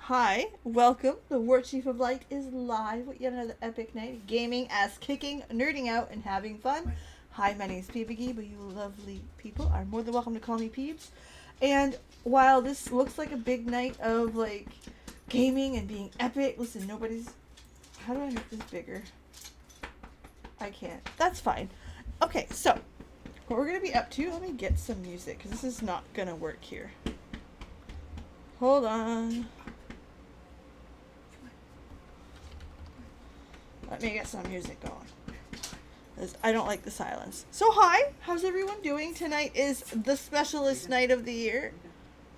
Hi, welcome. The War Chief of Light is live with yet another epic night of gaming, ass kicking, nerding out, and having fun. Hi, my name is Peebagee, but you lovely people are more than welcome to call me Peebs. And while this looks like a big night of like gaming and being epic, listen, nobody's. How do I make this bigger? I can't. That's fine. Okay, so what we're gonna be up to? Let me get some music because this is not gonna work here. Hold on. Let me get some music going. I don't like the silence. So hi, how's everyone doing? Tonight is the specialist night of the year,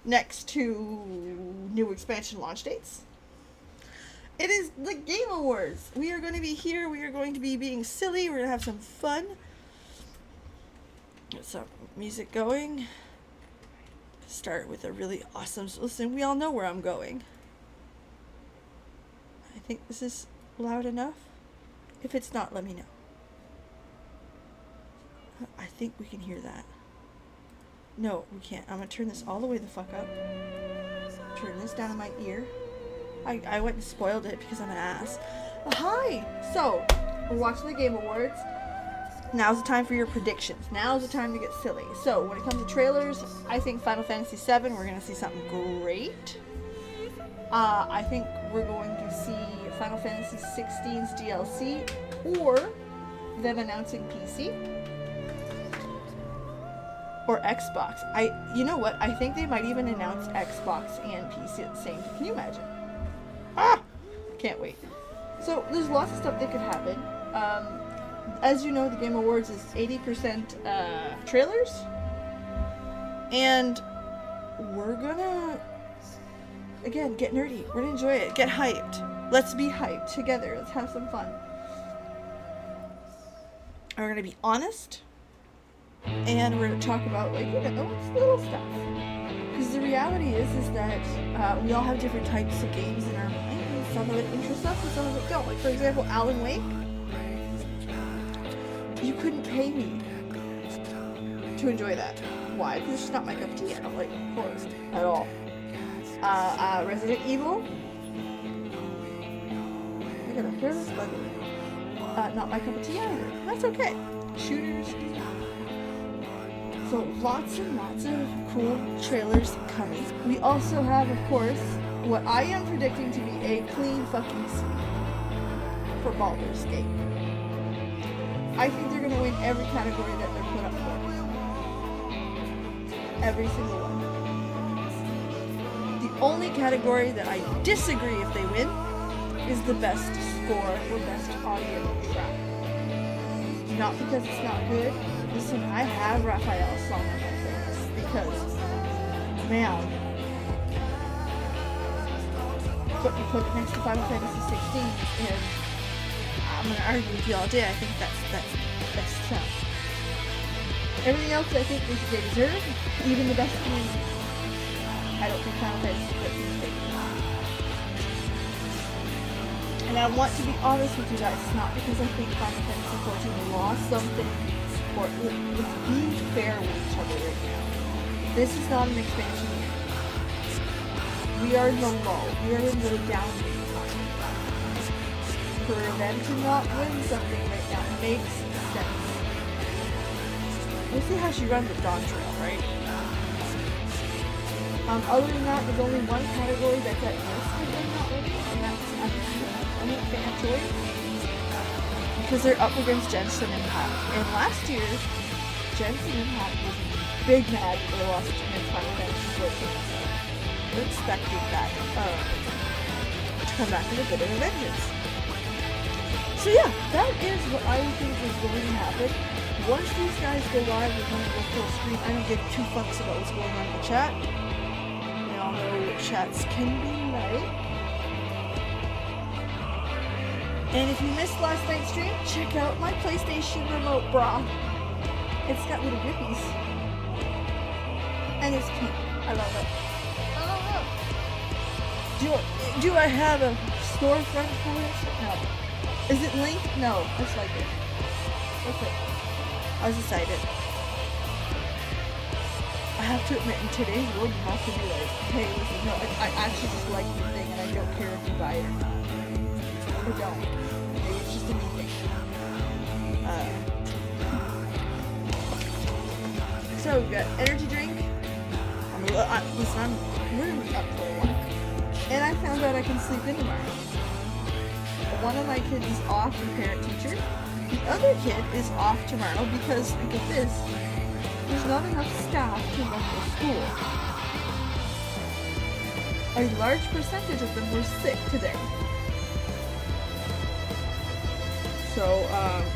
next to new expansion launch dates. It is the Game Awards. We are going to be here. We are going to be being silly. We're going to have some fun. Get some music going. Start with a really awesome... Listen, we all know where I'm going. I think this is loud enough. If it's not, let me know. I think we can hear that. No, we can't. I'm going to turn this all the way the fuck up. Turn this down in my ear. I went and spoiled it because I'm an ass. Hi! So, we're watching the Game Awards. Now's the time for your predictions. Now's the time to get silly. So, when it comes to trailers, I think Final Fantasy VII, we're going to see something great. I think we're going to see Final Fantasy XVI's DLC or them announcing PC or Xbox. You know what? I think they might even announce Xbox and PC at the same time. Can you imagine? Can't wait. So there's lots of stuff that could happen. As you know, the Game Awards is 80% trailers, and we're gonna again get nerdy. We're gonna enjoy it. Get hyped. Let's be hyped together. Let's have some fun. We're gonna be honest, and we're gonna talk about it's little stuff. Because the reality is that we all have different types of games in our mind. Some of it interests us and some of it don't. Like, for example, Alan Wake. You couldn't pay me to enjoy that. Why? Because it's just not my cup of tea. I don't like horror at all. Resident Evil. I gotta hear this button. Not my cup of tea either. That's okay. Shooters. So lots and lots of cool trailers coming. We also have, of course, what I am predicting to be a clean fucking sweep for Baldur's Gate. I think they're going to win every category that they're put up for. Every single one. The only category that I disagree if they win is the best score or best audio track. Not because it's not good. Listen, I have Raphael's song on my playlist because, man, but you put it next to Final Fantasy 16, and I'm gonna argue with you all day. I think that's best sound. Everything else, I think they deserve, even the best community. I don't think Final Fantasy 14 is big. And I want to be honest with you guys. It's not because I think Final Fantasy 14 lost something, or it's being fair with each other right now. This is not an expansion year. We are in the lull. We are in the downbeat time. For them to not win something right now makes sense. We'll see how she runs with Dawn Trail, right? Other than that, there's only one category that's at risk of them not winning, and that's fan choice. Because they're up against Genshin Impact. And last year, Genshin Impact was big mad that they lost to Final Fantasy 14. We're expecting that to come back with a bit of a vengeance. So yeah, that is what I think is going to happen. Once these guys go live, we're going to go full screen. I don't give two fucks about what's going on in the chat. We all know what chats can be like. And if you missed last night's stream, check out my PlayStation remote, brah. It's got little grippies. And it's cute. I love it. Do I have a storefront for it? No. Is it linked? No. Just like it. Okay. I was excited. I have to admit, in today's world, you have to be like, hey, listen, no, I actually just like your thing and I don't care if you buy it or not. Or don't. Maybe it's just a me thing. So we've got energy drink. Listen, I'm really up for one. And I found out I can sleep in tomorrow. One of my kids is off for parent teacher. The other kid is off tomorrow because, look at this, there's not enough staff to run the school. A large percentage of them were sick today. So,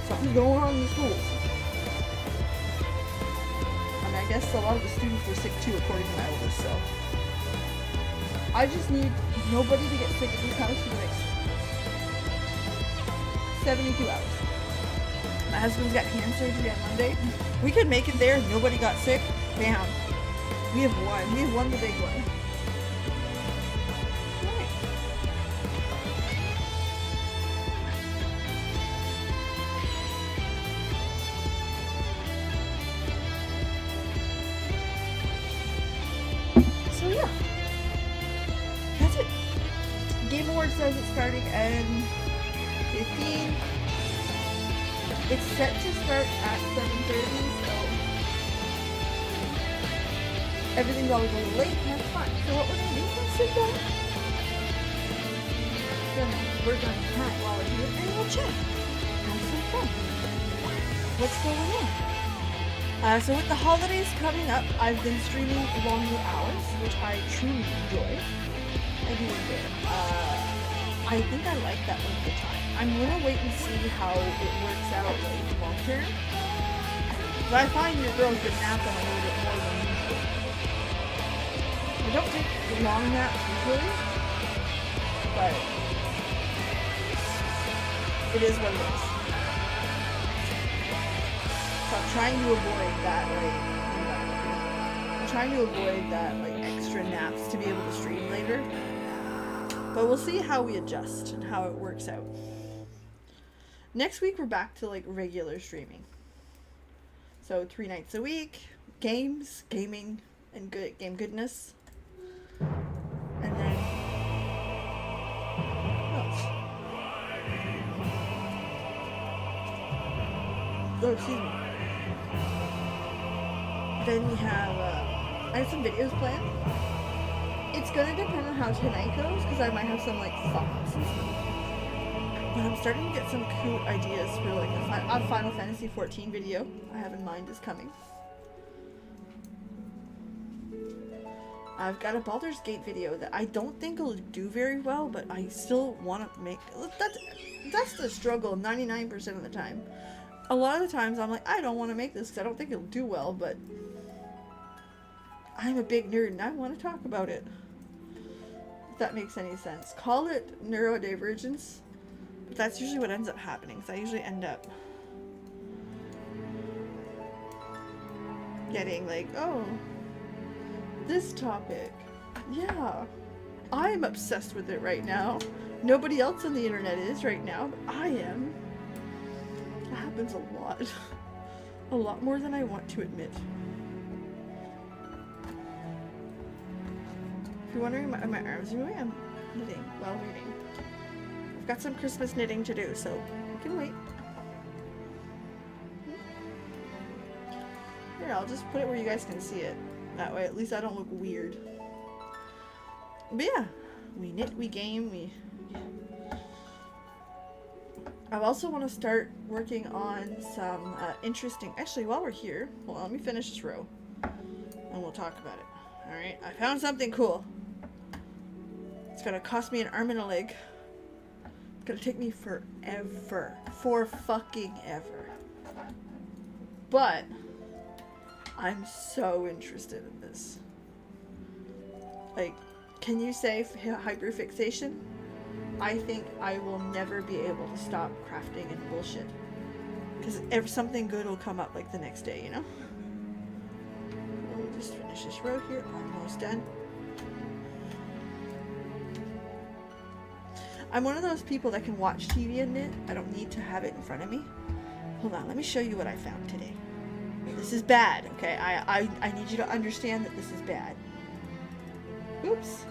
something's going on in the schools. And I guess a lot of the students were sick too, according to my oldest, so. I just need nobody to get sick at this house for the next 72 hours. My husband's got hand surgery on Monday. We could make it there, nobody got sick. Bam. We have one. We have one, the big one. So yeah. That's it. Game Awards says it's starting at 15. It's set to start at 7:30, so everything's always a little late, and that's fine. So what we're gonna do is we're gonna sit down, we're gonna chat while we're here, and we'll chat. Have some fun. What's going on? So with the holidays coming up, I've been streaming longer hours, which I truly enjoy. I do enjoy it. I think I like that length of time. I'm gonna wait and see how it works out like long term. But I find your girls get napping a little bit more than usual. I don't take long naps usually, but it is what it is. So I'm trying to avoid that I'm trying to avoid that like extra naps to be able to stream later. But we'll see how we adjust and how it works out. Next week we're back to like regular streaming. So 3 nights a week, games, gaming, and good game goodness. And then oh, excuse me. Then we have I have some videos planned. It's gonna depend on how tonight goes, because I might have some like thoughts and stuff. But I'm starting to get some cool ideas for like a Final Fantasy XIV video I have in mind is coming. I've got a Baldur's Gate video that I don't think will do very well, but I still want to make. That's the struggle 99% of the time. A lot of the times I'm like, I don't want to make this because I don't think it'll do well, but I'm a big nerd and I want to talk about it. If that makes any sense. Call it neurodivergence, but that's usually what ends up happening, because I usually end up getting like, oh, this topic. Yeah, I'm obsessed with it right now. Nobody else on the internet is right now, but I am. That happens a lot. A lot more than I want to admit. If you're wondering why my arms are moving, I'm knitting while reading. I've got some Christmas knitting to do, so I can wait. Here, I'll just put it where you guys can see it. That way, at least I don't look weird. But yeah, we knit, we game, I also want to start working on some interesting... Actually, while we're here, hold on, let me finish this row, and we'll talk about it. Alright, I found something cool. It's gonna cost me an arm and a leg. It's gonna take me forever. For fucking ever. But I'm so interested in this. Like, can you say hyperfixation? I think I will never be able to stop crafting and bullshit. Because if something good will come up like the next day, you know? We'll just finish this row here. Almost done. I'm one of those people that can watch TV and knit. I don't need to have it in front of me. Hold on, let me show you what I found today. This is bad, okay? I need you to understand that this is bad. Oops.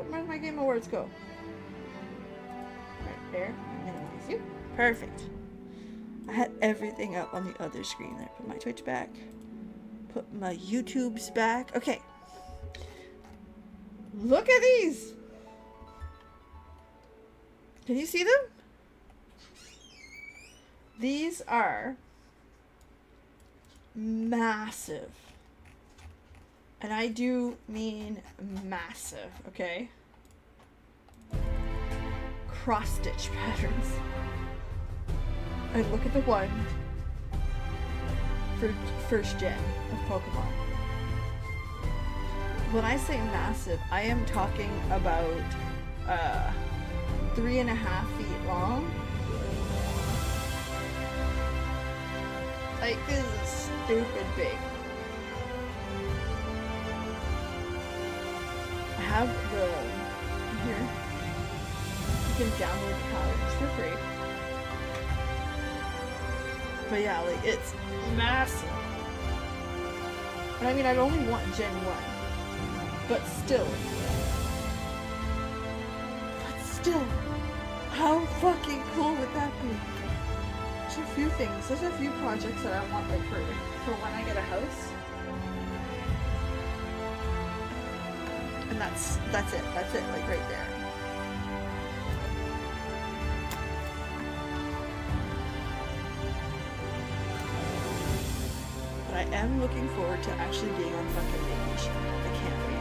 Where'd my Game Awards go? Right there. Minimize you. Perfect. I had everything up on the other screen there. Put my Twitch back. Put my YouTubes back. Okay. Look at these! Can you see them? These are massive. And I do mean massive, okay? Cross-stitch patterns. And look at the one for first gen of Pokemon. When I say massive, I am talking about 3.5 feet long. Like, this is stupid big. I have the here. You can download the patterns for free. But yeah, like, it's massive. And I mean, I'd only want Gen 1. But still, how fucking cool would that be? There's a few things, there's a few projects that I want, like, for when I get a house. And that's it, like, right there. But I am looking forward to actually being on fucking vacation. I can't wait.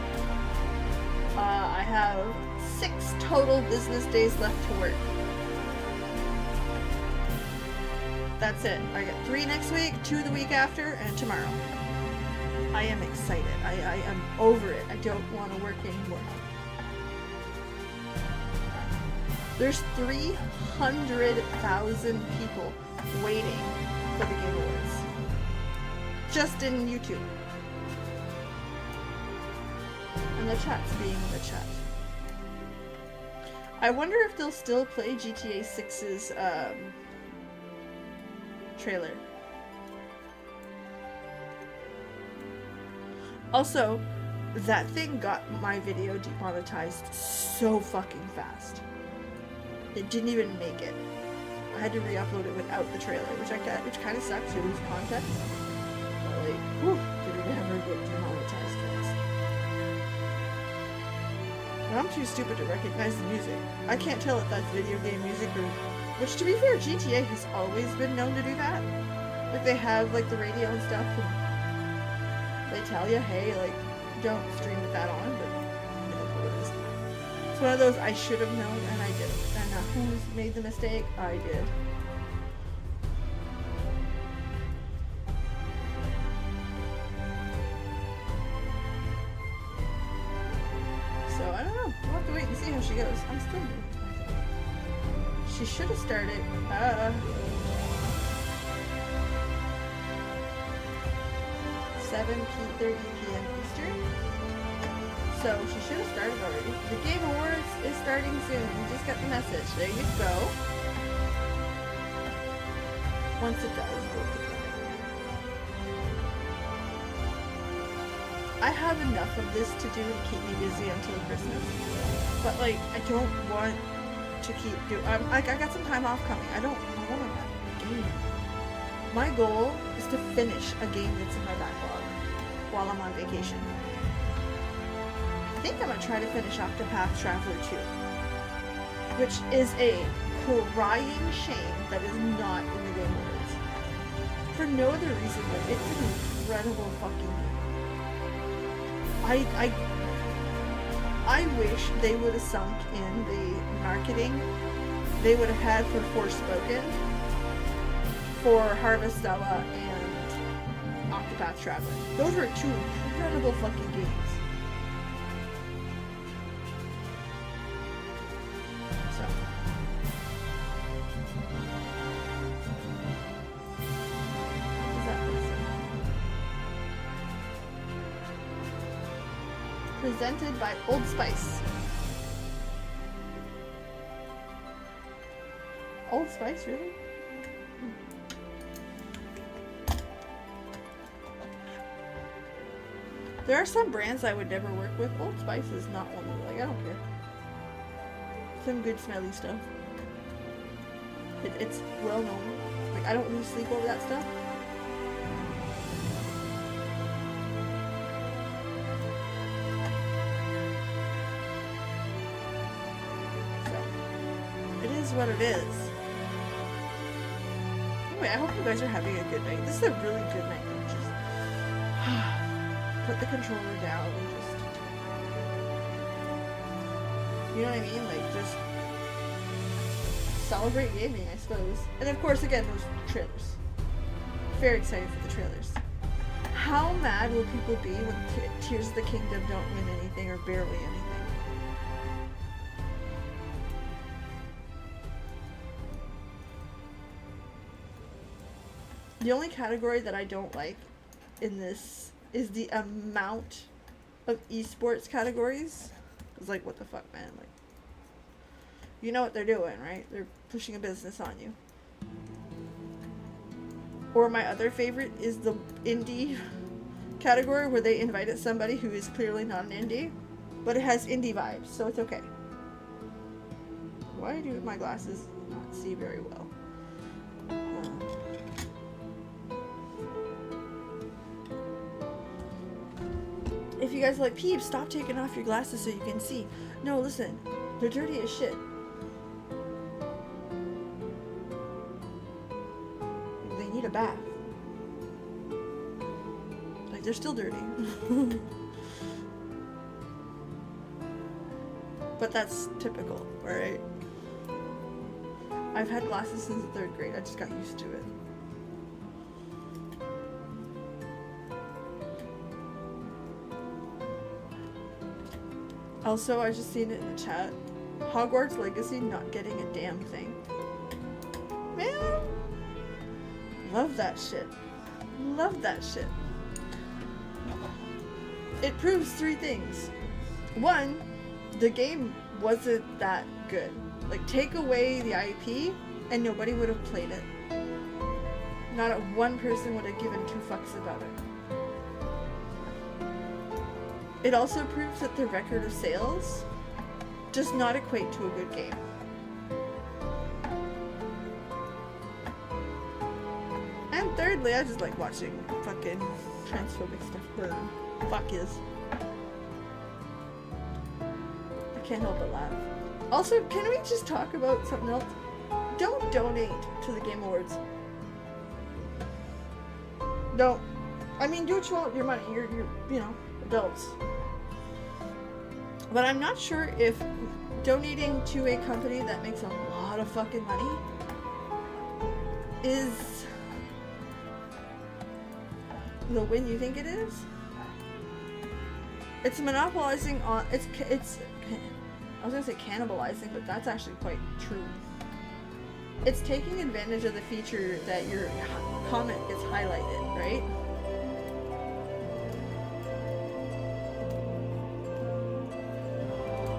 I have 6 total business days left to work. That's it. I got 3 next week, 2 the week after, and tomorrow. I am excited. I am over it. I don't want to work anymore. There's 300,000 people waiting for the Game Awards. Just in YouTube. And the chat's being the chat. I wonder if they'll still play GTA 6's trailer. Also, that thing got my video demonetized so fucking fast. It didn't even make it. I had to re-upload it without the trailer, which kind of sucks. You lose context. But like, whew, did it ever get demonetized fast? And I'm too stupid to recognize the music. I can't tell if that's video game music or... Which, to be fair, GTA has always been known to do that. Like, they have, like, the radio and stuff, and they tell you, hey, like, don't stream with that on, but it is what it is. It's one of those I should have known, and I didn't. And who's made the mistake? I did. So, I don't know. We'll have to wait and see how she goes. I'm still doing it. She should have started, 7:30 p.m. Eastern. So she should have started already. The Game Awards is starting soon. You just got the message. There you go. Once it does, we'll keep going. I have enough of this to do to keep me busy until Christmas. But like, I don't want to keep doing. I got some time off coming. I want a game. My goal is to finish a game that's in my backlog while I'm on vacation. I think I'm gonna try to finish Octopath Traveler 2, which is a crying shame that is not in the Game Awards. For no other reason than it's an incredible fucking game. I wish they would have sunk in the marketing they would have had for Forspoken, for Harvestella, and Octopath Traveler. Those were 2 incredible fucking games. So. What does that listen? Presented by Old Spice. Old Spice, really? There are some brands I would never work with. Old Spice is not one of them. Like, I don't care. Some good smelly stuff. It's well known. Like, I don't lose sleep over that stuff. So, it is what it is. Anyway, I hope you guys are having a good night. This is a really good night. Just put the controller down and just, you know what I mean? Like, just celebrate gaming, I suppose. And of course, again, those trailers. Very excited for the trailers. How mad will people be when Tears of the Kingdom don't win anything or barely anything? The only category that I don't like in this is the amount of esports categories. It's like, what the fuck, man? Like, you know what they're doing, right? They're pushing a business on you. Or my other favorite is the indie category, where they invited somebody who is clearly not an indie, but it has indie vibes, so it's okay. Why do my glasses not see very well? If you guys are like, Peeps, stop taking off your glasses so you can see. No, listen, they're dirty as shit. They need a bath. Like, they're still dirty. But that's typical, alright? I've had glasses since the 3rd grade. I just got used to it. Also, I just seen it in the chat. Hogwarts Legacy not getting a damn thing. Man, love that shit. Love that shit. It proves 3 things. 1, the game wasn't that good. Like, take away the IP and nobody would have played it. Not a one person would have given 2 fucks about it. It also proves that the record of sales does not equate to a good game. And thirdly, I just like watching fucking transphobic stuff burn. Fuck is. I can't help but laugh. Also, can we just talk about something else? Don't donate to the Game Awards. Don't. I mean, do what you want with your money. You're you know, adults. But I'm not sure if donating to a company that makes a lot of fucking money is the win you think it is. It's monopolizing on, it's I was gonna say cannibalizing, but that's actually quite true. It's taking advantage of the feature that your comment gets highlighted, right?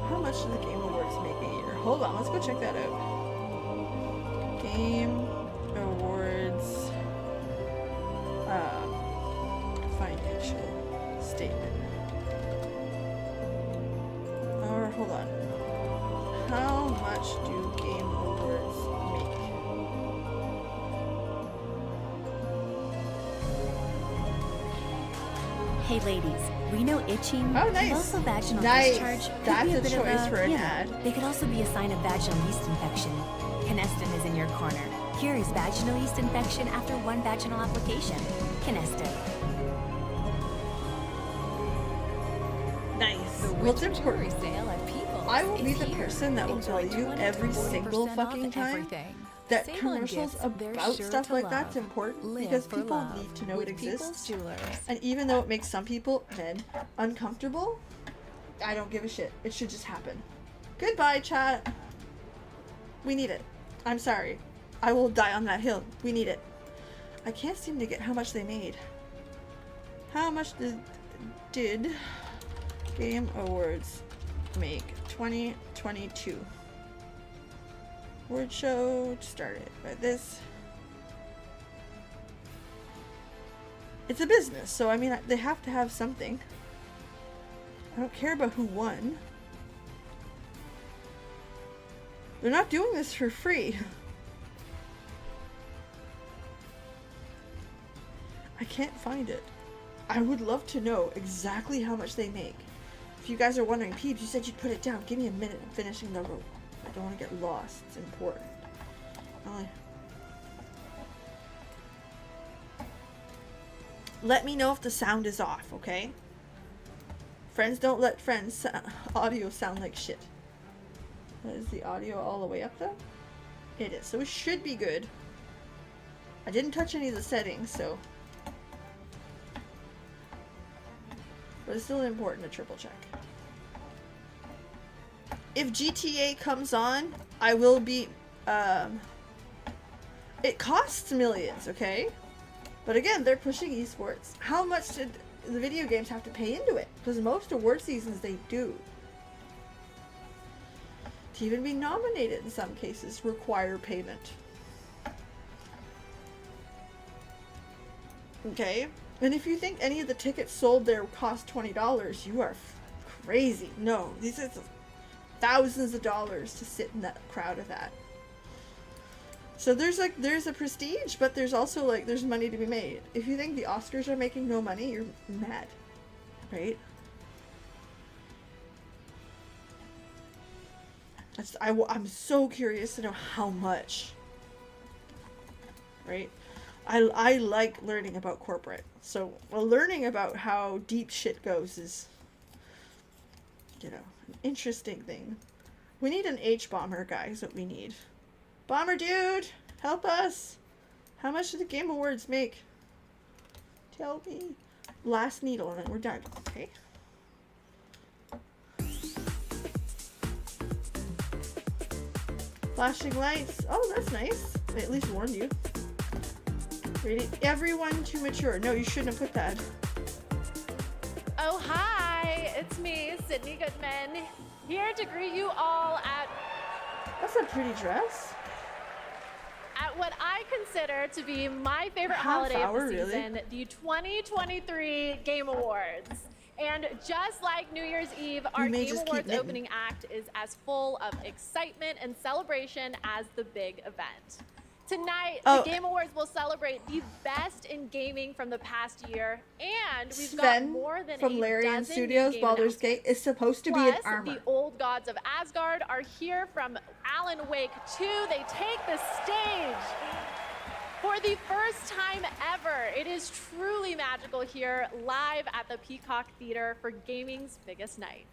How much do the Game Awards make a year? Hold on, let's go check that out. Game Awards financial statement. Or hold on. How much do Game Awards make? Hey ladies, we know itching, Oh, nice. and also vaginal Nice. discharge could That's be a a bit choice of for an you know, ad. They could also be a sign of vaginal yeast infection. Canestin is in your corner. Cures vaginal yeast infection after 1 vaginal application. Canestin. Nice. The Well, it's winter important. jewelry sale at People's I will be is the here. person that will Enjoy tell you 20 to every 40% single off fucking time everything. that Save on commercials gifts they're about sure stuff to like that's love. important Live because for people love need to know with it People's exists. Jewelers. And even though it makes some people, men, uncomfortable, I don't give a shit. It should just happen. Goodbye, chat. We need it. I'm sorry. I will die on that hill. We need it. I can't seem to get how much they made. How much did Game Awards make 2022? Award show started by this. It's a business, so I mean, they have to have something. I don't care about who won. They're not doing this for free. I can't find it. I would love to know exactly how much they make. If you guys are wondering, Peeps, you said you'd put it down. Give me a minute. I'm finishing the rope. I don't want to get lost. It's important. Let me know if the sound is off, okay? Friends don't let friends audio sound like shit. Is the audio all the way up though? It is, so it should be good. I didn't touch any of the settings, so. But it's still important to triple check. If GTA comes on, I will be, it costs millions, okay? But again, they're pushing esports. How much did the video games have to pay into it? Because most award seasons they do. To even be nominated in some cases require payment. Okay? And if you think any of the tickets sold there cost $20, you are crazy. No, these are thousands of dollars to sit in that crowd of that. So there's a prestige, but there's also there's money to be made. If you think the Oscars are making no money, you're mad, right? I'm so curious to know how much, right? I like learning about corporate, so learning about how deep shit goes is, an interesting thing. We need an H-bomber, guys. What we need. Bomber dude, help us! How much do the Game Awards make? Tell me. Last needle and then we're done. Okay. Flashing lights. Oh, that's nice. They at least warned you. Rating everyone to mature. No, you shouldn't have put that. Oh, hi. It's me, Sydney Goodman, here to greet you all at That's a pretty dress. what I consider to be my favorite holiday of the season, the 2023 Game Awards. And just like New Year's Eve, our Game Awards opening act is as full of excitement and celebration as the big event. Tonight, the Game Awards will celebrate the best in gaming from the past year, and we've got more than from Larian Studios, Baldur's Gate is supposed to be in armor. The old gods of Asgard are here from Alan Wake 2. They take the stage for the first time ever. It is truly magical here, live at the Peacock Theater for gaming's biggest night.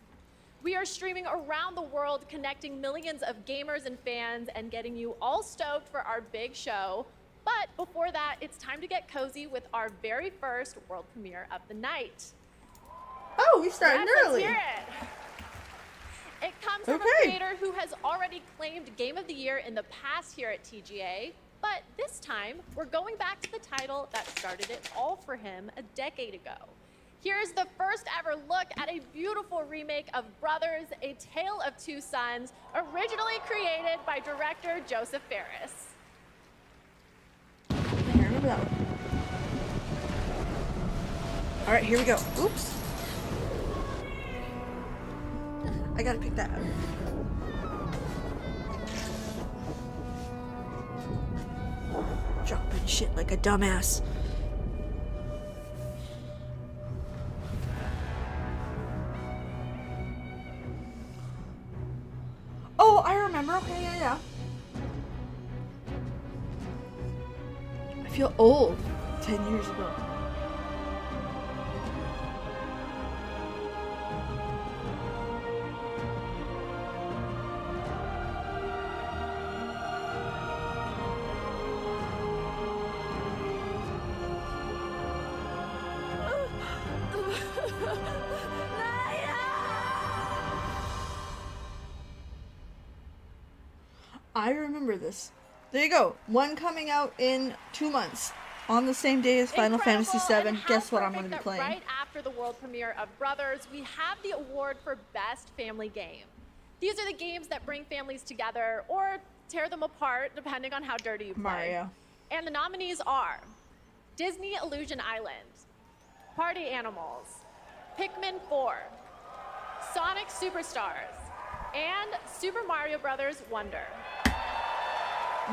We are streaming around the world, connecting millions of gamers and fans and getting you all stoked for our big show. But before that, it's time to get cozy with our very first world premiere of the night. Oh, we started early. Let's hear it. It comes from a creator who has already claimed Game of the Year in the past here at TGA. But this time, we're going back to the title that started it all for him a decade ago. Here's the first ever look at a beautiful remake of Brothers, A Tale of Two Sons, originally created by director Joseph Fares. I remember that one. All right, here we go. Oops. I gotta pick that up. Dropping shit like a dumbass. Oh, I remember. Okay, yeah. I feel old. 10 years ago. I remember this. There you go. One coming out in 2 months. On the same day as Final Fantasy VII. Guess what I'm going to be playing. Right after the world premiere of Brothers, we have the award for Best Family Game. These are the games that bring families together or tear them apart, depending on how dirty you play. Mario. And the nominees are Disney Illusion Island, Party Animals, Pikmin 4, Sonic Superstars, and Super Mario Brothers Wonder.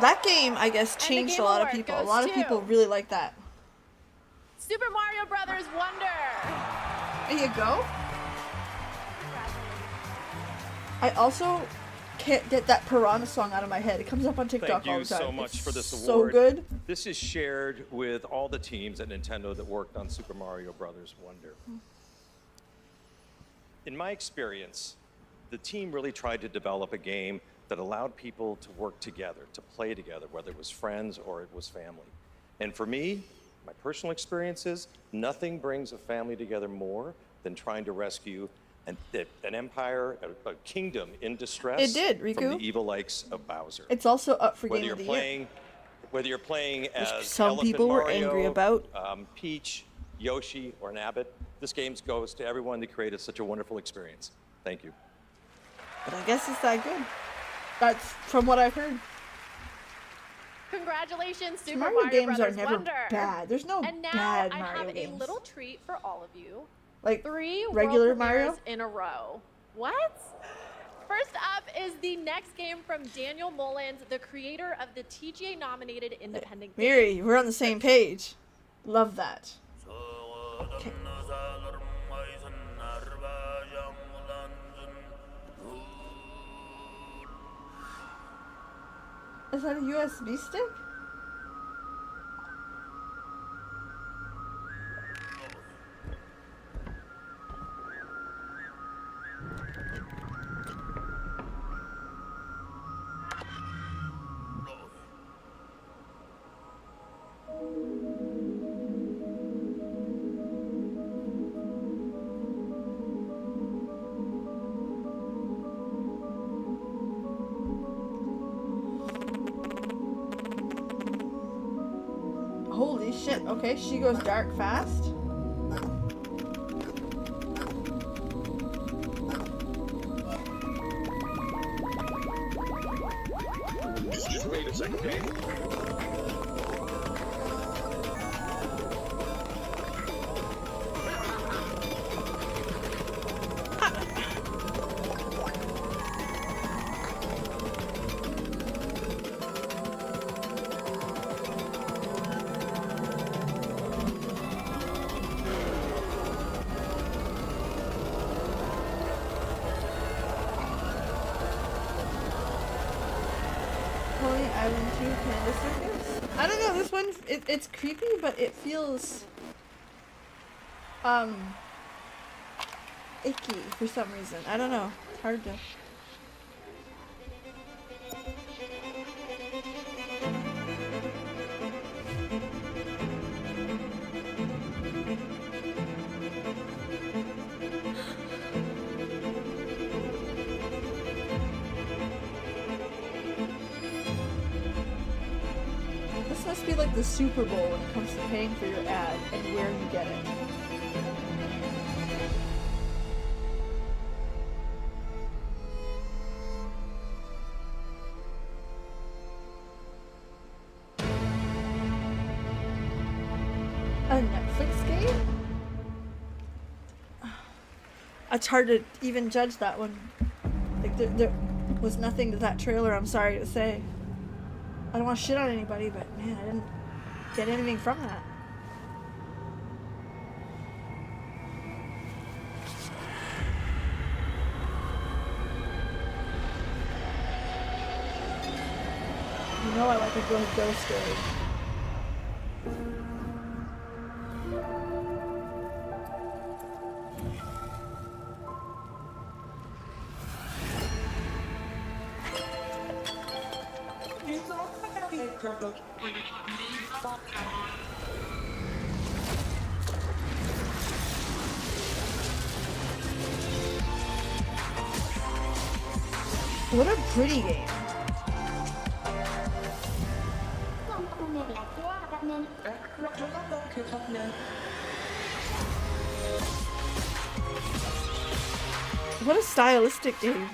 That game, I guess, the changed Game a lot of Award people. A goes lot of to- people really like that. Super Mario Brothers Wonder. There you go. I also can't get that Piranha song out of my head. It comes up on TikTok Thank all you the time. so much It's for this so award. good. This is shared with all the teams at Nintendo that worked on Super Mario Brothers Wonder. In my experience, the team really tried to develop a game that allowed people to work together, to play together, whether it was friends or it was family. And for me, my personal experience is nothing brings a family together more than trying to rescue an empire, a kingdom in distress It did, Riku. from the evil likes of Bowser. It's also up for Whether Game you're of the Year. playing, whether you're playing as some Elephant people were Mario, angry about. Peach, Yoshi, or Nabbit, this game goes to everyone that created such a wonderful experience. Thank you. But I guess it's that good. That's from what I've heard. Congratulations, Super Mario Mario games Brothers are never Wonder. bad. There's no And now bad I Mario have games. a little treat for all of you. Like 3 regular world Mario? premieres in a row. What? First up is the next game from Daniel Mullins, the creator of the TGA-nominated independent game. Miri, we're on the same page. Love that. Okay. Is that a USB stick? Holy shit. Okay, she goes dark fast. Wait a second, Dave. Pony Island 2 Panda Circus. I don't know, this one, it's creepy, but it feels, icky for some reason. I don't know. It's hard to... This must be like the Super Bowl when it comes to paying for your ad and where you get it. A Netflix game? It's hard to even judge that one. Like, there was nothing to that trailer, I'm sorry to say. I don't want to shit on anybody, but man, I didn't get anything from that. You know I like a good ghost story. What a pretty game. What a stylistic game.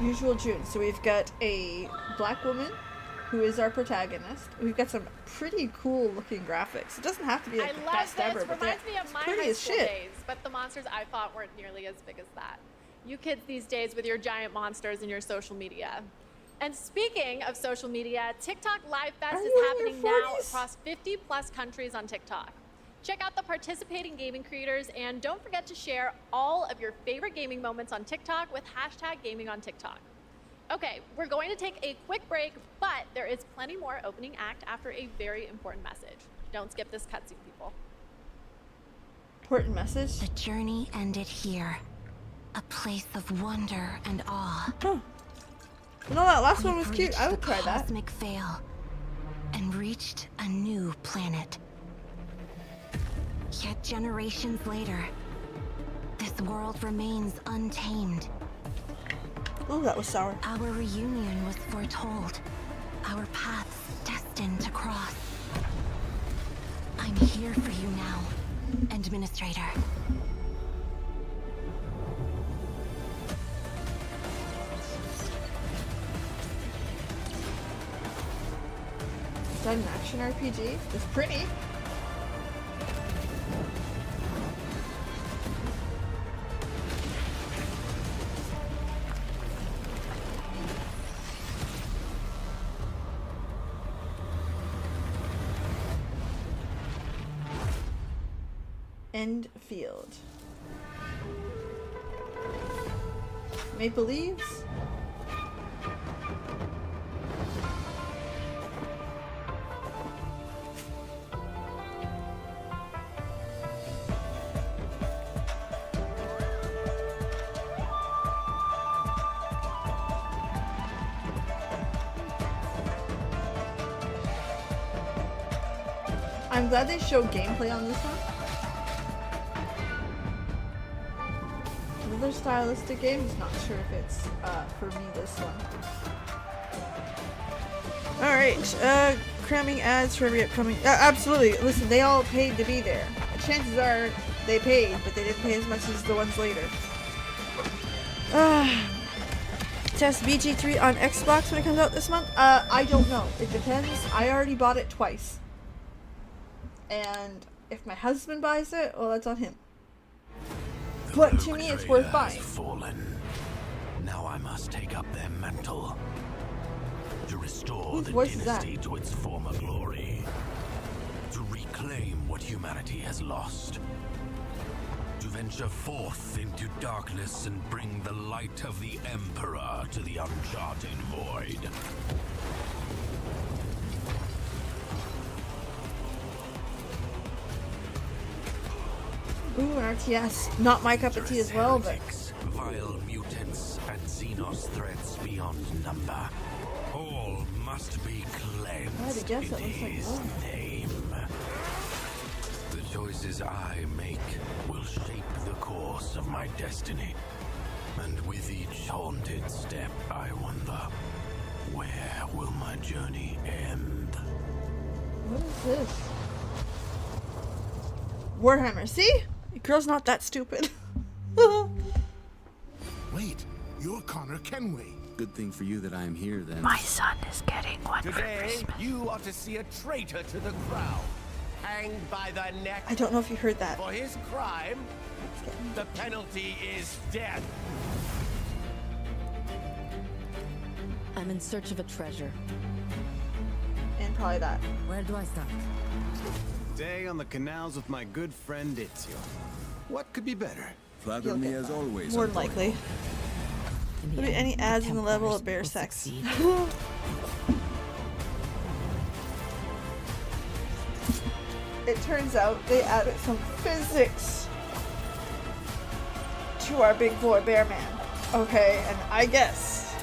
Usual June. So we've got a black woman who is our protagonist. We've got some pretty cool looking graphics. It doesn't have to be like I the love best this. ever, but Reminds me of my pretty high as school shit. days, but the monsters I fought weren't nearly as big as that. You kids these days with your giant monsters and your social media. And speaking of social media, TikTok Live Fest Are is you in happening your now 40s? across 50 plus countries on TikTok. Check out the participating gaming creators and don't forget to share all of your favorite gaming moments on TikTok with #GamingOnTikTok. Okay, we're going to take a quick break, but there is plenty more opening act after a very important message. Don't skip this cutscene, people. Important message. The journey ended here. A place of wonder and awe. Huh. No, that last one was We've cute. I reached would the try that. cosmic veil and reached a new planet. Yet generations later, this world remains untamed. Oh, that was sour. Our reunion was foretold. Our paths destined to cross. I'm here for you now, Administrator. Is that an action RPG? It's pretty. End field. Maple leaves. I'm glad they showed gameplay on this one. Another stylistic game. Just not sure if it's for me this one. All right, cramming ads for every upcoming. Absolutely. Listen, they all paid to be there. Chances are they paid, but they didn't pay as much as the ones later. Test BG3 on Xbox when it comes out this month. I don't know. It depends. I already bought it twice. And if my husband buys it, well, that's on him. But to me, it's worth buying. Fallen. Now I must take up their mantle to restore Whose the voice is that? dynasty to its former glory, to reclaim what humanity has lost, to venture forth into darkness and bring the light of the Emperor to the uncharted void. Ooh, an RTS. Not my cup of tea as well, but Heretics, vile mutants, and Xenos threats beyond number. All must be cleansed I'd guess in that looks like his one. name. The choices I make will shape the course of my destiny. And with each haunted step, I wonder, where will my journey end? what is this? Warhammer. See? The girl's not that stupid. Wait, you're Connor Kenway. Good thing for you that I am here then. My son is getting one for Today, Christmas. you are to see a traitor to the crown, hanged by the neck I don't know if you heard that. for his crime. The penalty is death. I'm in search of a treasure. And probably that. Where do I start? Day on the canals with my good friend Ezio. What could be better? Flatter You'll me get as that. always. More Antonio. likely. In the Would be end, any ads in the level Templars of bear will sex. succeed. It turns out they added some physics to our big boy bear man. Okay, and I guess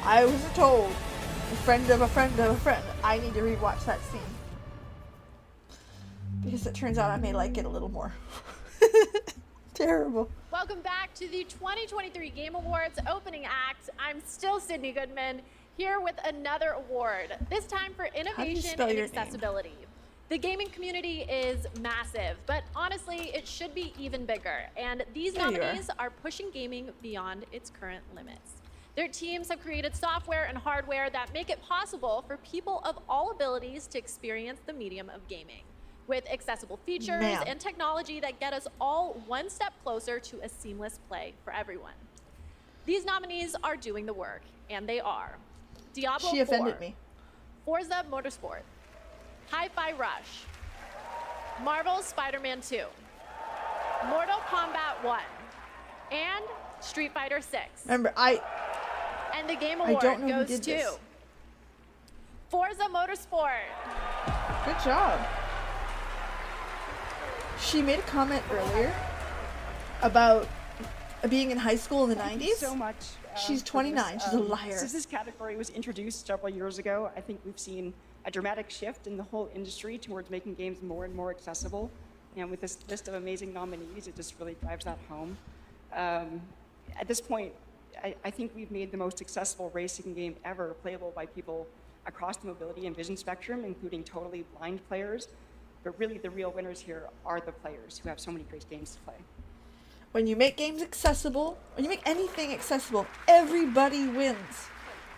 I was told, a friend of a friend of a friend, I need to rewatch that scene. Because it turns out I may like it a little more. Terrible. Welcome back to the 2023 Game Awards opening act. I'm still Sydney Goodman, here with another award, this time for innovation spell and your name? accessibility. The gaming community is massive, but honestly, it should be even bigger. And these There you are. nominees are pushing gaming beyond its current limits. Their teams have created software and hardware that make it possible for people of all abilities to experience the medium of gaming, with accessible features Man. and technology that get us all one step closer to a seamless play for everyone. These nominees are doing the work, and they are Diablo 4, She offended me. Forza Motorsport, Hi-Fi Rush, Marvel's Spider-Man 2, Mortal Kombat 1, and Street Fighter 6. Remember, And the Game I Award don't know who goes did to this. Forza Motorsport. Good job. She made a comment earlier about being in high school in the 90s. Thank you so much. She's 29. She's a liar. Since this category was introduced several years ago, I think we've seen a dramatic shift in the whole industry towards making games more and more accessible. And with this list of amazing nominees, it just really drives that home. At this point, I think we've made the most accessible racing game ever playable by people across the mobility and vision spectrum, including totally blind players. But really, the real winners here are the players who have so many great games to play. When you make games accessible, when you make anything accessible, everybody wins.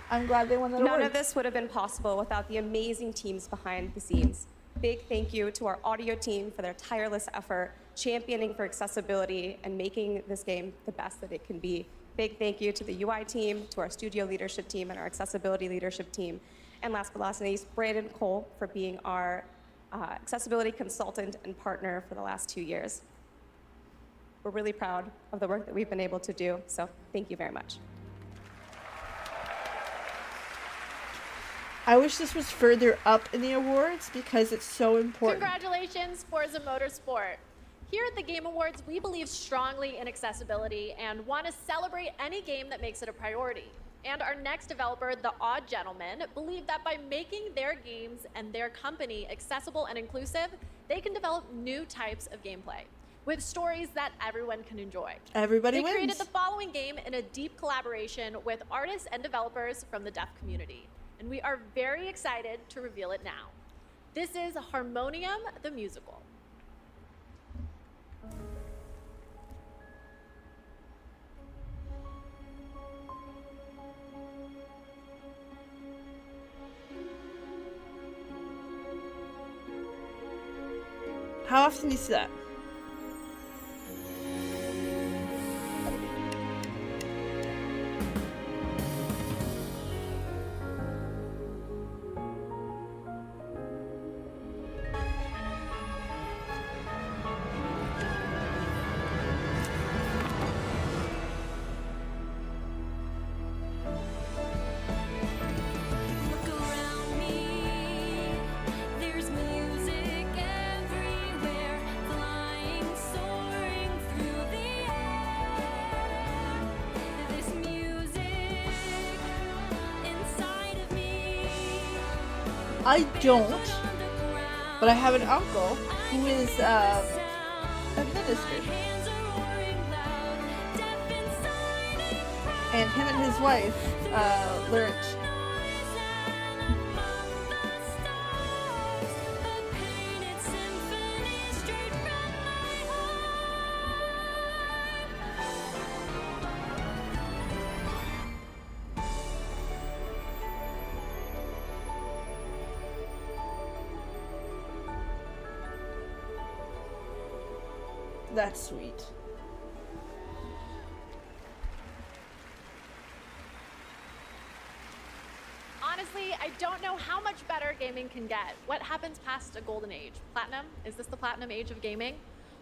I'm glad they won that None award. of this would have been possible without the amazing teams behind the scenes. Big thank you to our audio team for their tireless effort, championing for accessibility and making this game the best that it can be. Big thank you to the UI team, to our studio leadership team, and our accessibility leadership team. And last but not least, Brandon Cole for being our accessibility consultant and partner for the last 2 years. We're really proud of the work that we've been able to do, so thank you very much. I wish this was further up in the awards because it's so important. Congratulations, Forza Motorsport. Here at the Game Awards, we believe strongly in accessibility and want to celebrate any game that makes it a priority. And our next developer, The Odd Gentleman, believe that by making their games and their company accessible and inclusive, they can develop new types of gameplay with stories that everyone can enjoy. Everybody They wins. created the following game in a deep collaboration with artists and developers from the deaf community. And we are very excited to reveal it now. This is Harmonium the Musical. How often do you see that? I don't, but I have an uncle who is a minister. And him and his wife learned That's sweet. Honestly, I don't know how much better gaming can get. What happens past a golden age? Platinum? Is this the platinum age of gaming?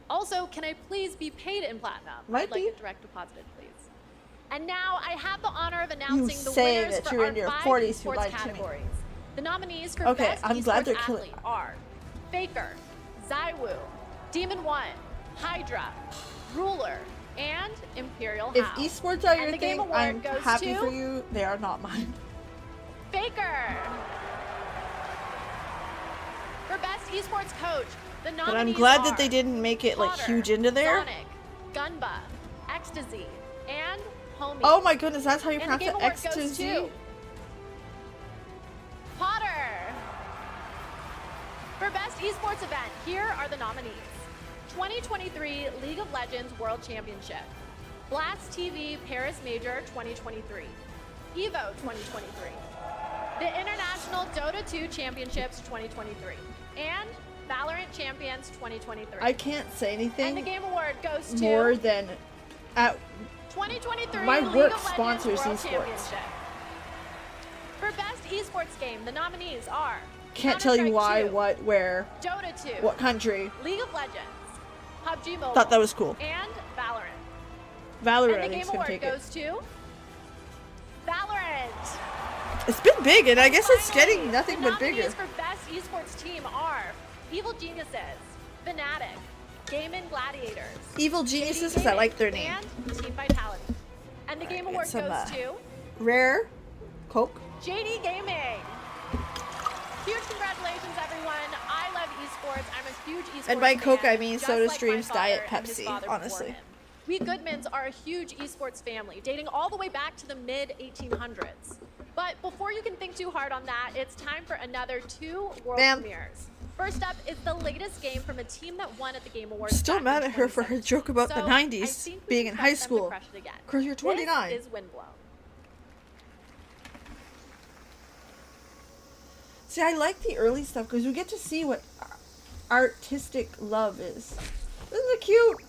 Also, can I please be paid in platinum? Might I'd like be. it direct deposited, please. And now I have the honor of announcing the say winners that for you're our in your 5 40s, you esports lied to me. categories. The nominees for Okay, Best I'm glad Esports they're killing- Athlete are Faker, Zywoo, Demon One, Hydra, Ruler, and Imperial If Howl. esports are your And the Game thing, Award I'm goes happy to for you. They are not mine. Faker. For Best Esports Coach, the nominees But I'm glad are that they didn't make it like Potter, huge into there. Sonic, Gunba, Ecstasy, and Homie. Oh my goodness, that's how you And the pronounce Game it. Award goes Ecstasy. to Potter. For Best Esports Event, here are the nominees. 2023 League of Legends World Championship, Blast TV Paris Major 2023, EVO 2023, the International Dota 2 Championships 2023, and Valorant Champions 2023. I can't say anything And the Game Award goes to more than at 2023 my League work of sponsors Legends World esports. Championship. For Best Esports Game, the nominees are Can't tell you why, Counter-Strike 2, what, where, Dota 2, what country. League of Legends, PUBG Mobile, Thought that was cool. and Valorant. Valorant, And I the think, Game is gonna Award take it. goes to Valorant. It's been big, and I guess it's Finally, getting nothing the but bigger. nominees for Best Esports Team are Evil Geniuses, Fnatic, Gaming Gladiators, Evil Geniuses, because I like their name. and Team Vitality. And the Game Award some, goes to Rare, Coke. JD Gaming. Huge congratulations, everyone. I love esports. I'm a huge esports And by Coke, fan, I mean just Soda like my Streams, father Diet and his Pepsi, father before honestly. him. We Goodmans are a huge esports family, dating all the way back to the mid-1800s. But before you can think too hard on that, it's time for another 2 world Ma'am. premieres. First up is the latest game from a team that won at the Game Awards. Still back mad in at her for her 2017. joke about the So, I 90s think we being can in high press them to school. crush it again. 'Cause you're 29. This is Windblown. See, I like the early stuff because we get to see what artistic love is. Isn't it cute?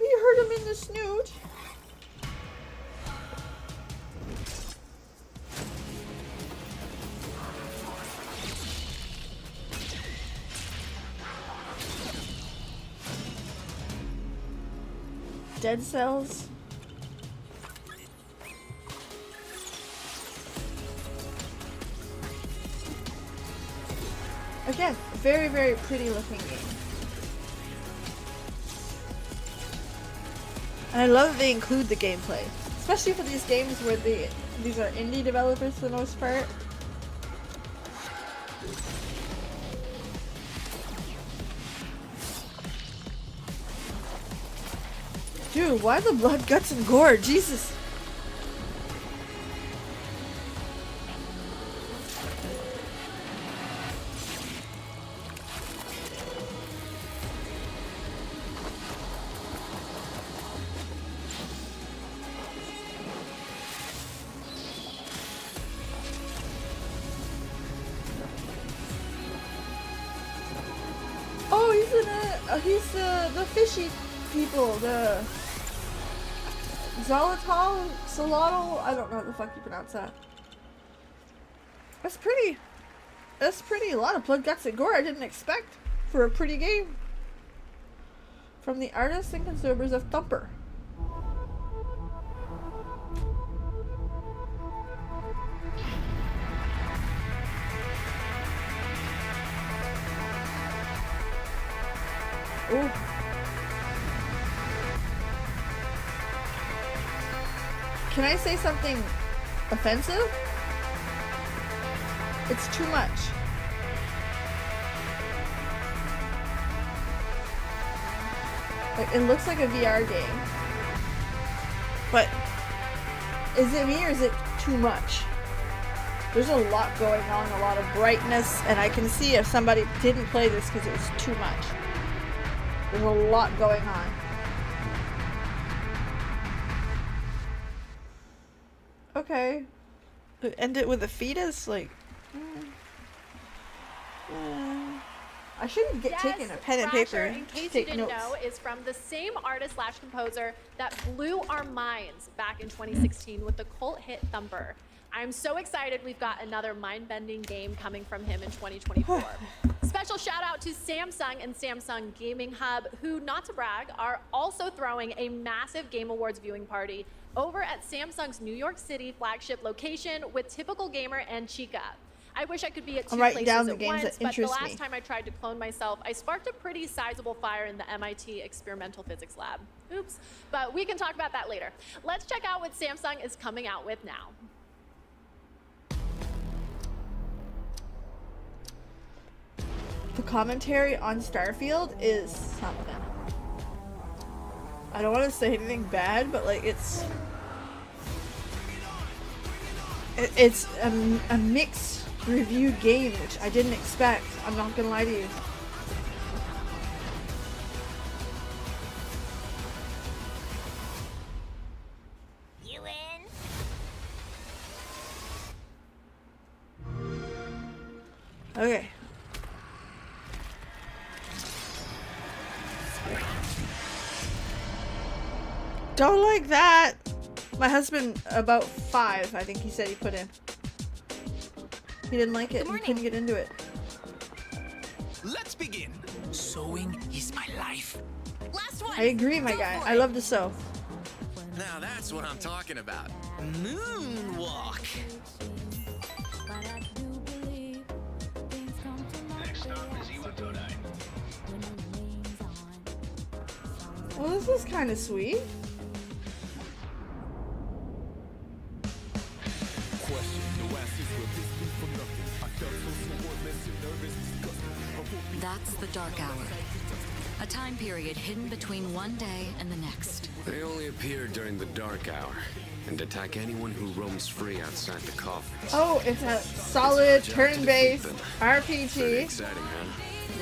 You heard him in the snoot. Dead cells. Again, very, very pretty looking game. And I love that they include the gameplay. Especially for these games where these are indie developers for the most part. Dude, why the blood, guts, and gore? Jesus. Oh, he's the fishy people, the Xolotl, Solotl, I don't know how the fuck you pronounce that. That's pretty. That's pretty. A lot of blood, guts, and gore I didn't expect for a pretty game. From the artists and consumers of Thumper. Ooh. Can I say something offensive? It's too much. Like, it looks like a VR game. But is it me or is it too much? There's a lot going on, a lot of brightness, and I can see if somebody didn't play this because it was too much. There's a lot going on. Okay. End it with a fetus? Like... I shouldn't get taking a pen and paper in case you take didn't notes. know, is from the same artist / composer that blew our minds back in 2016 with the cult hit Thumper. I'm so excited we've got another mind-bending game coming from him in 2024. Special shout out to Samsung and Samsung Gaming Hub, who, not to brag, are also throwing a massive Game Awards viewing party over at Samsung's New York City flagship location with Typical Gamer and Chica. I wish I could be at two writing places down the at games once, that but the interest last me. time I tried to clone myself, I sparked a pretty sizable fire in the MIT Experimental Physics Lab. Oops, but we can talk about that later. Let's check out what Samsung is coming out with now. The commentary on Starfield is something. I don't want to say anything bad, but like it's a mixed reviewed game, which I didn't expect. I'm not gonna lie to you. You in? Okay. Don't like that. My husband, about 5, I think he said he put in. He didn't like it. He couldn't get into it. Let's begin. Sewing is my life. Last one. I agree, my guy. I love to sew. Now that's what I'm talking about. Moonwalk. Next stop is Iwatodai. Well, this is kind of sweet. That's the Dark Hour. A time period hidden between one day and the next. They only appear during the dark hour and attack anyone who roams free outside the coffins. Oh, it's a solid Job to turn-based defeat them. RPG. Pretty exciting, huh?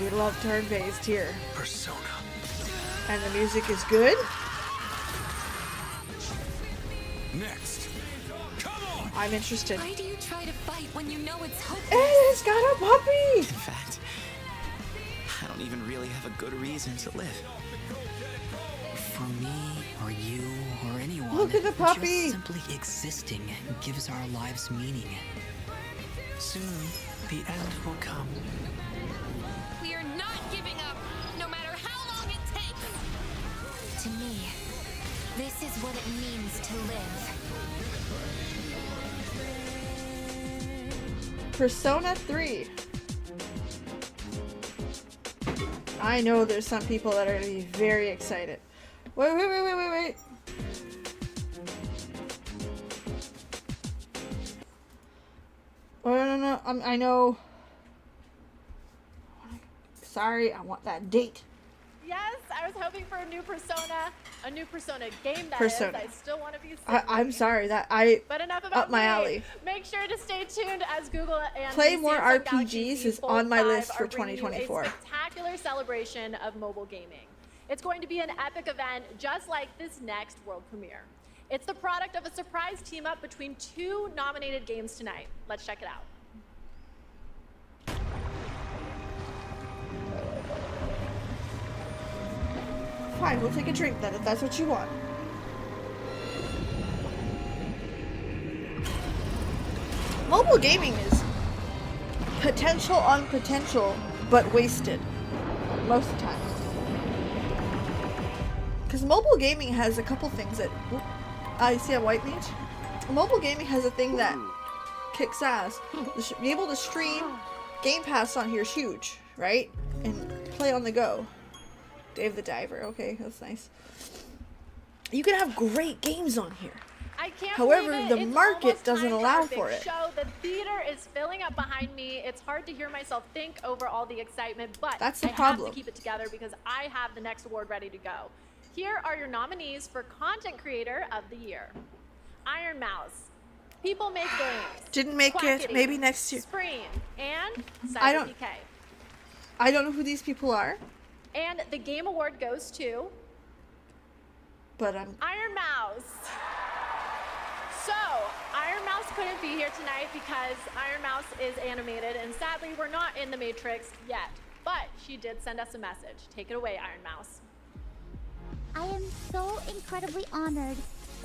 We love turn-based here. Persona. And the music is good. Next. Come on! I'm interested. Why do you try to fight when you know it's hopeless? It's got a puppy! In fact, I don't even really have a good reason to live. For me, or you, or anyone, Look at the puppy! just simply existing gives our lives meaning. Soon, the end will come. We are not giving up, no matter how long it takes. To me, this is what it means to live. Persona 3. I know there's some people that are going to be very excited. Wait. Oh, no. I know. Sorry, I want that date. Yes, I was hoping for a new Persona game. That Persona. is. I still want to be. I'm sorry that But enough about up my me. alley. Make sure to stay tuned as Google and Play the more Samsung RPGs Galaxy is Z Fold on my 5 list for are bringing you 2024. A spectacular celebration of mobile gaming. It's going to be an epic event, just like this next world premiere. It's the product of a surprise team up between 2 nominated games tonight. Let's check it out. Fine, we'll take a drink then if that's what you want. Mobile gaming is potential on potential, but wasted most of the time. Because mobile gaming has a couple things that... I see a white meat. Mobile gaming has a thing that kicks ass. Be able to stream Game Pass on here is huge, right? And play on the go. Dave the Diver, okay, that's nice. You can have great games on here. I can't However, believe it. the It's market almost doesn't time allow our big for it. Show. The theater is filling up behind me. It's hard to hear myself think over all the excitement, but That's the I have problem. to keep it together because I have the next award ready to go. Here are your nominees for Content Creator of the Year. Iron Mouse, People Make Games, Didn't make it. Quackity, Maybe next year. Spreen, and I don't- CyberPK. I don't know who these people are, And the Game Award goes to but I'm... Iron Mouse. So, Iron Mouse couldn't be here tonight because Iron Mouse is animated, and sadly, we're not in the Matrix yet. But she did send us a message. Take it away, Iron Mouse. I am so incredibly honored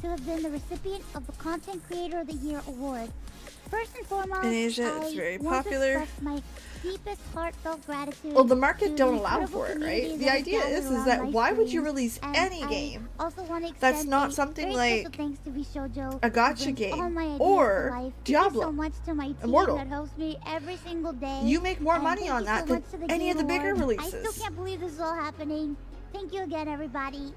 to have been the recipient of the Content Creator of the Year award. First and foremost, In Asia, it's I very want to popular. express my deepest heartfelt gratitude. Well, the market to don't the allow incredible for it, community right? The that idea gathered is around that my why would you streams, release and any I game also want to that's extend not a something very special like thanks to VShojo a who gacha brings all game my ideas or to life. Diablo, Thank you so much to my team Immortal. that helps me every single day. You make more And money thank on you that so than much to the any of Game the bigger Awards. I releases. still can't believe this is all happening. Thank you again, everybody.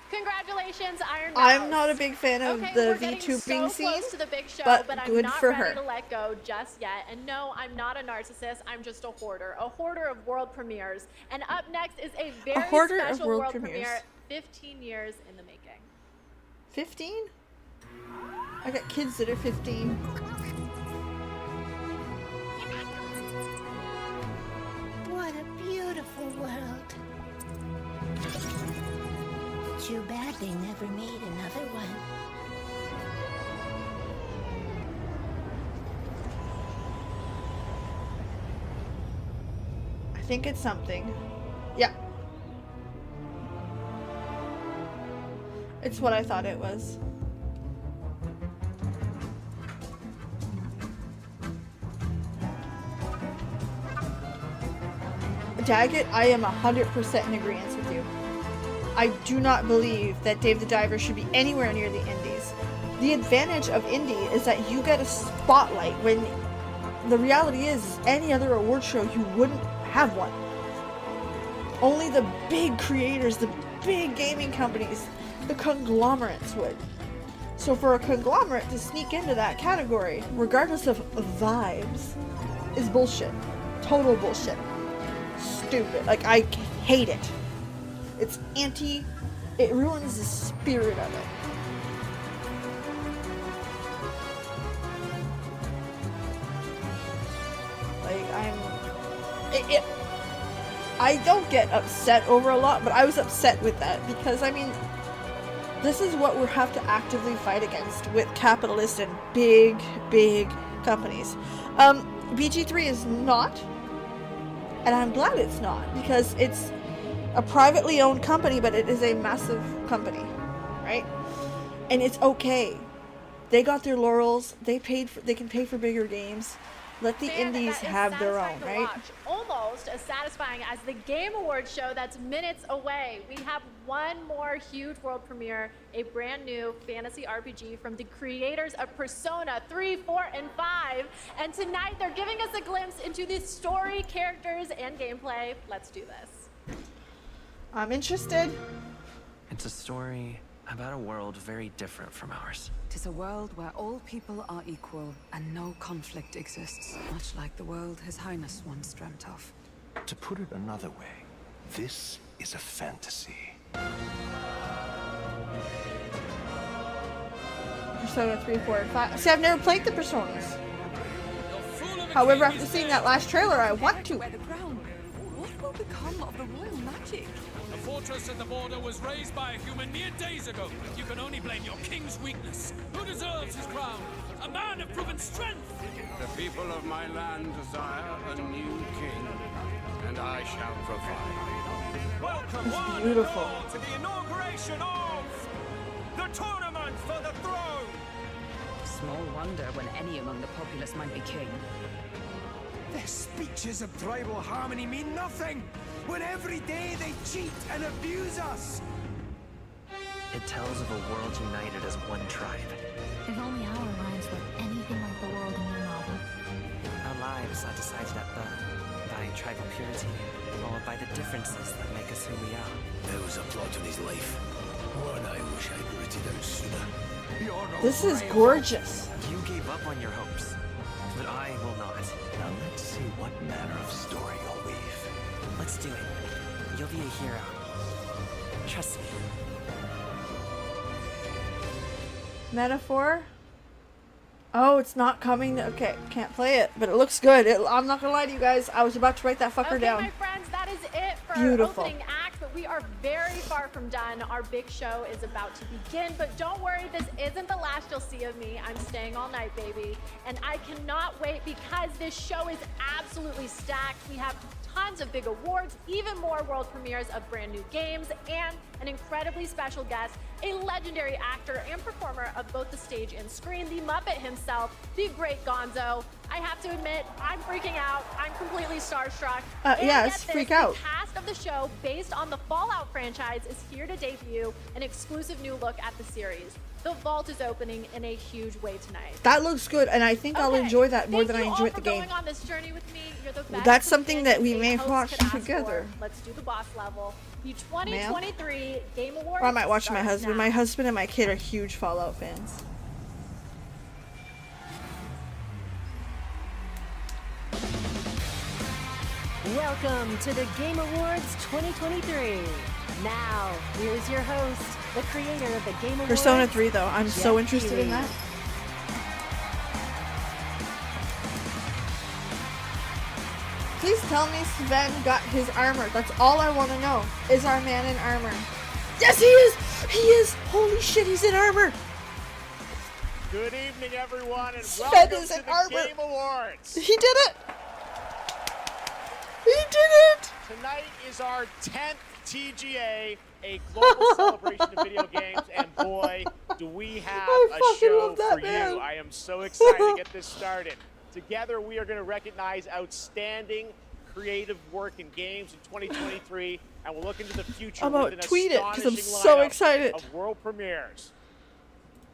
Congratulations, Iron Mouse. I'm not a big fan of Okay, the we're getting VTubing so scene, close to the big show, but I'm good not for ready her. to let go just yet. And no, I'm not a narcissist. I'm just a hoarder of world premieres. And up next is a very hoarder of special world world premieres. premiere, 15 years in the making. 15? I got kids that are 15. What a beautiful world. Too bad they never made another one. think it's something. Yeah. It's what I thought it was. Daggett, I am 100% in agreement with you. I do not believe that Dave the Diver should be anywhere near the indies. The advantage of indie is that you get a spotlight when the reality is any other award show you wouldn't have one. Only the big creators, the big gaming companies, the conglomerates would. So for a conglomerate to sneak into that category, regardless of vibes, is bullshit. Total bullshit. Stupid. Like, I hate it. It's it ruins the spirit of it. Like, I don't get upset over a lot, but I was upset with that because, I mean, this is what we have to actively fight against with capitalist and big companies. BG3 is not, and I'm glad it's not, because it's a privately owned company, but it is a massive company, right? And it's okay. They got their laurels. They can pay for bigger games. Let the indies have their own, right? Almost as satisfying as the Game Awards show that's minutes away. We have one more huge world premiere, a brand new fantasy RPG from the creators of Persona 3, 4, and 5. And tonight they're giving us a glimpse into the story, characters, and gameplay. Let's do this. I'm interested. It's a story about a world very different from ours. 'Tis a world where all people are equal and no conflict exists, much like the world His Highness once dreamt of. To put it another way, this is a fantasy. Persona 3, 4, and 5. See, I've never played the Personas. However, after seeing that last trailer, I want to. What will become of the royal magic? The fortress at the border was raised by a human mere days ago. You can only blame your king's weakness. Who deserves his crown? A man of proven strength. The people of my land desire a new king, and I shall provide. Welcome, it's beautiful. One and all, to the inauguration of the tournament for the throne. Small wonder when any among the populace might be king. Their speeches of tribal harmony mean nothing, when every day they cheat and abuse us. It tells of a world united as one tribe. If only our lives were anything like the world in your novel. Our lives are decided at birth by tribal purity, or by the differences that make us who we are. There was a plot in his life. One I wish I'd rooted out sooner. This is gorgeous. You gave up on your hopes, but I will not. Now let's see what manner of story you'll weave. Let's do it. You'll be a hero. Trust me. Metaphor? Oh, it's not coming. Okay, can't play it, but it looks good. I'm not gonna lie to you guys. I was about to write that fucker down. My friends, that is it for Beautiful. opening act, but we are very far from done. Our big show is about to begin, but don't worry, this isn't the last you'll see of me. I'm staying all night, baby. And I cannot wait because this show is absolutely stacked. We have tons of big awards, even more world premieres of brand new games, and an incredibly special guest, a legendary actor and performer of both the stage and screen, the Muppet himself, the great Gonzo. I have to admit, I'm freaking out. I'm completely starstruck. Yeah, it's freak out. The cast of the show, based on the Fallout franchise, is here to debut an exclusive new look at the series. The vault is opening in a huge way tonight. That looks good, and I think I'll enjoy that more than I enjoyed the game. Going on this journey with me. You're the best. That's something that we may watch together. Let's do the boss level. The 2023 Game Awards. Or I might watch my husband. My husband and my kid are huge Fallout fans. Welcome to the Game Awards 2023. Now, here's your host, the creator of the Game Awards, Persona 3, though. I'm so Jeff interested in Keighley. that. Please tell me Sven got his armor. That's all I want to know. Is our man in armor? Yes, he is! He is! Holy shit, he's in armor! Good evening, everyone, and Sven welcome is to in the armor. Game Awards. He did it! He did it! Tonight is our 10th TGA, a global celebration of video games, and boy, do we have a show for you. I am so excited to get this started. Together, we are going to recognize outstanding creative work in games in 2023, and we'll look into the future I'm with about an to tweet it because I'm astonishing so lineup excited. of world premieres.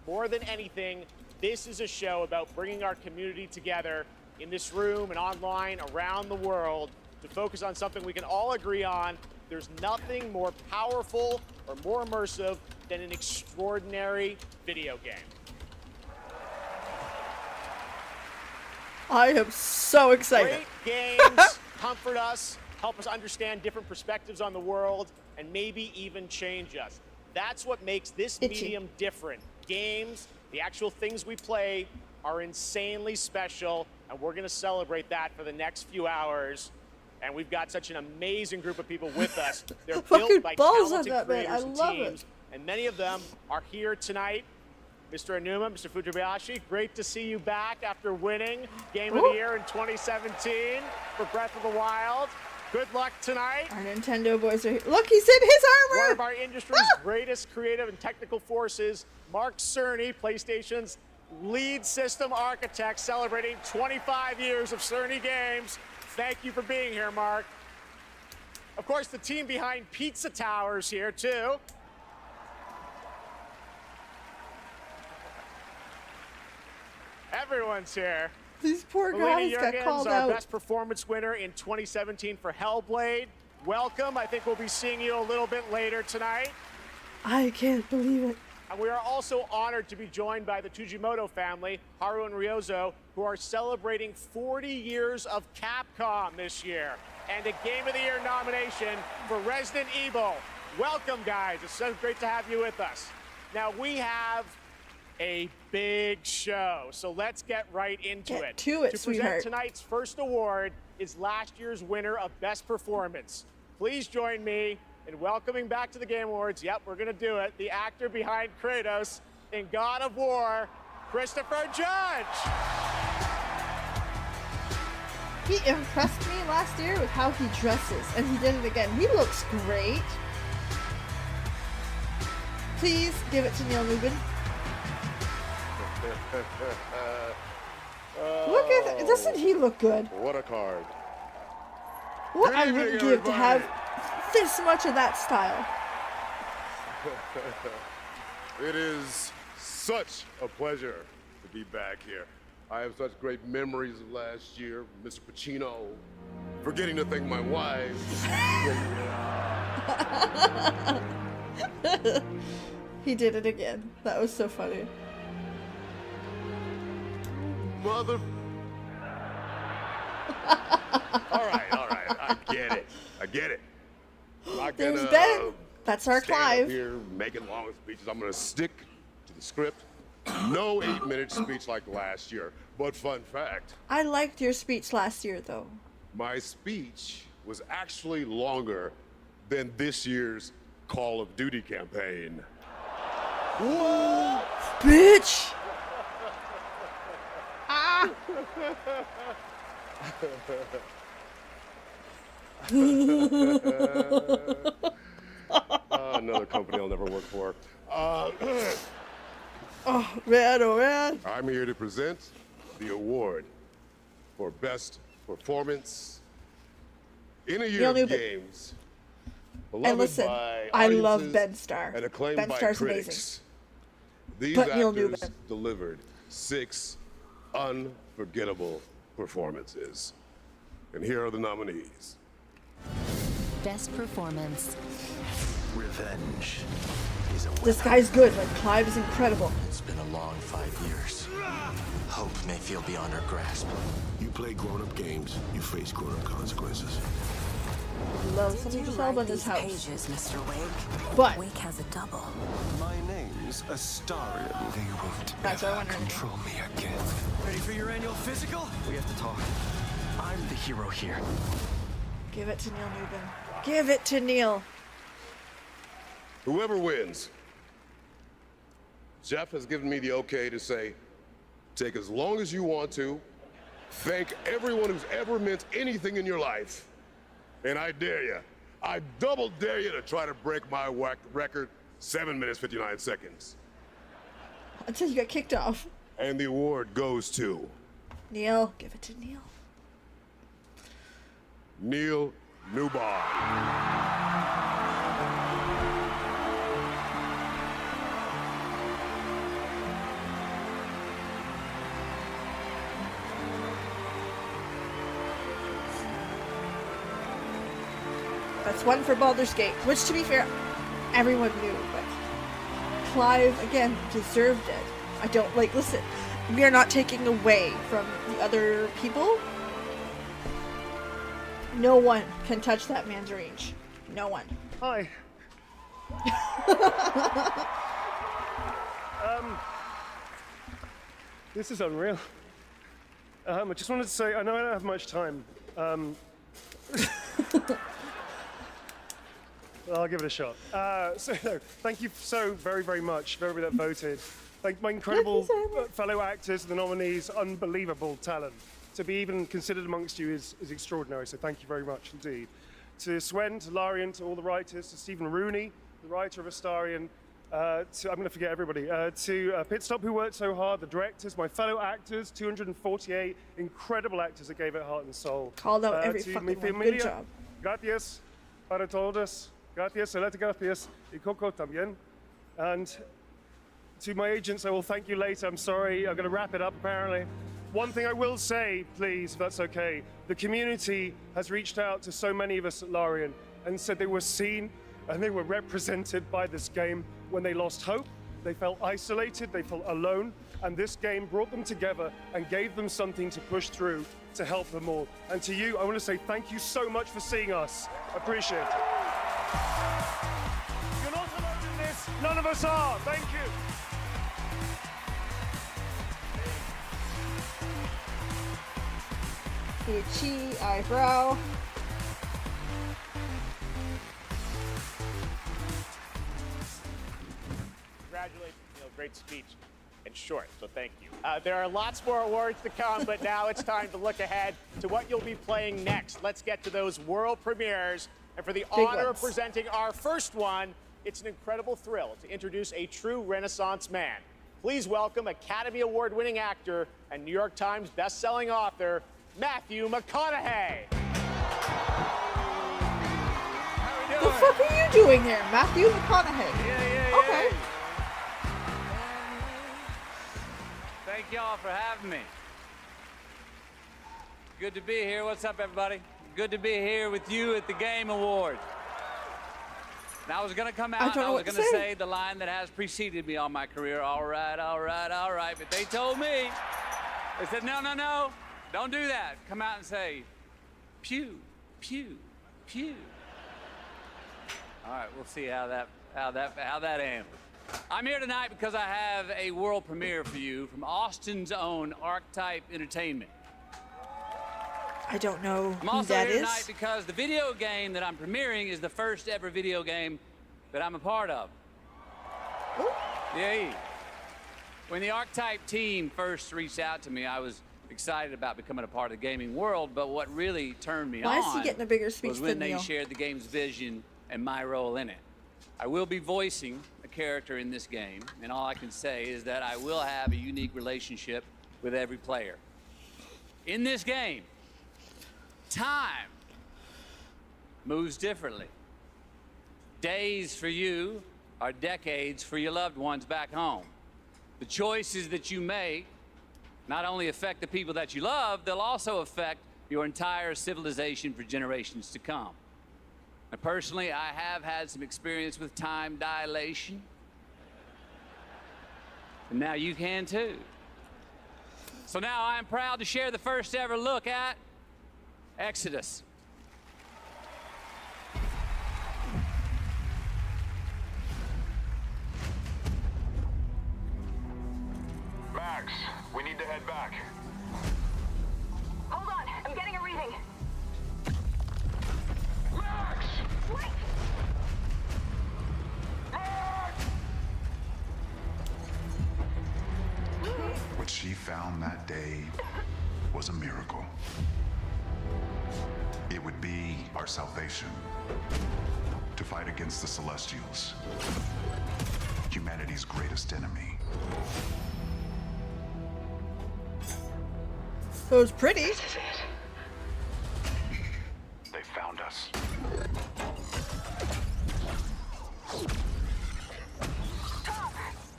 More than anything, this is a show about bringing our community together in this room and online around the world to focus on something we can all agree on. There's nothing more powerful or more immersive than an extraordinary video game. I am so excited. Great games comfort us, help us understand different perspectives on the world, and maybe even change us. That's what makes this medium different. Games, the actual things we play, are insanely special, and we're going to celebrate that for the next few hours. And we've got such an amazing group of people with us. They're built by talented creators and teams, and many of them are here tonight. Mr. Aonuma, Mr. Fujibayashi, great to see you back after winning Game of the Year in 2017 for Breath of the Wild. Good luck tonight. Our Nintendo boys are here. Look, he's in his armor. One of our industry's greatest creative and technical forces, Mark Cerny, PlayStation's lead system architect, celebrating 25 years of Cerny games. Thank you for being here, Mark. Of course, the team behind Pizza Towers here, too. Everyone's here. These poor guys got called our out. Best Performance winner in 2017 for Hellblade. Welcome. I think we'll be seeing you a little bit later tonight. I can't believe it. And we are also honored to be joined by the Tujimoto family, Haru and Ryozo, who are celebrating 40 years of Capcom this year and a Game of the Year nomination for Resident Evil. Welcome, guys. It's so great to have you with us. Now, we have a big show, so let's get right into it. To it, to sweetheart. present tonight's first award is last year's winner of Best Performance. Please join me in welcoming back to the Game Awards, yep, we're gonna do it, the actor behind Kratos in God of War, Christopher Judge. He impressed me last year with how he dresses, and he did it again. He looks great. Please give it to Neil Lubin. Look at that. Doesn't he look good? What a card. What I wouldn't give to have this much of that style. It is such a pleasure to be back here. I have such great memories of last year, Mr. Pacino, forgetting to thank my wife. He did it again. That was so funny. Mother. all right. I get it. There's Ben. That's our stand Clive. Up here making long speeches. I'm gonna stick to the script. No 8-minute speech like last year. But fun fact, I liked your speech last year, though. my speech was actually longer than this year's Call of Duty campaign. What? Bitch! Ah! Another company I'll never work for. Oh, man. I'm here to present the award for Best Performance in a Year of Games. And listen, by I love audiences Ben Starr. and acclaimed Ben by Starr's critics. These But Neil actors Newman. delivered 6 unforgettable performances. And here are the nominees. Best Performance. Revenge is a weapon. This guy's good. Like, Clive is incredible. It's been a long 5 years. Hope may feel beyond our grasp. You play grown-up games, you face grown-up consequences. Love something to sell in this house. Pages, Mr. Wake. But Wake has a double. My name's Astarion. They won't That's ever our winner. control me again. Ready for your annual physical? We have to talk. I'm the hero here. give it to Neil Newbin. Give it to Neil. Whoever wins, Jeff has given me the okay to say, take as long as you want to, thank everyone who's ever meant anything in your life, And I dare you, I double dare you to try to break my record, 7 minutes, 59 seconds. Until you got kicked off. And the award goes to... Neil. Give it to Neil. Neil Newbar. That's one for Baldur's Gate, which, to be fair, everyone knew, but Clive, again, deserved it. I don't, like, listen, we are not taking away from the other people. No one can touch that man's range. No one. Hi. This is unreal. I just wanted to say, I know I don't have much time. I'll give it a shot. So thank you so very, very much for everybody that voted. Thank my incredible fellow actors, the nominees, unbelievable talent. To be even considered amongst you is extraordinary, so thank you very much indeed. To Swen, to Larian, to all the writers, to Stephen Rooney, the writer of Astarion, I'm going to forget everybody, to Pitstop, who worked so hard, the directors, my fellow actors, 248 incredible actors that gave it heart and soul. Called out every fucking one. Good job. Gracias para todos. Gracias, gracias, y Coco también. And to my agents, I will thank you later. I'm sorry, I'm going to wrap it up apparently. One thing I will say, please, if that's okay, the community has reached out to so many of us at Larian and said they were seen and they were represented by this game when they lost hope, they felt isolated, they felt alone, and this game brought them together and gave them something to push through to help them all. And to you, I want to say thank you so much for seeing us. I appreciate it. You're not alone in this. None of us are. Thank you. Itchy eyebrow. Congratulations, Neil. Great speech and short, so thank you. There are lots more awards to come, but now it's time to look ahead to what you'll be playing next. Let's get to those world premieres. And for the honor of presenting our first one, it's an incredible thrill to introduce a true Renaissance man. Please welcome Academy Award-winning actor and New York Times best-selling author, Matthew McConaughey. What the fuck are you doing here, Matthew McConaughey? Yeah. Okay. Thank y'all for having me. Good to be here. What's up, everybody? Good to be here with you at the Game Awards. Now, I was going to come out and I was going to say the line that has preceded me all my career, all right, but they told me, they said, no, don't do that. Come out and say, pew, pew, pew. All right, we'll see how that ends. I'm here tonight because I have a world premiere for you from Austin's own Archetype Entertainment. I don't know who I'm also that here is. tonight because the video game that I'm premiering is the first ever video game that I'm a part of. Ooh. Yeah. When the Archetype team first reached out to me, I was excited about becoming a part of the gaming world, but what really turned me Why on is he getting a bigger speech was when than they Neil? shared the game's vision and my role in it. I will be voicing a character in this game, and all I can say is that I will have a unique relationship with every player. In this game, time moves differently. Days for you are decades for your loved ones back home. The choices that you make not only affect the people that you love, they'll also affect your entire civilization for generations to come. And personally, I have had some experience with time dilation. And now you can too. So now I am proud to share the first ever look at Exodus. Max, we need to head back. Hold on, I'm getting a reading. Max! Wait! What she found that day was a miracle. It would be our salvation to fight against the Celestials, humanity's greatest enemy. So it's pretty. They found us.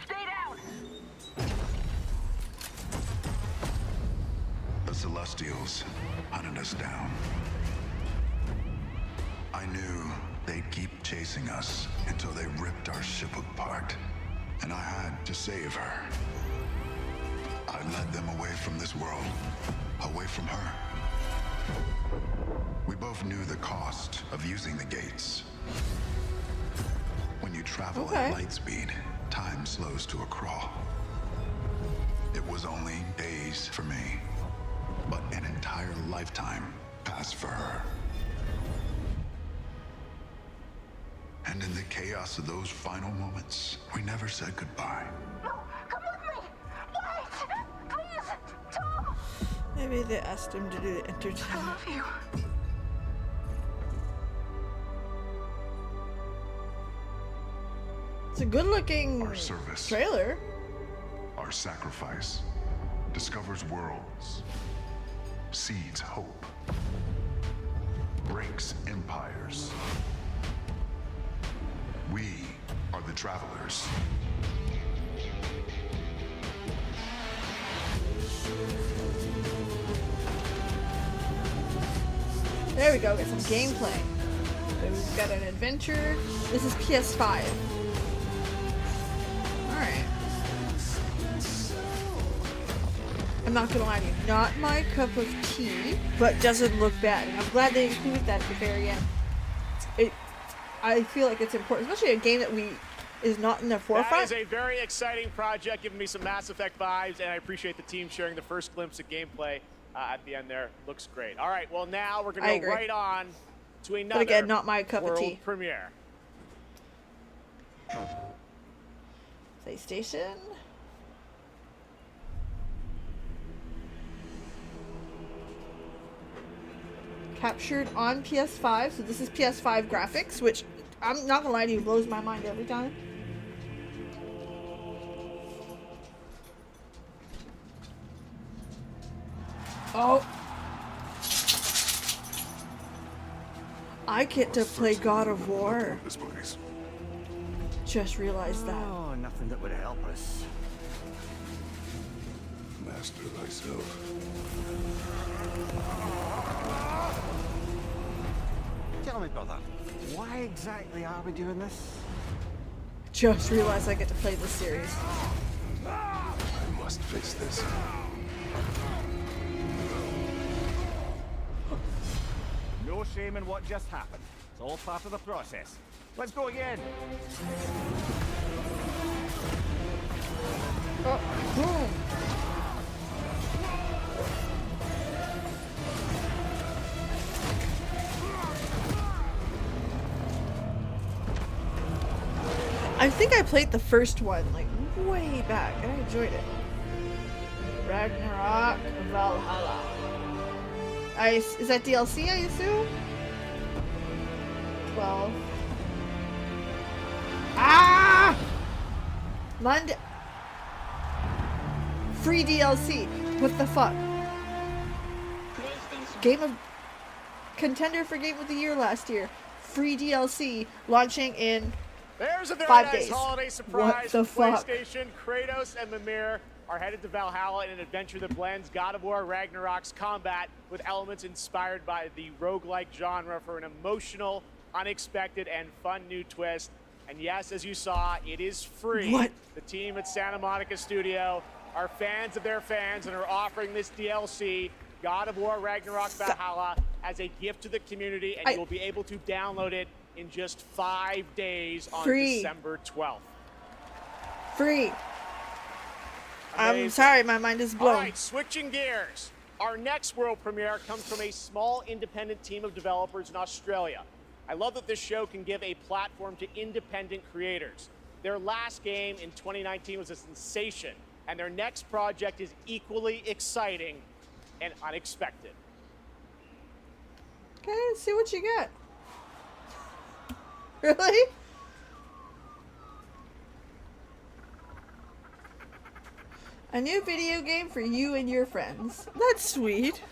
Stay down! The Celestials hunted us down. I knew they'd keep chasing us until they ripped our ship apart, and I had to save her. I led them away from this world, away from her. We both knew the cost of using the gates. When you travel at light speed, time slows to a crawl. It was only days for me, but an entire lifetime passed for her. And in the chaos of those final moments, we never said goodbye. Maybe they asked him to do the entertainment. I love you. It's a good-looking trailer. Our sacrifice discovers worlds, seeds hope, breaks empires. We are the travelers. There we go, get some gameplay. So we've got an adventure. This is PS5. Alright. I'm not gonna lie to you, not my cup of tea, but doesn't look bad. And I'm glad they included that at the very end. I feel like it's important, especially a game that is not in the forefront. That is a very exciting project, giving me some Mass Effect vibes, and I appreciate the team sharing the first glimpse of gameplay at the end there. Looks great. All right, well now we're going to go right on to another but again, not my cup of tea. world premiere. PlayStation. Captured on PS5, so this is PS5 graphics, which I'm not gonna lie to you, blows my mind every time. Oh. I get to play God of War. Just realized that. Oh, nothing that would help us. Master thyself. Tell me, brother, why exactly are we doing this? Just realized I get to play this series. I must face this. No shame in what just happened. It's all part of the process. Let's go again. Oh, boom. I think I played the first one, like, way back, and I enjoyed it. Ragnarok Valhalla. Is that DLC, I assume? 12. Ah! Monday. Free DLC. What the fuck? Contender for Game of the Year last year. Free DLC launching in There's a very 5 nice days. holiday surprise What the from fuck? PlayStation. Kratos and Mimir are headed to Valhalla in an adventure that blends God of War Ragnarok's combat with elements inspired by the roguelike genre for an emotional, unexpected, and fun new twist. And yes, as you saw, it is free. What? The team at Santa Monica Studio are fans of their fans and are offering this DLC, God of War Ragnarok Valhalla, as a gift to the community, and you'll be able to download it in just 5 days on December 12th. Free. I'm Amazing. sorry, my mind is blown. All right, switching gears. Our next world premiere comes from a small independent team of developers in Australia. I love that this show can give a platform to independent creators. Their last game in 2019 was a sensation, and their next project is equally exciting and unexpected. Okay, let's see what you got. Really? A new video game for you and your friends. That's sweet.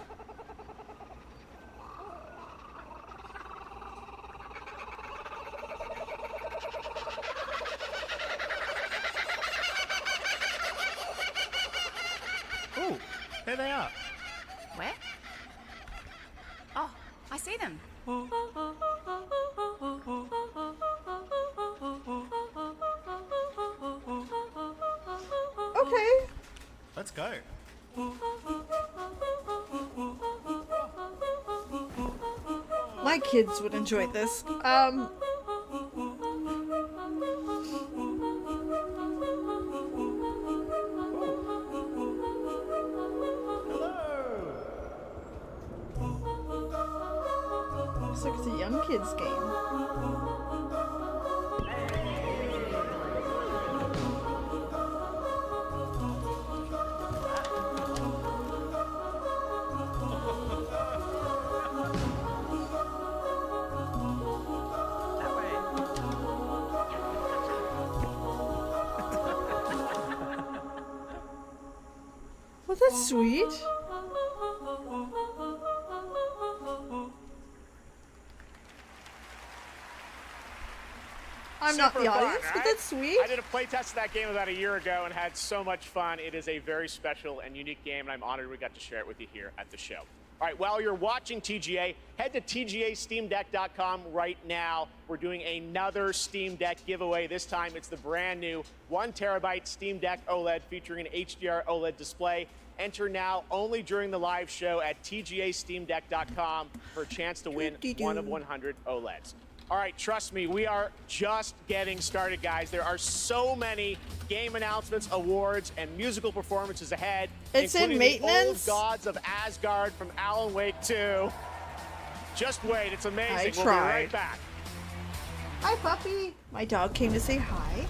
Oh, there they are. Where? Oh, I see them. Okay. Let's go. My kids would enjoy this. Looks like it's a young kids game. Well, that's sweet. I'm not Super the fun, audience, but right? that's sweet. I did a playtest of that game about a year ago and had so much fun. It is a very special and unique game, and I'm honored we got to share it with you here at the show. All right, while you're watching TGA, head to TGASteamDeck.com right now. We're doing another Steam Deck giveaway. This time it's the brand new 1 terabyte Steam Deck OLED featuring an HDR OLED display. Enter now only during the live show at TGASteamDeck.com for a chance to win one of 100 OLEDs. All right, trust me, we are just getting started, guys. There are so many game announcements, awards, and musical performances ahead. It's in including maintenance. The Old Gods of Asgard from Alan Wake 2. Just wait, it's amazing. I We'll be tried. right back. Hi, puppy. My dog came to say hi.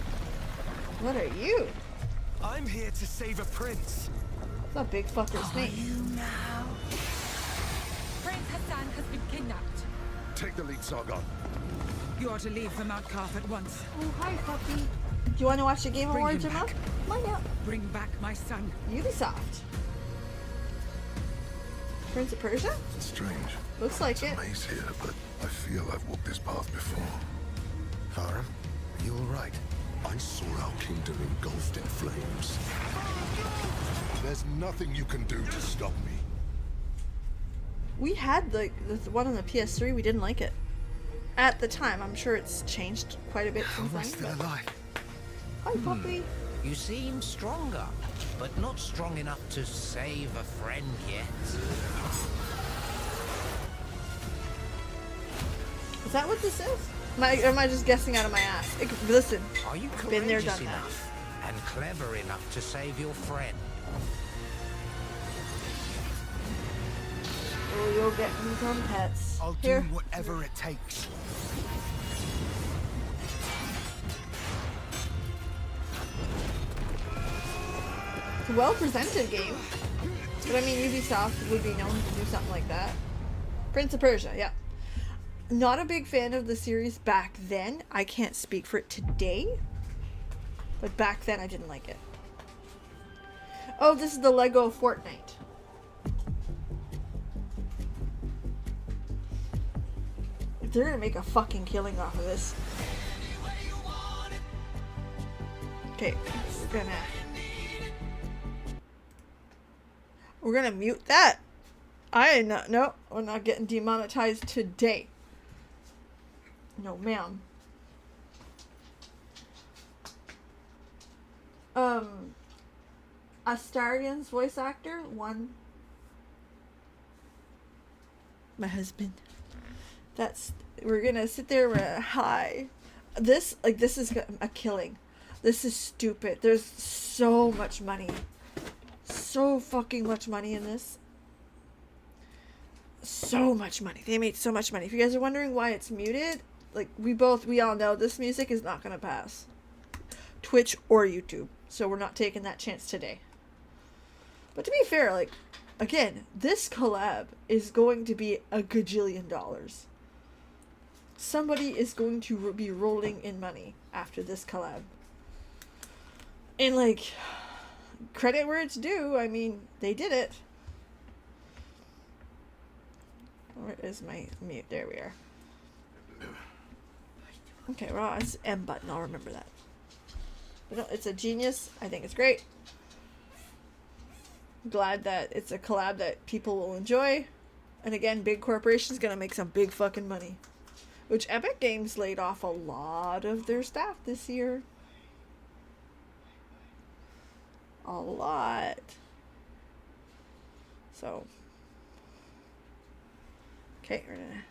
What are you? I'm here to save a prince. It's a big fucker's name. Prince Hassan has been kidnapped. Take the lead, Sargon. You are to leave for Mount Karth at once. Oh, hi, puppy. Do you want to watch the Game Bring Awards, him Gemma? back. Come on out. Bring back my son. Ubisoft. Prince of Persia? It's strange. Looks like it. Maze here, but I feel I've walked this path before. Farum, are you all right? I saw our kingdom engulfed in flames. There's nothing you can do to stop me. We had the one on the PS3. We didn't like it at the time. I'm sure it's changed quite a bit since then. but- Hi, puppy. You seem stronger, but not strong enough to save a friend yet. Is that what this is? Am I just guessing out of my ass? Listen, Are you been there, courageous done that. enough and clever enough to save your friend? Oh, you'll get me some pets. I'll Here. do whatever it takes. It's a well-presented game. But I mean, Ubisoft would be known to do something like that. Prince of Persia, yeah. Not a big fan of the series back then. I can't speak for it today. But back then, I didn't like it. Oh, this is the Lego Fortnite. They're gonna make a fucking killing off of this. Okay, we're gonna mute that. No, we're not getting demonetized today. No, ma'am. Astarion's voice actor won. My husband. We're gonna sit there. Hi. This is a killing. This is stupid. There's so much money. So fucking much money in this. So much money. They made so much money. If you guys are wondering why it's muted, like we all know this music is not gonna pass Twitch or YouTube. So we're not taking that chance today. But to be fair, like again, this collab is going to be $1 gajillion. Somebody is going to be rolling in money after this collab. And, like, credit where it's due. I mean, they did it. Where is my mute? There we are. Okay, well, it's M button. I'll remember that. But no, it's a genius. I think it's great. Glad that it's a collab that people will enjoy. And again, big corporation's gonna make some big fucking money. Which Epic Games laid off a lot of their staff this year. A lot. So. Okay, we're gonna...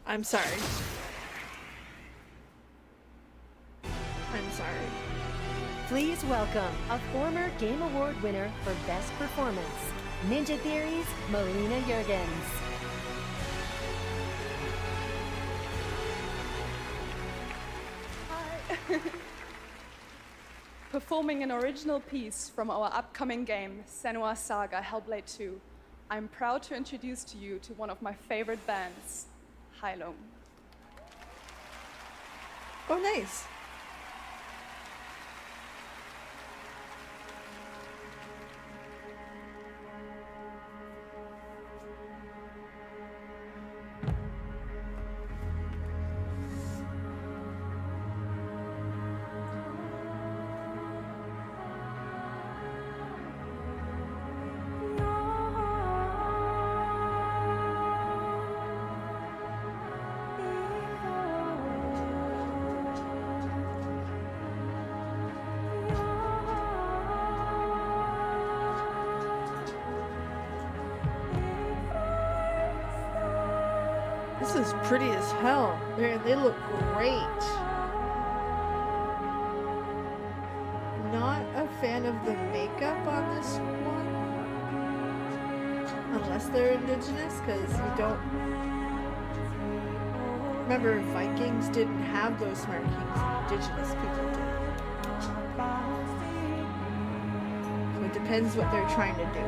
I'm sorry. I'm sorry. Please welcome a former Game Award winner for Best Performance, Ninja Theory's Melina Juergens. Hi. Performing an original piece from our upcoming game, Senua's Saga Hellblade 2, I'm proud to introduce to you to one of my favorite bands, Hylom. Oh, nice. This is pretty as hell. They look great. Not a fan of the makeup on this one. Unless they're indigenous, because you don't... Remember, Vikings didn't have those markings. Indigenous people did. So it depends what they're trying to do.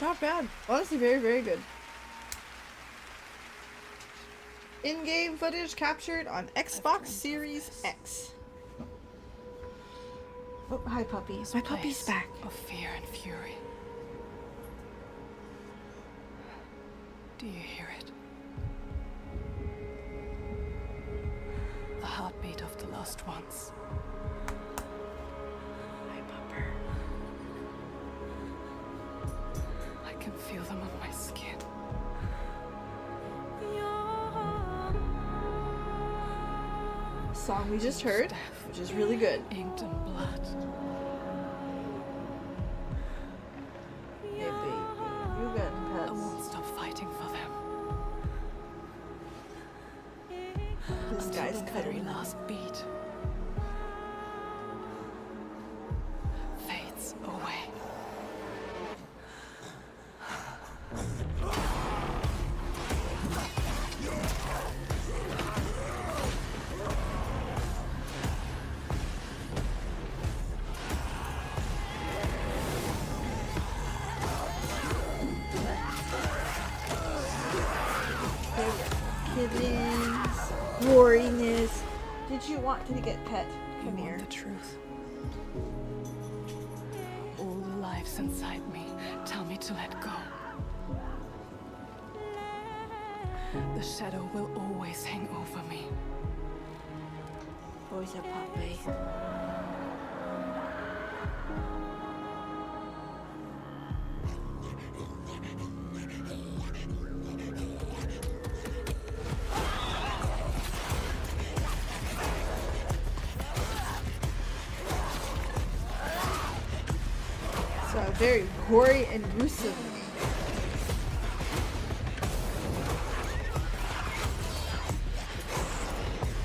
Not bad. Honestly, very, very good. In-game footage captured on Xbox Series X. Oh, hi, puppy. My puppy's back. Of fear and fury. Do you hear it? The heartbeat of the lost ones. Hi, pupper. I can feel them on my skin. Song we just heard, which is really good. Inked in blood. Hey, baby, you got pets. I won't stop fighting for them. guy's the cuddling. very last beat fades away. Killings, goriness. Did you want to get pet? Come here. The truth. All the lives inside me tell me to let go. The shadow will always hang over me. Always a puppy. So very gory and gruesome.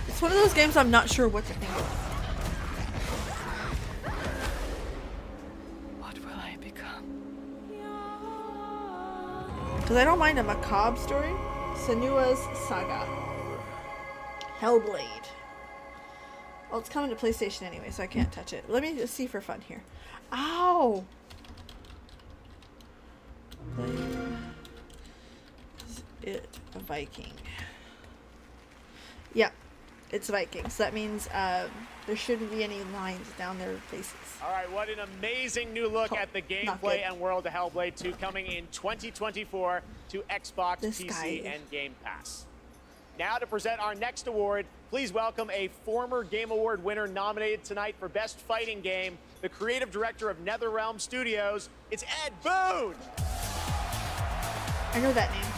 It's one of those games I'm not sure what to think of. What will I become? Because I don't mind a macabre story. Senua's Saga. Hellblade. Well, it's coming to PlayStation anyway, so I can't touch it. Let me just see for fun here. Ow! Is it a Viking? Yeah, it's Viking. So that means there shouldn't be any lines down their faces. All right, what an amazing new look at the gameplay and world of Hellblade 2 coming in 2024 to Xbox, PC, and Game Pass. Now to present our next award, please welcome a former Game Award winner nominated tonight for Best Fighting Game, the creative director of NetherRealm Studios. It's Ed Boon! I know that name.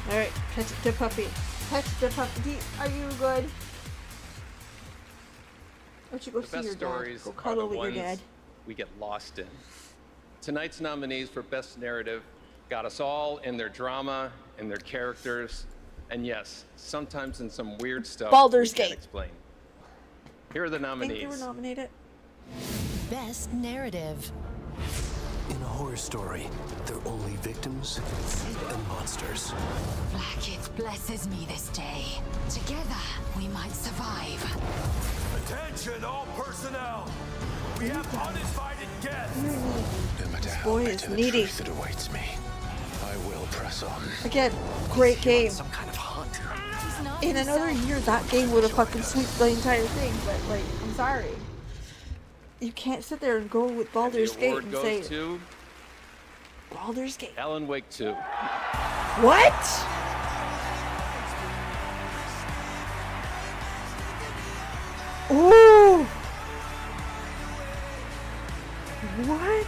Alright, pet the puppy. Pet the puppy. Are you good? Why don't you go The see best your dad? stories Go are cuddle the with your ones dad. we get lost in. Tonight's nominees for Best Narrative got us all in their drama, in their characters, and yes, sometimes in some weird stuff Baldur's we can't Gate. explain. Here are the I think nominees. they were nominated. Best Narrative. In a horror story, they're only victims and monsters. Blackith blesses me this day. Together, we might survive. Attention, all personnel! We have uninvited guests! No matter how boy is bitter the needy. truth that awaits me, I will press on. Again, great game. Some kind of hunt. In another year, that game would have fucking swept the entire thing, but, like, I'm sorry. You can't sit there and go with Baldur's the Gate award and goes say, to Baldur's Gate. Alan Wake 2. What? Ooh! What?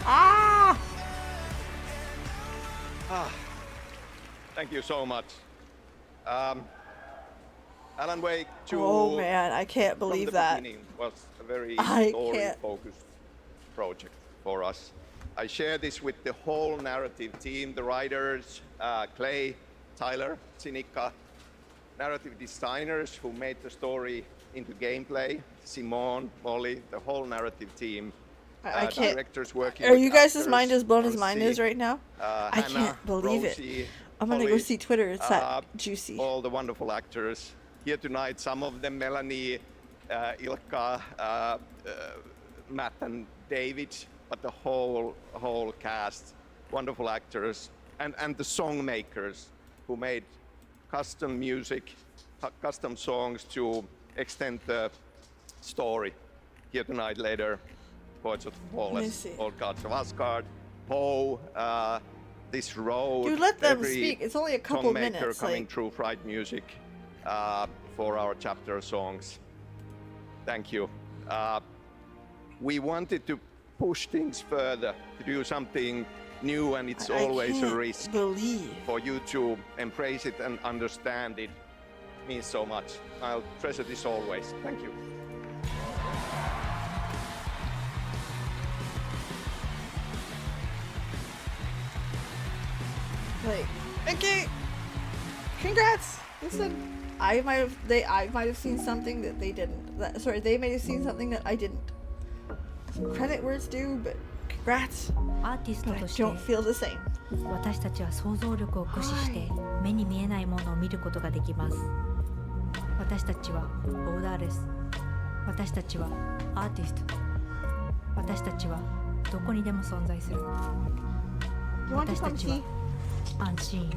Ah! Thank you so much. Alan Wake 2. Oh man, I can't believe from the that. beginning was a very I story-focused project for us. I share this with the whole narrative team, the writers, Clay, Tyler, Sinica, narrative designers who made the story into gameplay, Simone, Molly, the whole narrative team. I can't. Directors working Are with you guys' actors, mind as blown as mine Elsie, is right now? I Hannah, can't believe Rosie, it. I'm gonna go Holly, see Twitter. It's that juicy. all the wonderful actors here tonight. Some of them, Melanie, Ilkka, Matt and David, but the whole cast, wonderful actors, and the song makers who made custom music, custom songs to extend the story. Here tonight later, Poets of the Let me Fallen, see. Old Gods of Asgard, Poe, This Road. Dude, let them every speak. It's only a couple songmaker minutes, coming like- through Fright Music for our chapter songs. Thank you. We wanted to push things further, to do something new, and it's I always a can't risk. believe. For you to embrace it and understand it means so much. I'll treasure this always. Thank you. Like, okay, congrats. Listen, I might have seen something that they didn't. They might have seen something that I didn't. So credit where it's due, but congrats. アーティスト But I として don't feel the same. 私たちは想像力を駆使して目に見えないものを見ることができます。私たちはボーダーレス。私たちはアーティスト。私たちはどこにでも存在する。私たちはアンシーン。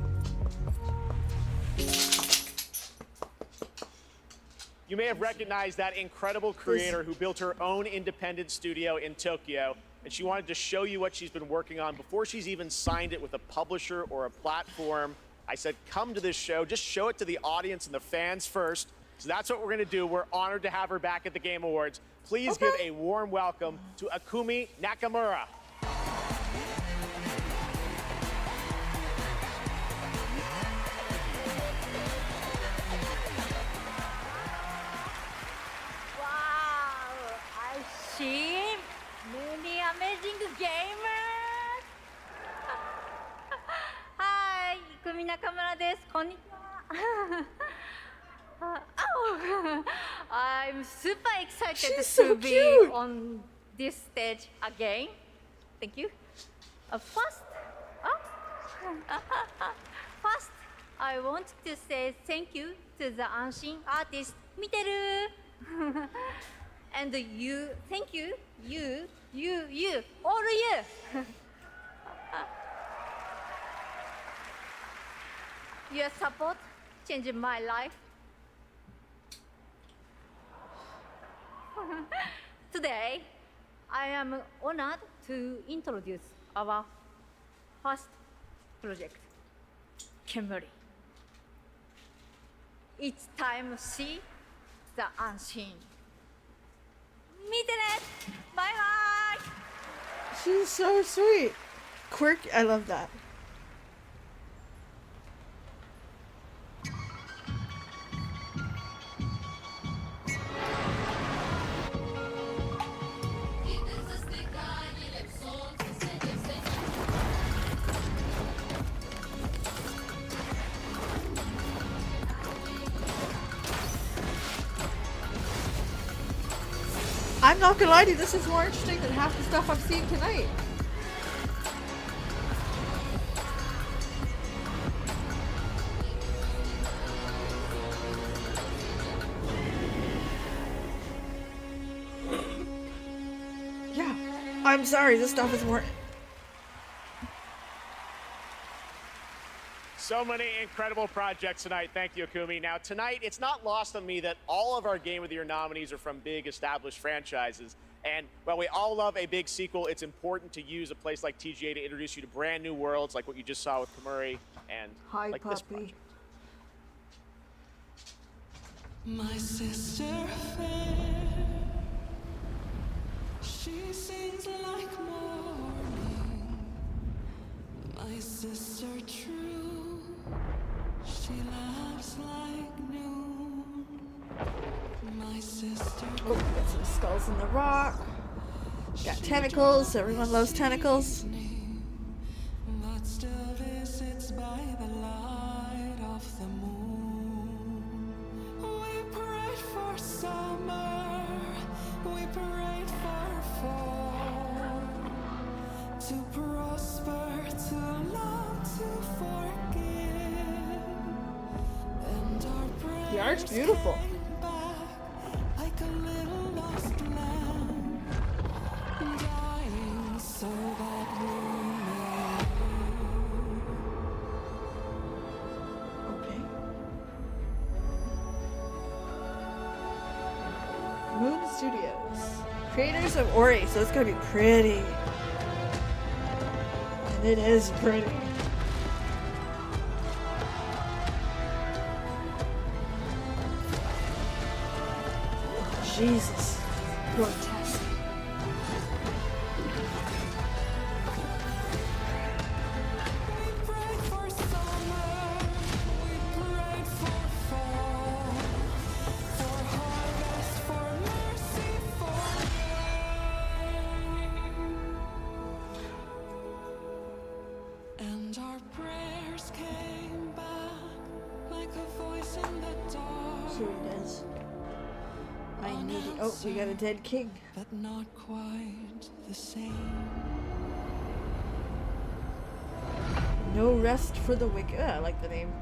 You may have recognized that incredible creator who built her own independent studio in Tokyo, and she wanted to show you what she's been working on before she's even signed it with a publisher or a platform. I said, come to this show, just show it to the audience and the fans first. So that's what we're gonna do. We're honored to have her back at the Game Awards. Please give a warm welcome to Akumi Nakamura. Many amazing gamers! Hi, Ikumi Nakamura です。こんにちは。I'm super excited She's so to be cute. on this stage again. Thank you. First, I want to say thank you to the Anshin artist, Miteru. And you, thank you, all of you. Your support changed my life. Today, I am honored to introduce our first project, Kemuri. It's time to see the unseen. 見てね! Bye bye! She's so sweet. Quirky. I love that. I'm not gonna lie to you, this is more interesting than half the stuff I've seen tonight. Yeah, I'm sorry, this stuff is more... So many incredible projects tonight. Thank you, Akumi. Now, tonight, it's not lost on me that all of our Game of the Year nominees are from big established franchises. And while we all love a big sequel, it's important to use a place like TGA to introduce you to brand new worlds like what you just saw with Kemuri and like this project. My sister fair, she sings like morning. My sister true, she laughs like noon. My sister. Oh, got some skulls in the rock. Got tentacles. Everyone loves tentacles. But still visits by the light of the moon. We prayed for summer, we prayed for fall, to prosper, to love, to forgive. And our prayers The art's beautiful. came back like a little lost lamb, dying so that we may. Okay. Moon Studios. Creators of Ori, so it's gonna be pretty. And it is pretty. Jesus. Grotesque. Prayed for summer, we prayed for fall, for harvest, for mercy, for rain. And our prayers I need it. Oh, we got a dead king. But not quite the same. No rest for the wicked. I like the name.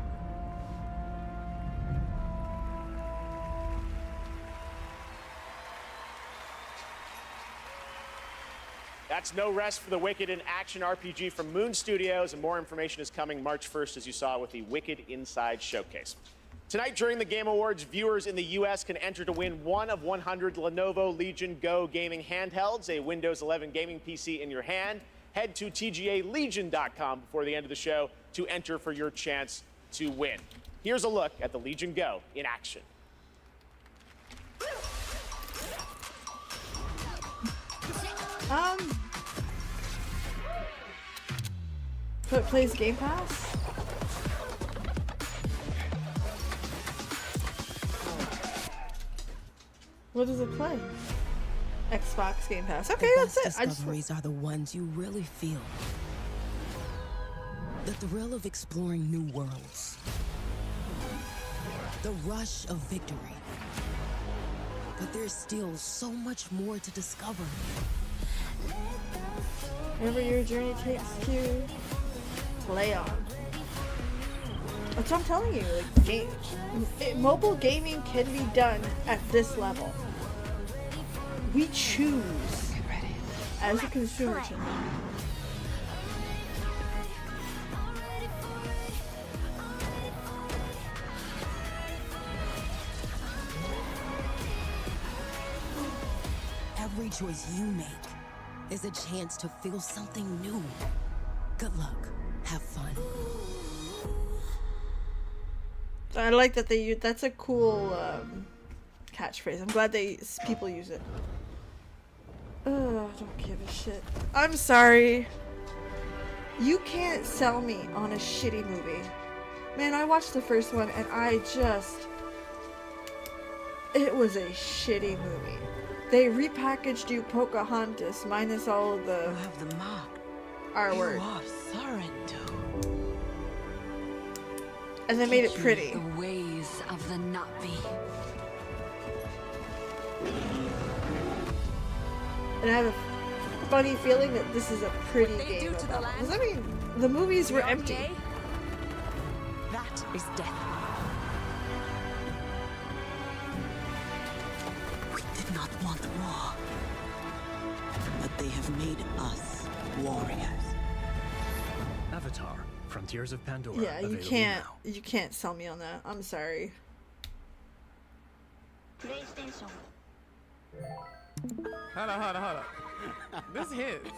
That's No Rest for the Wicked, an action RPG from Moon Studios, and more information is coming March 1st, as you saw with the Wicked Inside Showcase. Tonight, during the Game Awards, viewers in the U.S. can enter to win one of 100 Lenovo Legion Go gaming handhelds, a Windows 11 gaming PC in your hand. Head to TGALegion.com before the end of the show to enter for your chance to win. Here's a look at the Legion Go in action. It plays Game Pass? What does it play? Xbox Game Pass. Okay, the that's it. best discoveries are the ones you really feel. The thrill of exploring new worlds. The rush of victory. But there's still so much more to discover. Wherever your journey takes you, play on. That's what I'm telling you. Like, mobile gaming can be done at this level. We choose as a consumer to. Every choice you make is a chance to feel something new. Good luck. Have fun. I like that they use. That's a cool catchphrase. I'm glad people use it. Oh, don't give a shit. I'm sorry. You can't sell me on a shitty movie. Man, I watched the first one and it was a shitty movie. They repackaged you Pocahontas minus all of the You have the mark. R You word. are Sorrento. And they made it pretty. The ways of the Navi. And I have a funny feeling that this is a pretty game. Because I mean, the movies were empty. That is death. We did not want war, but they have made us warriors. Avatar: Frontiers of Pandora. Yeah, you available can't. now. You can't sell me on that. I'm sorry. PlayStation. Hold on. This hits.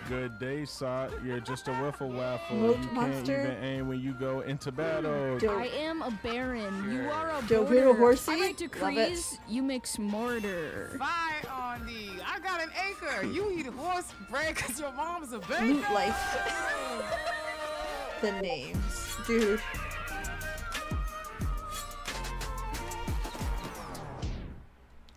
Good day, Sot. You're just a wiffle waffle. Moat You can't monster. even aim when you go into battle. Dope. I am a baron. You are a Dope border. little horsey. I write Love it. decrees. You mix mortar. Fire on thee. I got an acre. You eat horse bread because your mom's a baker. Loot life. The names, dude.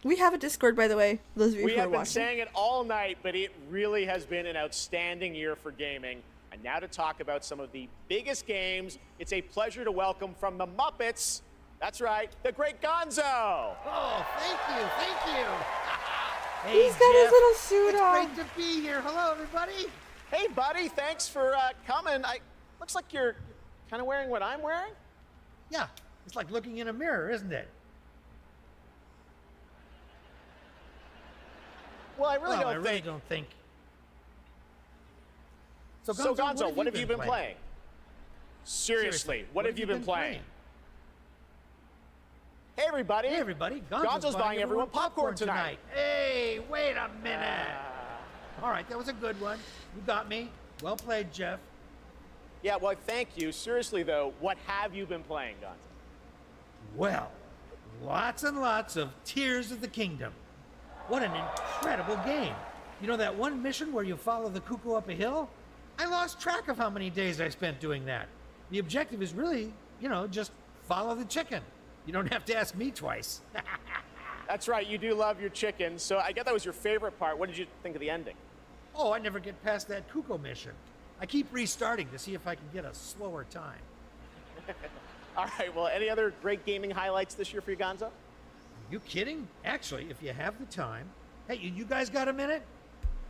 We have a Discord, by the way. Those of you We who are have been watching. saying it all night, but it really has been an outstanding year for gaming. And now to talk about some of the biggest games, it's a pleasure to welcome from the Muppets, that's right, the great Gonzo. Oh, thank you. He's got his little suit it's on. Great to be here. Hello, everybody. Hey, buddy, thanks for coming. Looks like you're kind of wearing what I'm wearing. Yeah, it's like looking in a mirror, isn't it? Well, I really Well, don't I think. really don't think. So, Gonzo, what have you been playing? Seriously, what have you been playing? Hey, everybody. Hey, everybody. Gonzo's buying everyone popcorn tonight. Hey, wait a minute. All right, that was a good one. You got me. Well played, Jeff. Yeah, well, thank you. Seriously, though, what have you been playing, Gonzo? Well, lots and lots of Tears of the Kingdom. What an incredible game. You know that one mission where you follow the cuckoo up a hill? I lost track of how many days I spent doing that. The objective is really, just follow the chicken. You don't have to ask me twice. That's right, you do love your chicken, so I guess that was your favorite part. What did you think of the ending? Oh, I never get past that cuckoo mission. I keep restarting to see if I can get a slower time. All right, well, any other great gaming highlights this year for you, Gonzo? Are you kidding? Actually, if you have the time. Hey, you guys got a minute?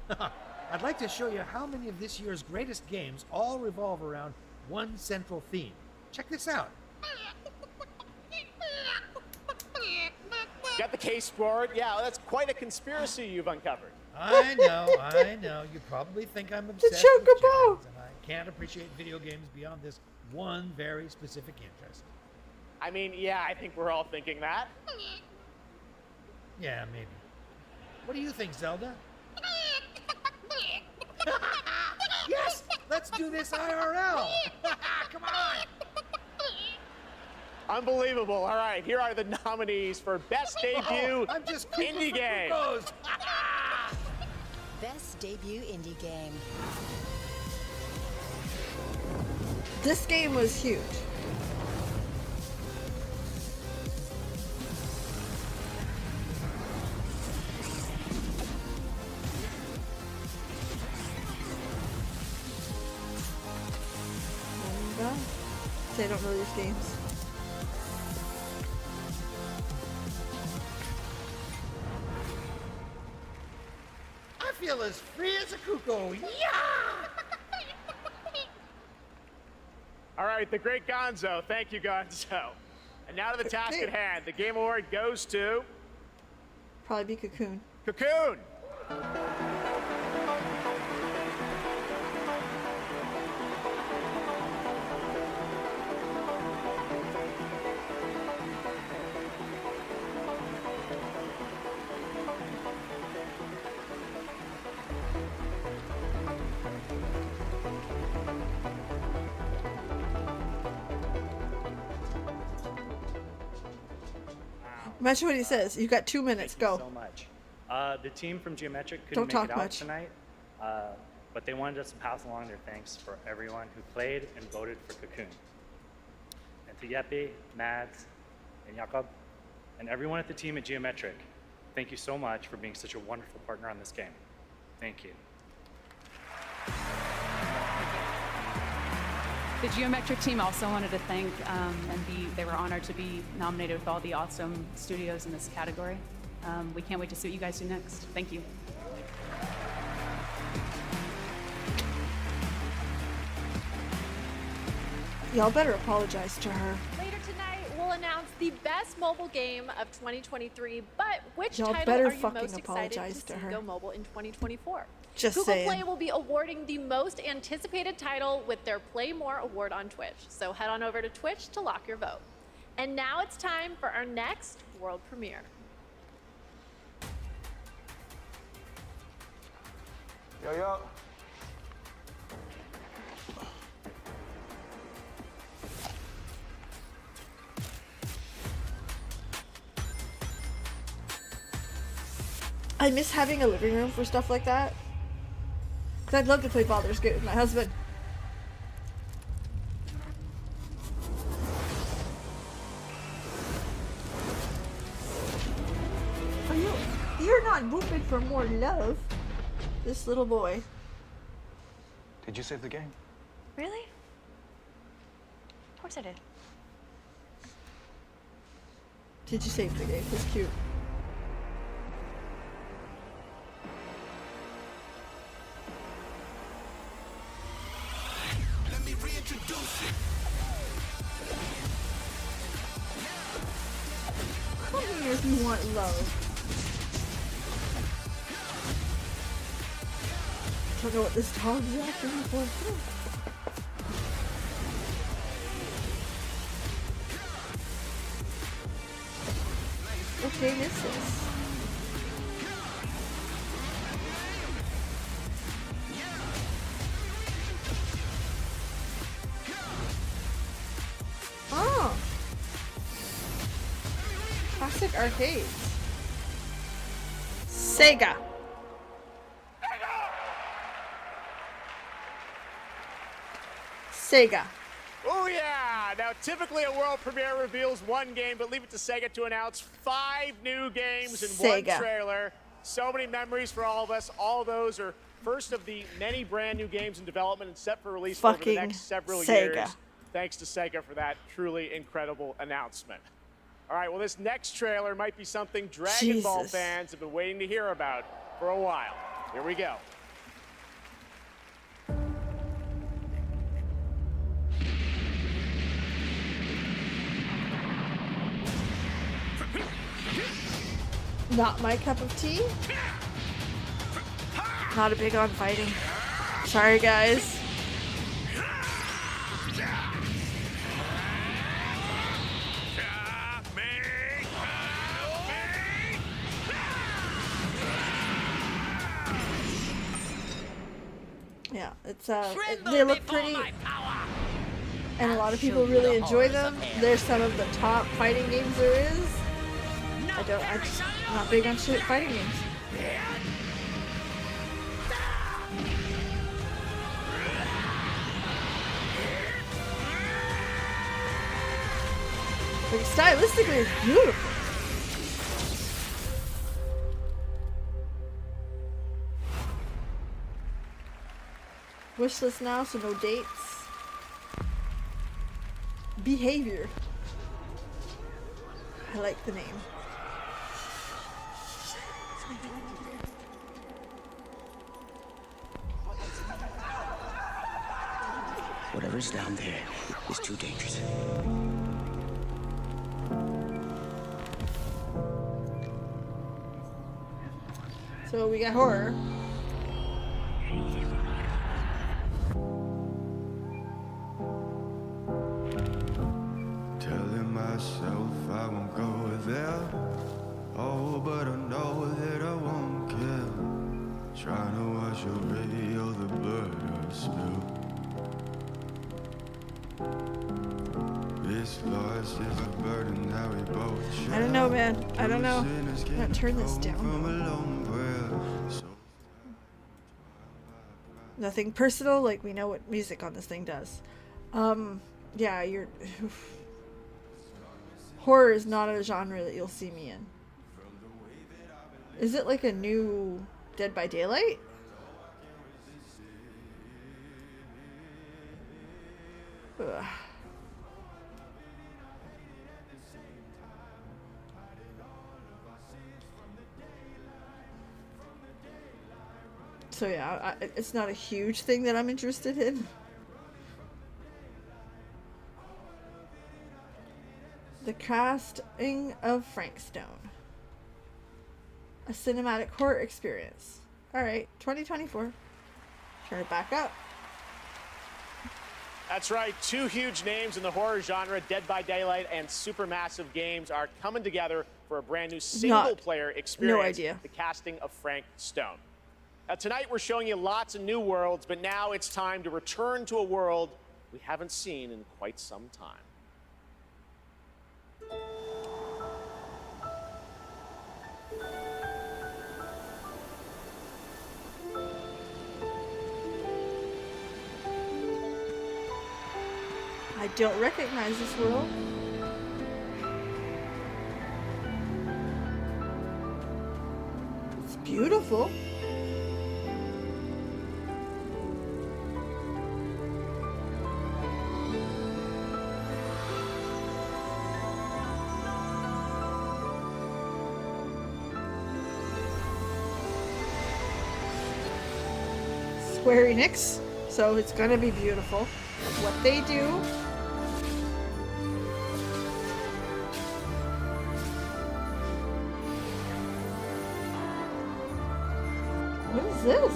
I'd like to show you how many of this year's greatest games all revolve around one central theme. Check this out. Got the case for it? Yeah, well, that's quite a conspiracy you've uncovered. I know. You probably think I'm obsessed with Chocobo! chickens, and I can't appreciate video games beyond this one very specific interest. I mean, yeah, I think we're all thinking that. Yeah, maybe. What do you think, Zelda? Yes! Let's do this IRL! Come on! Unbelievable. All right, here are the nominees for Best Debut I'm just Indie Game. Best debut indie game. This game was huge. I don't know these games. I feel as free as a cuckoo. Yeah! All right, the great Gonzo. Thank you, Gonzo. And now to the task at hand. The Game Award goes to... Probably be Cocoon. Cocoon! Imagine what he says. You got 2 minutes. Go. So much. The team from Geometric Don't couldn't make talk it out much. tonight, but they wanted us to pass along their thanks for everyone who played and voted for Cocoon. And to Yepi, Mads, and Jakob, and everyone at the team at Geometric, thank you so much for being such a wonderful partner on this game. Thank you. The Geometric team also wanted to thank they were honored to be nominated with all the awesome studios in this category. We can't wait to see what you guys do next. Thank you. Y'all better apologize to her. Later tonight, we'll announce the best mobile game of 2023. But which Y'all title better are you fucking most excited apologize to to see her. go mobile in 2024? Just Google saying. Play will be awarding the most anticipated title with their Play More award on Twitch. So head on over to Twitch to lock your vote. And now it's time for our next world premiere. Yo. I miss having a living room for stuff like that. Cause I'd love to play Baldur's Gate with my husband. You're not whooping for more love. This little boy. Did you save the game? Really? Of course I did. Did you save the game? It's cute. Let me reintroduce you. Come here if you want love. I don't know what this dog's after me for. What game is this? Oh! Classic arcades. Sega. Sega. Oh yeah! Now typically a world premiere reveals one game, but leave it to Sega to announce 5 new games in one Sega. trailer. So many memories for all of us. All those are first of the many brand new games in development and set for release over the Fucking next several Sega. years. Thanks to Sega for that truly incredible announcement. All right, well, this next trailer might be something Dragon Ball Jesus. fans have been waiting to hear about for a while. Here we go. Not my cup of tea. Not a big on fighting. Sorry, guys. Yeah, it's they look pretty, and a lot of people really enjoy them. They're some of the top fighting games there is. I'm not big on fighting games. Like, stylistically, it's beautiful. Wishlist now, so no dates. Behavior. I like the name. Whatever's down there is too dangerous. So we got horror. Telling myself I won't go there. Oh, but I know that I won't care. Trying to wash away all the blood I've spilled. This loss is a burden that we both share. I don't know, man. I don't know. I'm gonna turn this down. Nothing personal, like we know what music on this thing does. Yeah, horror is not a genre that you'll see me in. Is it like a new Dead by Daylight? Ugh. So yeah, it's not a huge thing that I'm interested in. The Casting of Frank Stone. A cinematic horror experience. Alright, 2024. Turn it back up. That's right, two huge names in the horror genre, Dead by Daylight and Supermassive Games, are coming together for a brand new single-player experience. No idea. The Casting of Frank Stone. Now, tonight we're showing you lots of new worlds, but now it's time to return to a world we haven't seen in quite some time. I don't recognize this world. It's beautiful. Square Enix, so it's gonna be beautiful. What they do. What is this?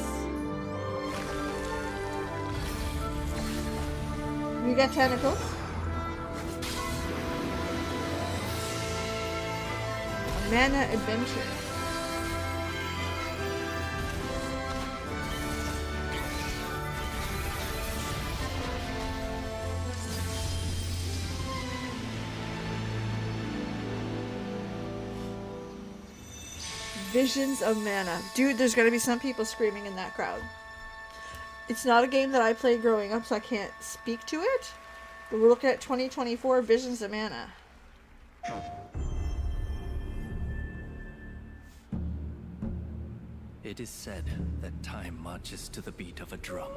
We got tentacles. Mana Adventure. Visions of Mana. Dude, there's gonna be some people screaming in that crowd. It's not a game that I played growing up, so I can't speak to it. But we're looking at 2024 Visions of Mana. It is said that time marches to the beat of a drum.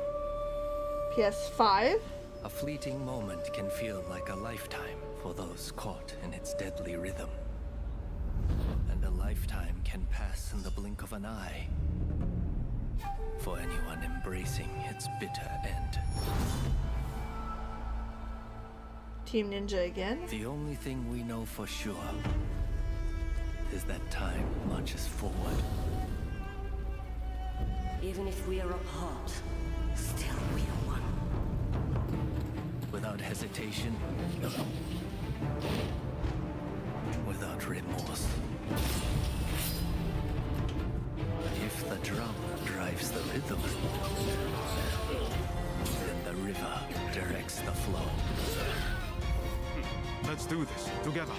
PS5. A fleeting moment can feel like a lifetime for those caught in its deadly rhythm. And a lifetime can pass in the blink of an eye for anyone embracing its bitter end. Team Ninja again? The only thing we know for sure is that time marches forward. Even if we are apart, still we are one. Without hesitation, without remorse. If the drum drives the rhythm, then the river directs the flow. Let's do this together.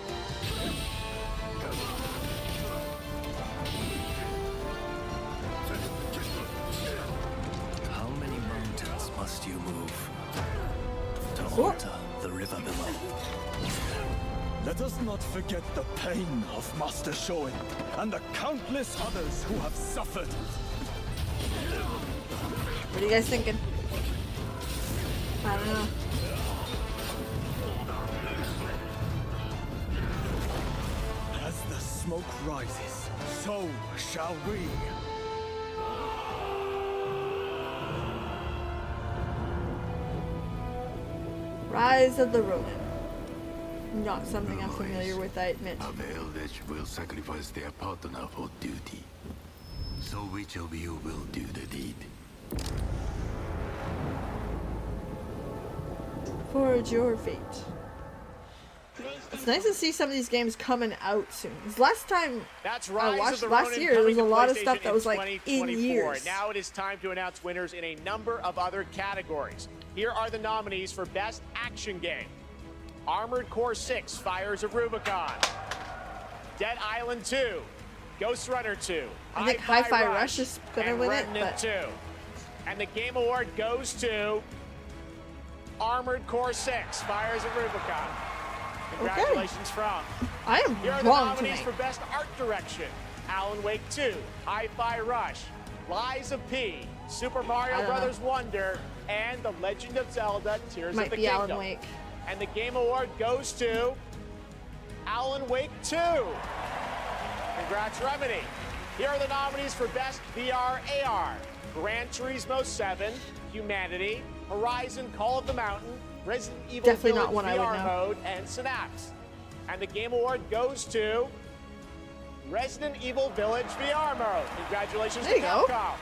How many mountains must you move to alter the river below? Let us not forget the pain of Master Shoin and the countless others who have suffered. What are you guys thinking? I don't know. As the smoke rises, so shall we. Rise of the Ronin. Not something I'm familiar with, I admit. A village will sacrifice their partner for duty. So which of you will do the deed? Forge your fate. It's nice to see some of these games coming out soon. 'Cause last time I watched last year, there was a lot of stuff that was like in years. Now it is time to announce winners in a number of other categories. Here are the nominees for Best Action Game. Armored Core 6, Fires of Rubicon. Dead Island 2, Ghost Runner 2. I think Hi-Fi Rush is gonna win it, Remnant but 2. And the Game Award goes to Armored Core 6, Fires of Rubicon. Congratulations from. I am Here are the wrong nominees tonight. for Best Art Direction. Alan Wake 2, Hi-Fi Rush, Lies of P, Super Mario Brothers Wonder, and The Legend of Zelda Tears Might of the be Kingdom. Alan Wake. And the Game Award goes to Alan Wake 2. Congrats, Remedy. Here are the nominees for Best VR AR. Gran Turismo 7, Humanity, Horizon Call of the Mountain, Resident Evil Definitely not Village one I would VR know. mode, and Synapse. And the Game Award goes to Resident Evil Village VR mode. Congratulations There to you go. Capcom.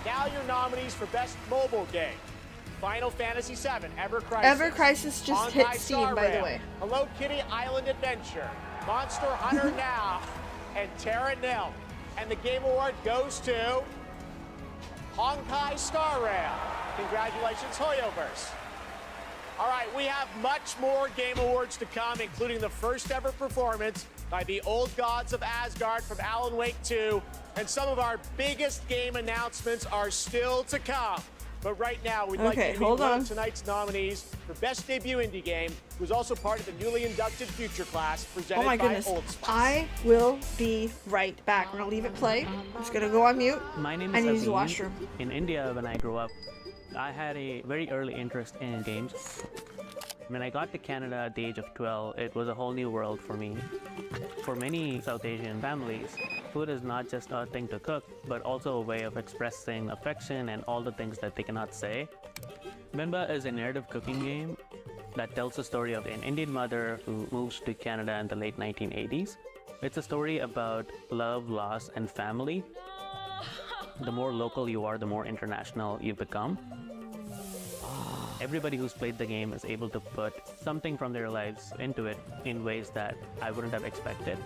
Now your nominees for Best Mobile Game. Final Fantasy VII, Ever Crisis. Ever Crisis just hit Honkai Steam, Star by the Rail, way. Hello Kitty Island Adventure, Monster Hunter Now, and Terra Nil. And the Game Award goes to Honkai Star Rail. Congratulations, Hoyoverse. All right, we have much more Game Awards to come, including the first ever performance by the Old Gods of Asgard from Alan Wake 2, and some of our biggest game announcements are still to come. But right now, we'd like Okay, to meet hold one on. of tonight's nominees for Best Debut Indie Game, who's also part of the newly inducted Future Class presented Oh my by goodness. Old Spice. I will be right back. We're gonna leave it play. I'm just gonna go on mute. My name I is need to use the Avi. washroom. In India, when I grew up, I had a very early interest in games. When I got to Canada at the age of 12, it was a whole new world for me. For many South Asian families, food is not just a thing to cook, but also a way of expressing affection and all the things that they cannot say. Minba is a narrative cooking game that tells the story of an Indian mother who moves to Canada in the late 1980s. It's a story about love, loss, and family. The more local you are, the more international you become. Everybody who's played the game is able to put something from their lives into it in ways that I wouldn't have expected.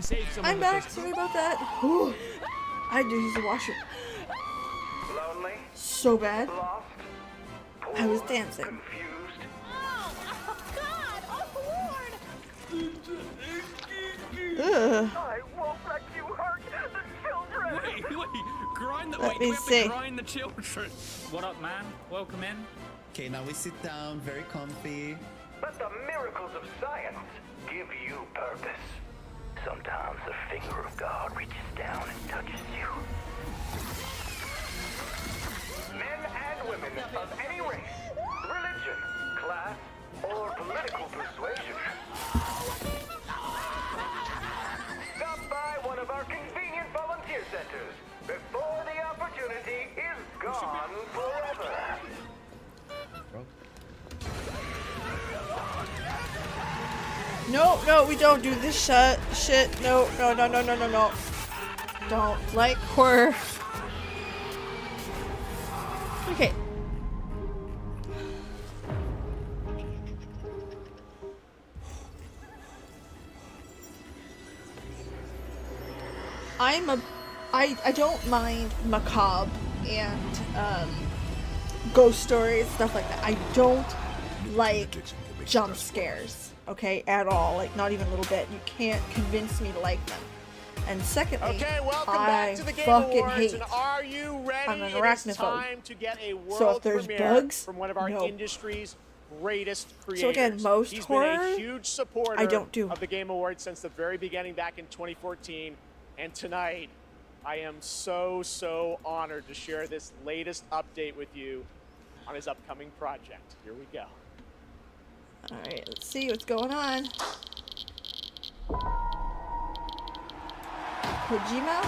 save someone. I'm back. Sorry about that. Ooh, I do use the washer. Lonely? So bad. Lost? I was dancing. Confused? Ugh. I won't let you hurt the children! Wait, grind the Let me we have see. to grind the children. What up, man? Welcome in. Okay, now we sit down, very comfy. Let the miracles of science give you purpose. Sometimes the finger of God reaches down and touches you. Men and women of any race, religion, class, or political persuasion. Stop by one of our convenient volunteer centers before the opportunity is gone forever. No, no, we don't do this shit. No, no, no, no, no, no, no. Don't like horror. Okay. I don't mind macabre and ghost stories, stuff like that. I don't like jump scares, okay, at all. Like, not even a little bit. You can't convince me to like them. And secondly, Okay, welcome I back to the Game fucking Awards, hate. and are you ready? I'm an It is arachnophobe. time to get a world So if there's premiere bugs, from one of our no. industry's greatest creators. So again, most He's horror, been a huge supporter I don't do. of the Game Awards since the very beginning back in 2014, and tonight I am so honored to share this latest update with you on his upcoming project. Here we go. Alright, let's see what's going on. Kojima?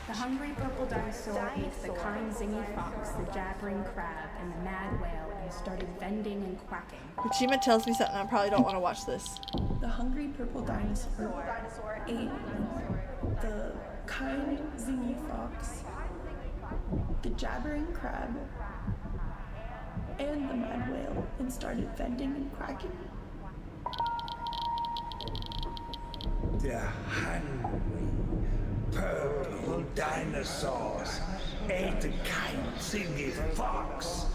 The hungry purple dinosaur ate the kind zingy fox, the jabbering crab, and the mad whale, and started bending and quacking. Kojima tells me something, I probably don't want to watch this. The hungry purple dinosaur ate the kind zingy fox, the jabbering crab, and the mad whale, and started bending and quacking. The hungry purple dinosaurs ate the kind zingy fox,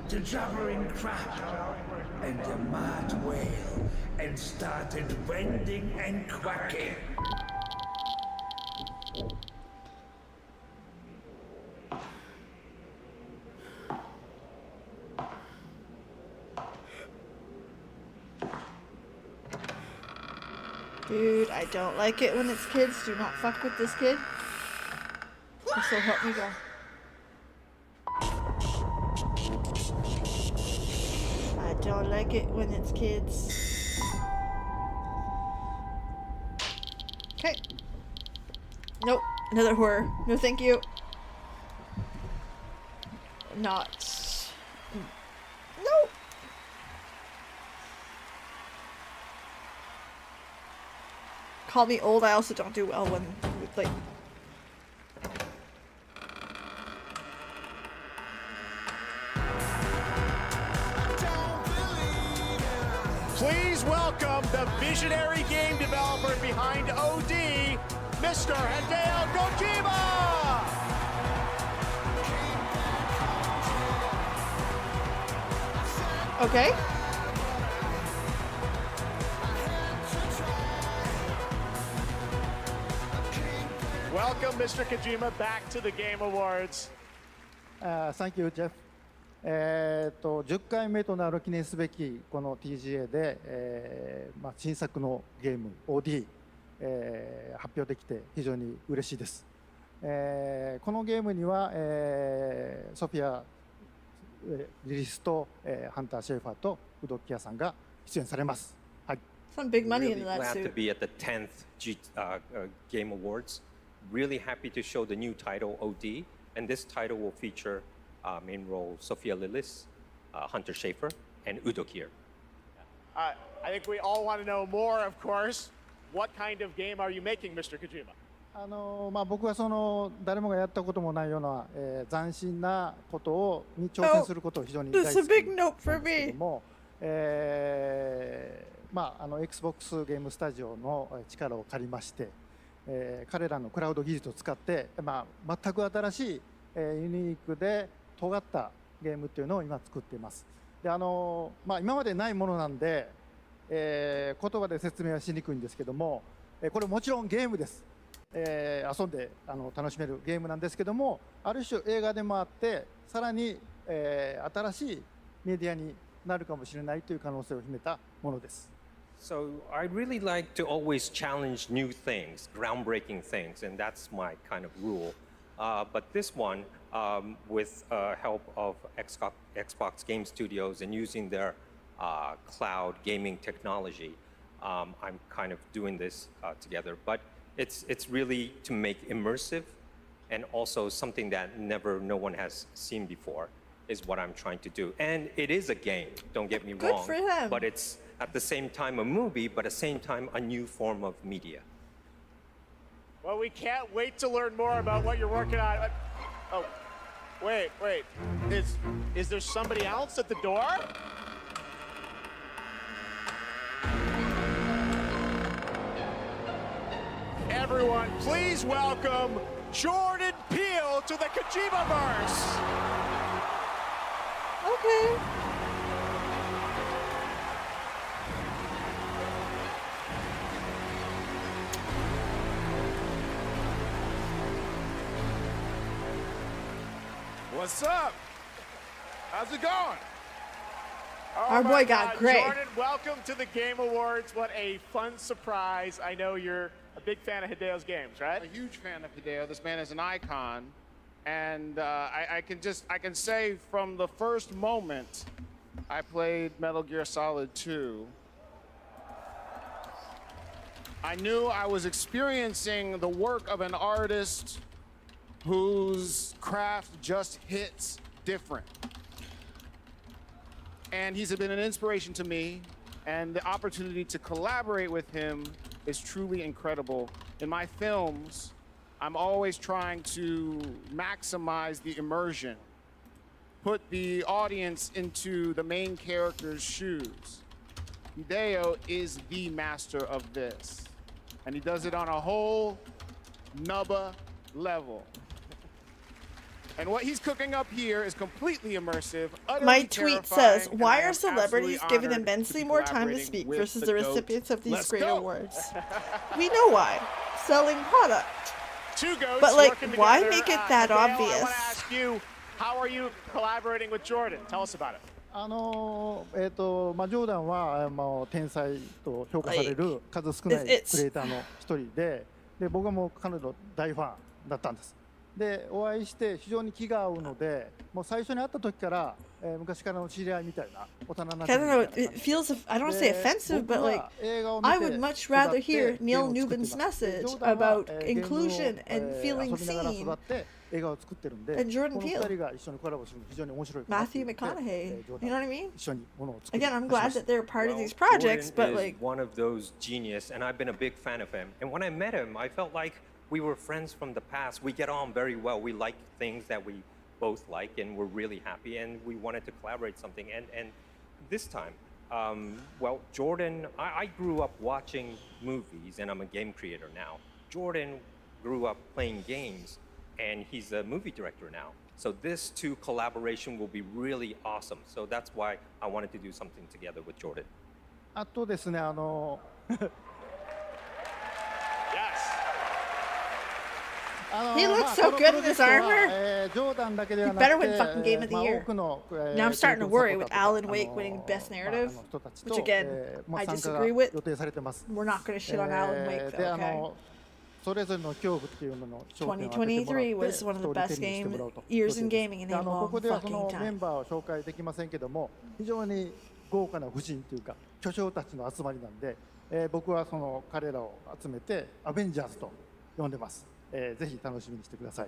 the jabbering crab, and the mad whale, and started bending and quacking. Dude, I don't like it when it's kids. Do not fuck with this kid. This will help me go. I don't like it when it's kids. Okay. Nope. Another horror. No thank you. Not. Nope. Call me old, I also don't do well when, like... Please welcome the visionary game developer behind OD, Mr. Hideo Kojima! Okay. Welcome, Mr. Kojima, back to the Game Awards. Thank you, Jeff. 10回目となる記念すべきこの TGA で、新作のゲーム OD、発表できて非常に嬉しいです。このゲームには、ソフィア・リリスと、ハンター・シェーファーとウドキアさんが出演されます。はい。Some big money really in that glad to suit. be at the 10th Game Awards. Really happy to show the new title OD, and this title will feature main role Sophia Lillis, Hunter Schafer, and Udo Kier. I think we all want to know more, of course. What kind of game are you making, Mr. Kojima? 僕はその誰もがやったこともないような、斬新なことに挑戦することを非常に大好きなんですけども、Xbox ゲームスタジオの力を借りまして、彼らのクラウド技術を使って、全く新しい、ユニークで尖ったゲームっていうのを今作っています。で今までないものなんで、言葉で説明はしにくいんですけども、これもちろんゲームです。遊んで楽しめるゲームなんですけども、ある種映画でもあって、さらに、新しいメディアになるかもしれないという可能性を秘めたものです。So I really like to always challenge new things, groundbreaking things, and that's my kind of rule. But this one, with help of Xbox Game Studios and using their cloud gaming technology, I'm kind of doing this together. But it's really to make immersive and also something that no one has seen before is what I'm trying to do. And it is a game, don't get me Good wrong. for him. But it's at the same time a movie, but at the same time a new form of media. Well, we can't wait to learn more about what you're working on. Oh, wait. Is there somebody else at the door? Everyone, please welcome Jordan Peele to the Kojimaverse. Okay. What's up? How's it going? Our boy got great. Jordan, welcome to the Game Awards. What a fun surprise. I know you're a big fan of Hideo's games, right? A huge fan of Hideo. This man is an icon. And I can say from the first moment I played Metal Gear Solid 2, I knew I was experiencing the work of an artist whose craft just hits different. And he's been an inspiration to me, and the opportunity to collaborate with him is truly incredible. In my films, I'm always trying to maximize the immersion, put the audience into the main character's shoes. Hideo is the master of this, and he does it on a whole nubba level. And what he's cooking up here is completely immersive. My tweet says, why are celebrities giving immensely more time to speak versus the recipients of these great awards? We know why. Selling product. Two goats but like, working why together. make it that Hideo, obvious? I want to ask you, how are you collaborating with Jordan? Tell us about it. ジョーダンは天才と評価される数少ないクリエイターの一人で、僕はもう彼の大ファンだったんです。で、お会いして非常に気が合うので、もう最初に会った時から、昔からの知り合いみたいな大人な。I don't know. It feels, I don't say offensive, but like, I would much rather hear Neil Newbin's message about inclusion and feeling seen. And Jordan Peele, Matthew McConaughey, you know what I mean? Again, I'm glad that they're part of these projects, Jordan but is like, one of those genius, and I've been a big fan of him. And when I met him, I felt like we were friends from the past. We get on very well. We like things that we both like, and we're really happy, and we wanted to collaborate something. And this time, well, Jordan, I grew up watching movies, and I'm a game creator now. Jordan grew up playing games, and he's a movie director now. So this two collaboration will be really awesome. So that's why I wanted to do something together with Jordan. あとですね、he looks so good in his armor. ジョーダンだけで He はなくて、 better win fucking Game of the Year. 多くの Now I'm starting to worry with Alan Wake winning Best Narrative, which again, I disagree with. 予定されてます。 We're not going to shit on Alan Wake, で though, okay? それぞれの恐怖っていうものを焦点を当ててもらって2023 was one of the best years in gaming in a こ long こではそ fucking のメ time. ンバーを紹介できませんけども、非常に豪華な夫人というか巨匠たちの集まりなんで、僕はその彼らを集めてアベンジャーズと呼んでます。ぜひ楽しみにしてください。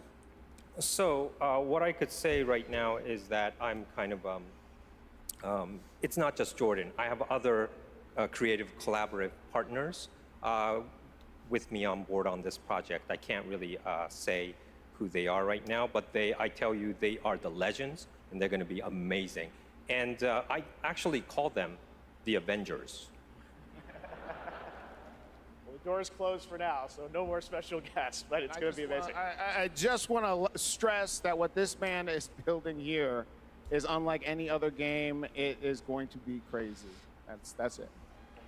So what I could say right now is that I'm kind of, it's not just Jordan. I have other creative collaborative partners with me on board on this project. I can't really say who they are right now, but I tell you, they are the legends, and they're going to be amazing. And I actually call them the Avengers. door's closed for now, so no more special guests, but it's going to be amazing. I just want to stress that what this man is building here is unlike any other game. It is going to be crazy. That's it.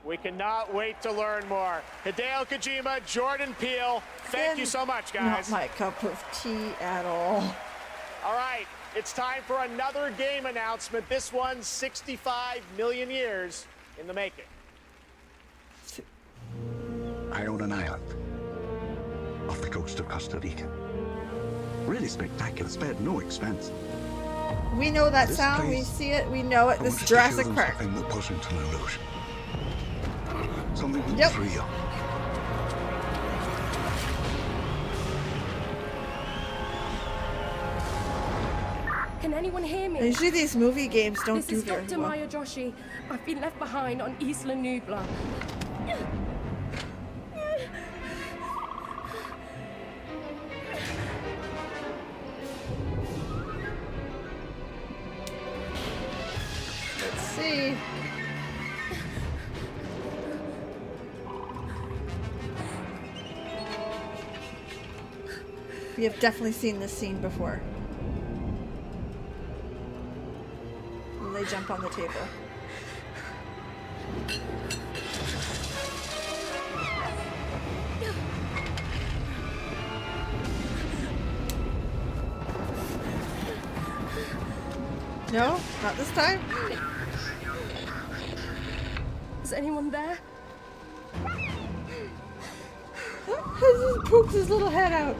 We cannot wait to learn more. Hideo Kojima, Jordan Peele, thank you so much, guys. Not my cup of tea at all. All right, it's time for another game announcement. This one's 65 million years in the making. I own an island off the coast of Costa Rica. Really spectacular, spared no expense. We know that This sound, we place, see it, we know it. I This want is to show Jurassic them Park. something that wasn't an illusion. Something Yep. real. Can anyone hear me? Usually these movie games don't This do is very Dr. well. Maya Joshi. I've been left behind on Isla Nubla. Let's see. We have definitely seen this scene before. When they jump on the table. No, not this time. Is anyone there? He pokes his little head out.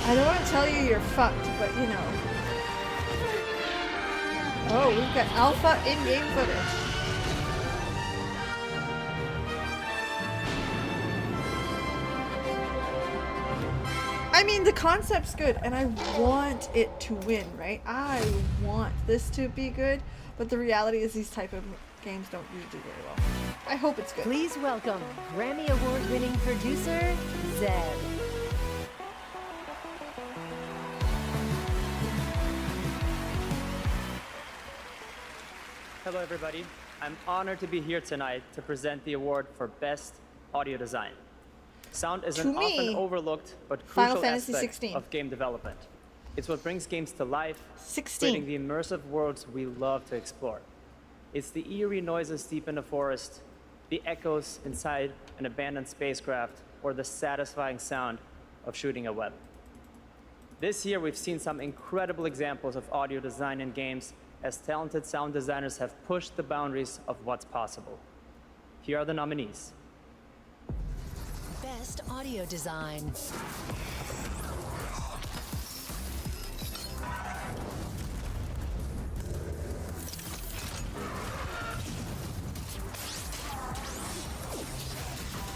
I don't want to tell you you're fucked, but you know. Oh, we've got alpha in-game footage. I mean, the concept's good, and I want it to win, right? I want this to be good, but the reality is these type of games don't usually do very well. I hope it's good. Please welcome Grammy Award-winning producer, Zed. Hello everybody. I'm honored to be here tonight to present the award for Best Audio Design. Sound is an To me, often overlooked but Final crucial Fantasy aspect 16. of game development. It's what brings games to life, 16. creating the immersive worlds we love to explore. It's the eerie noises deep in the forest, the echoes inside an abandoned spacecraft, or the satisfying sound of shooting a web. This year we've seen some incredible examples of audio design in games as talented sound designers have pushed the boundaries of what's possible. Here are the nominees. Best audio design.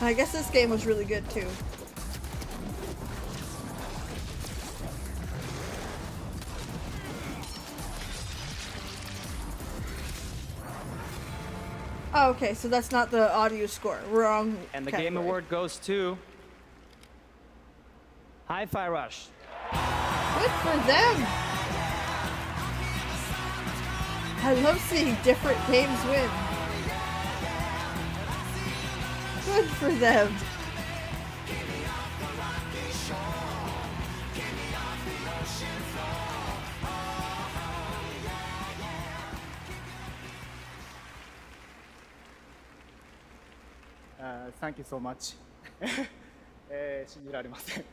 I guess this game was really good too. Oh, okay, so that's not the audio score. Wrong. And the category. Game Award goes to Hi-Fi Rush. Good for them. I love seeing different games win. Good for them. Thank you so much 信じられません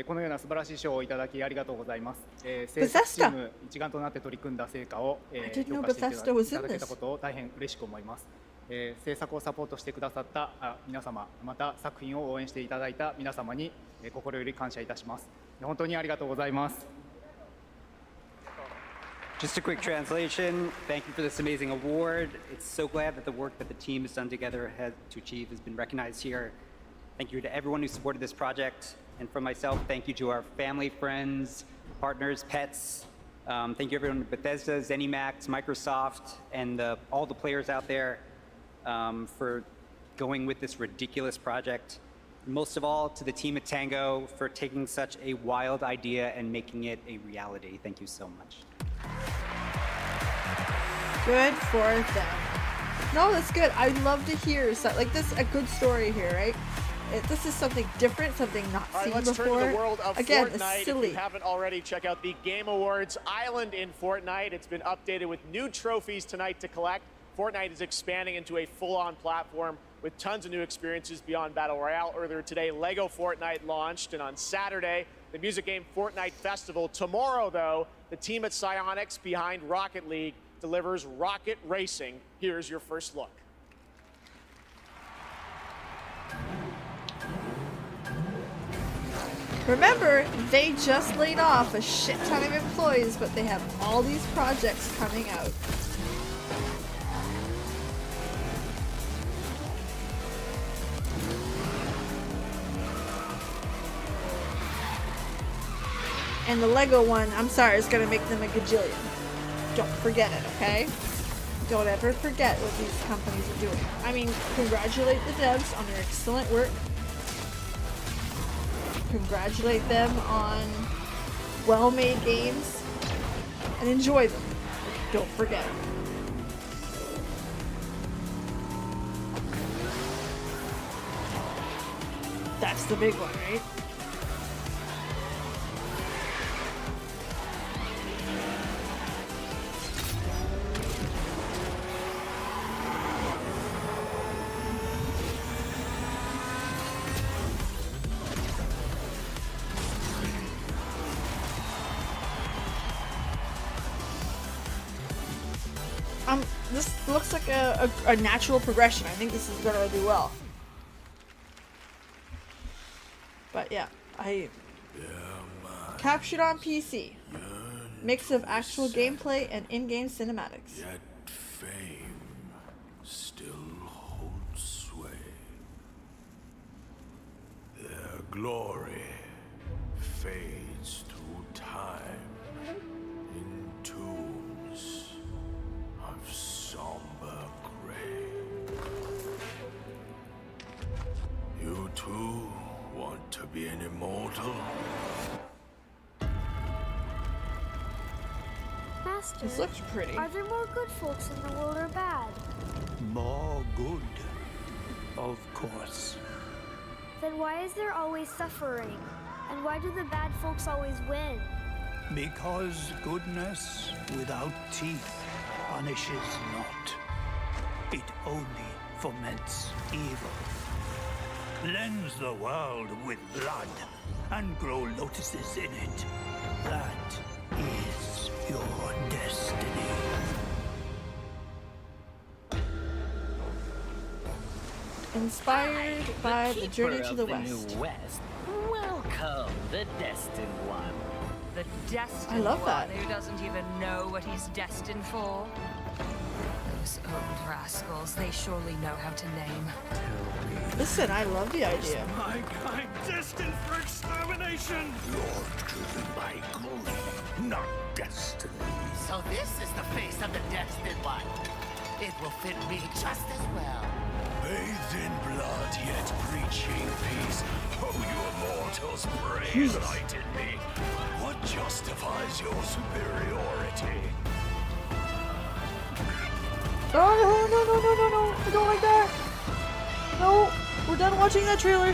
このような素晴らしい賞をいただきありがとうございます制作チーム一丸となって取り組んだ成果を評価していただけたことを大変嬉しく思います制作をサポートしてくださった皆様また作品を応援していただいた皆様に心より感謝いたします本当にありがとうございます Just a quick translation. Thank you for this amazing award. It's so glad that the work that the team has done together to achieve has been recognized here. Thank you to everyone who supported this project. And from myself, thank you to our family, friends, partners, pets. Thank you everyone at Bethesda, ZeniMax, Microsoft, and all the players out there for going with this ridiculous project. Most of all, to the team at Tango for taking such a wild idea and making it a reality. Thank you so much. Good for them. No, that's good. I love to hear like this, a good story here, right? This is something different, something not seen let's before. Turn to the world of Again, Fortnite. it's silly. If you haven't already, check out the Game Awards Island in Fortnite. It's been updated with new trophies tonight to collect. Fortnite is expanding into a full-on platform with tons of new experiences beyond Battle Royale. Earlier today, Lego Fortnite launched, and on Saturday, the music game Fortnite Festival. Tomorrow, though, the team at Psyonix behind Rocket League delivers Rocket Racing. Here's your first look. Remember, they just laid off a shit ton of employees, but they have all these projects coming out. And the Lego one, I'm sorry, is gonna make them a gajillion. Don't forget it, okay? Don't ever forget what these companies are doing. I mean, congratulate the devs on their excellent work. Congratulate them on well-made games. And enjoy them. Don't forget. That's the big one, right? This looks like a natural progression. I think this is gonna do well. But yeah, I captured on PC. Mix of actual gameplay and in-game cinematics. Yet fame still holds sway. Their glory fades through time in tombs of somber gray. You too want to be an immortal? Master, This looks pretty. Are there more good folks in the world or bad? More good, of course. Then why is there always suffering? And why do the bad folks always win? Because goodness without teeth punishes not. It only foments evil. Cleanse the world with blood and grow lotuses in it. That is your destiny. Inspired by the Journey to the West. Welcome, the Destined One. The Destined I love One that. who doesn't even know what he's destined for. Those old rascals, they surely know how to name. Listen, I love the idea. My kind destined for extermination! You're driven by grief, not destiny. So this is the face of the Destined One. It will fit me just as well. Bathed in blood, yet preaching peace. Oh, you immortals, pray Jesus. enlighten me. What justifies your superiority? Oh, no. I don't like that. No, we're done watching that trailer.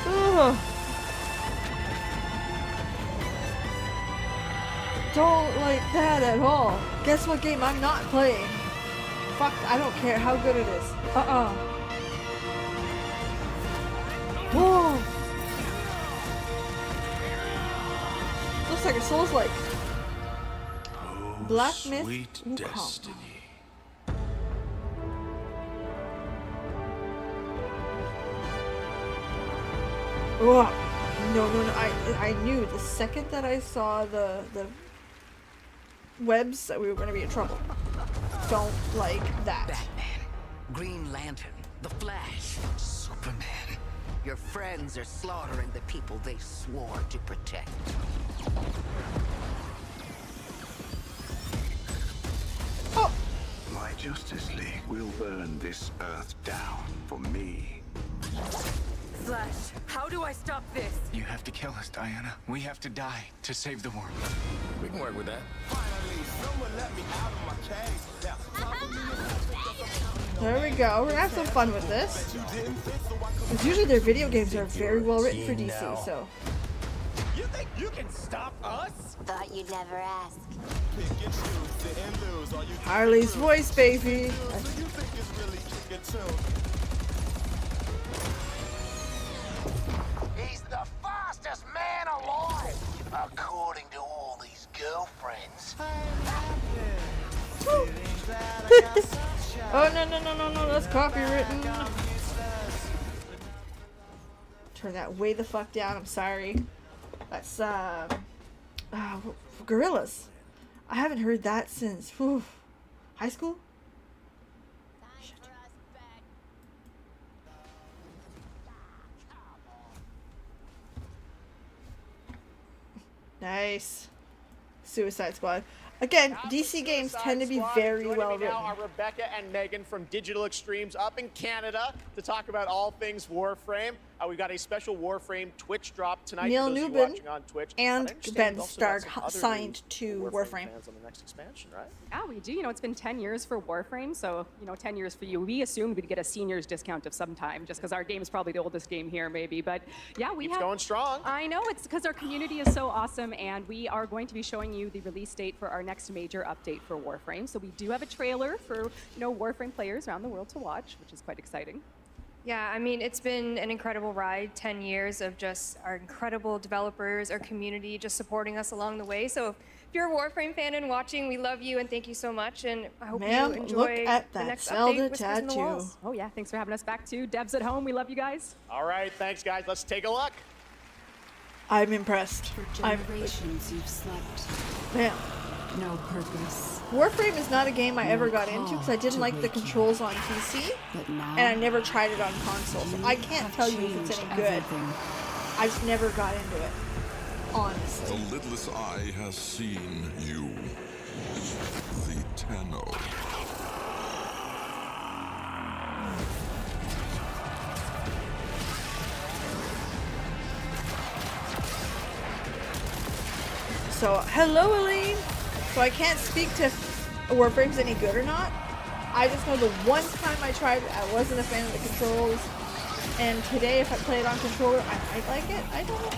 Ugh. Don't like that at all. Guess what game I'm not playing? Fuck, I don't care how good it is. Whoa. Looks like a Souls-like. Black Myth Sweet Wukong. destiny. Ugh. No. I knew the second that I saw the webs that we were going to be in trouble. Don't like that. Batman, Green Lantern, The Flash, Superman. Your friends are slaughtering the people they swore to protect. Oh! My Justice League will burn this Earth down for me. Flash, how do I stop this? You have to kill us, Diana. We have to die to save the world. We can work with that. There we go. We're gonna have some fun with this. Because usually their video games are very well written for DC, so. You think you can stop us? Thought you'd never ask. Harley's voice, baby. He's the fastest man alive, according to all these girlfriends. Oh, no, that's copywritten. Turn that way the fuck down, I'm sorry. That's, Gorillas. I haven't heard that since, high school? Nice. Suicide Squad. Again, DC games tend to be very well written. Now are Rebecca and Megan from Digital Extremes up in Canada to talk about all things Warframe. We've got a special Warframe Twitch drop tonight. Neil for those of you Newbin watching on Twitch. and Ben Stark signed to Warframe. Fans on the next expansion, right? Yeah, we do. You know, it's been 10 years for Warframe, so, 10 years for you. We assumed we'd get a seniors discount of some time, just because our game's probably the oldest game here, maybe. But yeah, we Keeps going strong. I know, it's because our community is so awesome, and we are going to be showing you the release date for our next major update for Warframe. So we do have a trailer for, Warframe players around the world to watch, which is quite exciting. Yeah, I mean, it's been an incredible ride, 10 years of just our incredible developers, our community just supporting us along the way. So if you're a Warframe fan and watching, we love you and thank you so much. And I hope you enjoy look at the that next Zelda update, Whispers in the tattoo. Walls. Oh yeah, thanks for having us back too. Devs at home, we love you guys. All right, thanks guys. Let's take a look. I'm impressed. For generations you've slept. Man. No purpose. Warframe is not a game I ever got into because I didn't like the controls on PC, and I never tried it on console. So I can't tell you if it's any good. I just never got into it, honestly. The lidless eye has seen you, the Tenno. So, hello, Elaine. So I can't speak to if Warframe's any good or not. I just know the one time I tried it, I wasn't a fan of the controls. And today, if I play it on controller, I might like it. I don't know.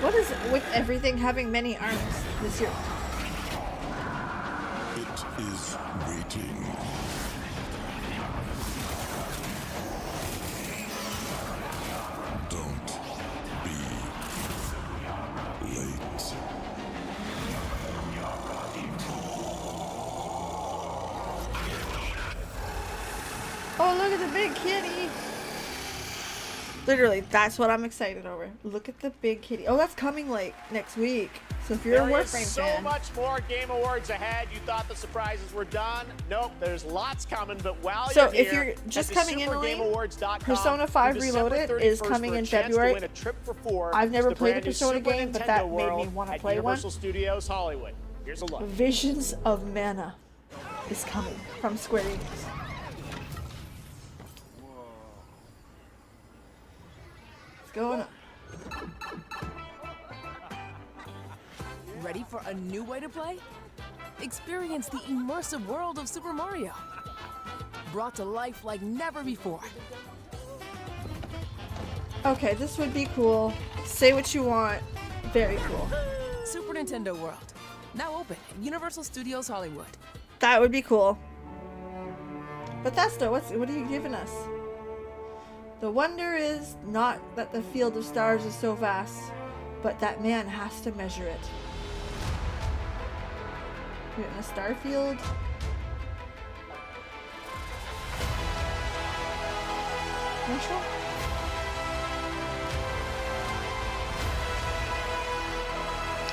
What is it with everything having many arms this year? It is waiting. Don't be late. Oh, look at the big kitty. Literally, that's what I'm excited over. Look at the big kitty. Oh, that's coming like next week. So if you're a Warframe so fan, much more Game Awards ahead. You thought the surprises were done. Nope, there's lots coming. But while so you're if here, you're just head to coming in, Elaine, SuperGameAwards.com Persona 5 through December Reloaded is 31st coming for a in chance to February. win a trip for 4 I've never to the played a brand new Persona Super game, but Nintendo that made me World want to at play one. Universal Studios Hollywood. Here's a look. Visions of Mana is coming from Square Enix. What's going on? Ready for a new way to play? Experience the immersive world of Super Mario. Brought to life like never before. Okay, this would be cool. Say what you want. Very cool. Super Nintendo World. Now open at Universal Studios Hollywood. That would be cool. Bethesda, what are you giving us? The wonder is not that the field of stars is so vast, but that man has to measure it. You're in a star field. Marshall?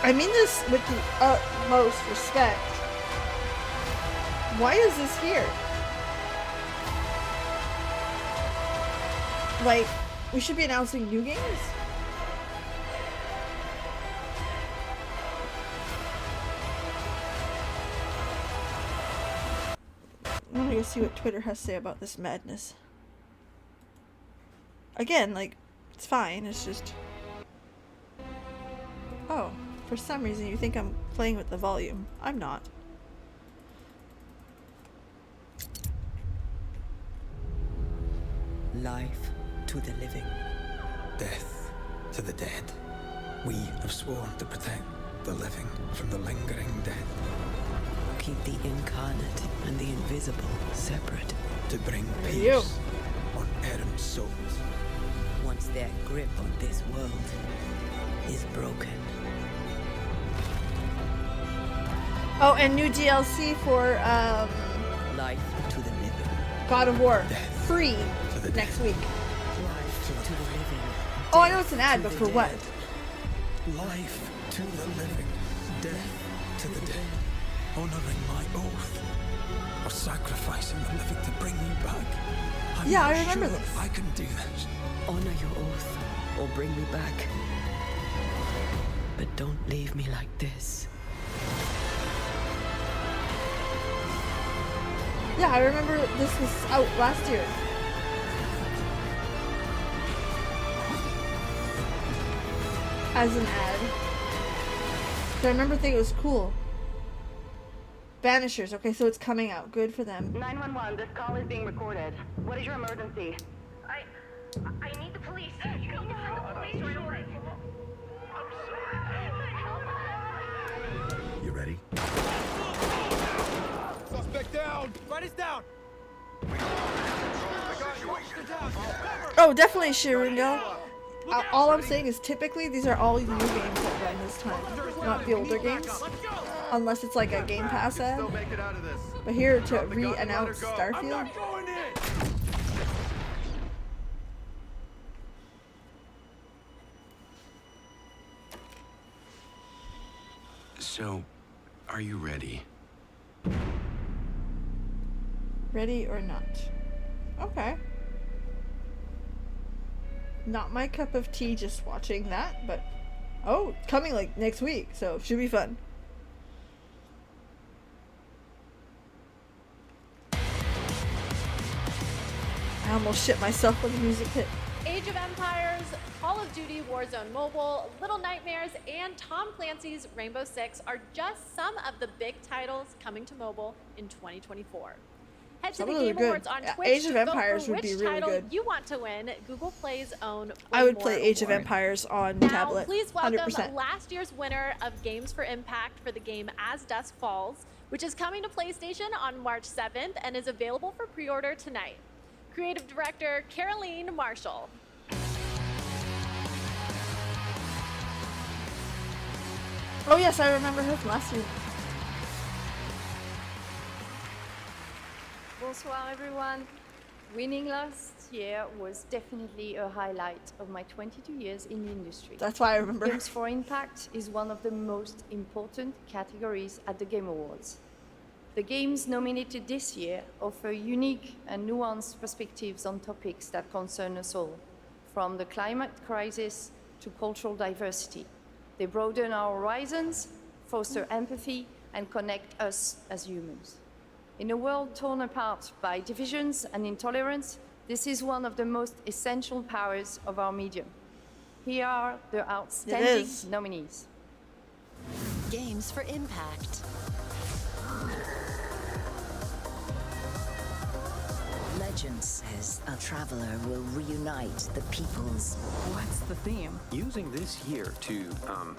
I mean this with the utmost respect. Why is this here? Like, we should be announcing new games? I want to go see what Twitter has to say about this madness. Again, like, it's fine, it's just... Oh, for some reason you think I'm playing with the volume. I'm not. Life to the living. Death to the dead. We have sworn to protect the living from the lingering dead. Keep the incarnate and the invisible separate. To bring peace on errant souls. Once their grip on this world is broken. Oh, and new DLC for Life to the living. God of War. Death Free to the next dead. week. Life to the living. Oh, I know it's an ad, but for what? Life to the living. Death to the dead. Honoring my oath. Or sacrificing the living to bring you back. I'm Yeah, not I remember sure this. I can do this. Honor your oath or bring me back. But don't leave me like this. Yeah, I remember this was out last year. As an ad. I remember thinking it was cool. Banishers. Okay, so it's coming out. Good for them. 911, this call is being recorded. What is your emergency? I need the police. You need to send the police right away. You ready? Suspect down! Friday's down! Oh, definitely Shirungo. All I'm saying is typically these are all new games that run this time, not the older games. Unless it's like a Game Pass ad. But here to re-announce Starfield. So, are you ready? Ready or not? Okay. Not my cup of tea just watching that, but oh, coming like next week, so should be fun. I almost shit myself when the music hit. Age of Empires, Call of Duty Warzone Mobile, Little Nightmares, and Tom Clancy's Rainbow Six are just some of the big titles coming to mobile in 2024. Head to Some the of them are Game good. Awards on Twitch Age of to vote Empires for would be which really title good. you want to win Google Play's own I would Play play More Age of Award. Empires on Now, tablet. please welcome 100%. last year's winner of Games for Impact for the game As Dusk Falls, which is coming to PlayStation on March 7th and is available for pre-order tonight. Creative Director Caroline Marshall. Oh yes, I remember her from last year. Bonsoir everyone. Winning last year was definitely a highlight of my 22 years in the industry. That's why I remember. Games for Impact is one of the most important categories at the Game Awards. The games nominated this year offer unique and nuanced perspectives on topics that concern us all, from the climate crisis to cultural diversity. They broaden our horizons, foster empathy, and connect us as humans. In a world torn apart by divisions and intolerance, this is one of the most essential powers of our medium. Here are the outstanding nominees. Games for Impact. Legend says a traveler will reunite the peoples. What's the theme? Using this year to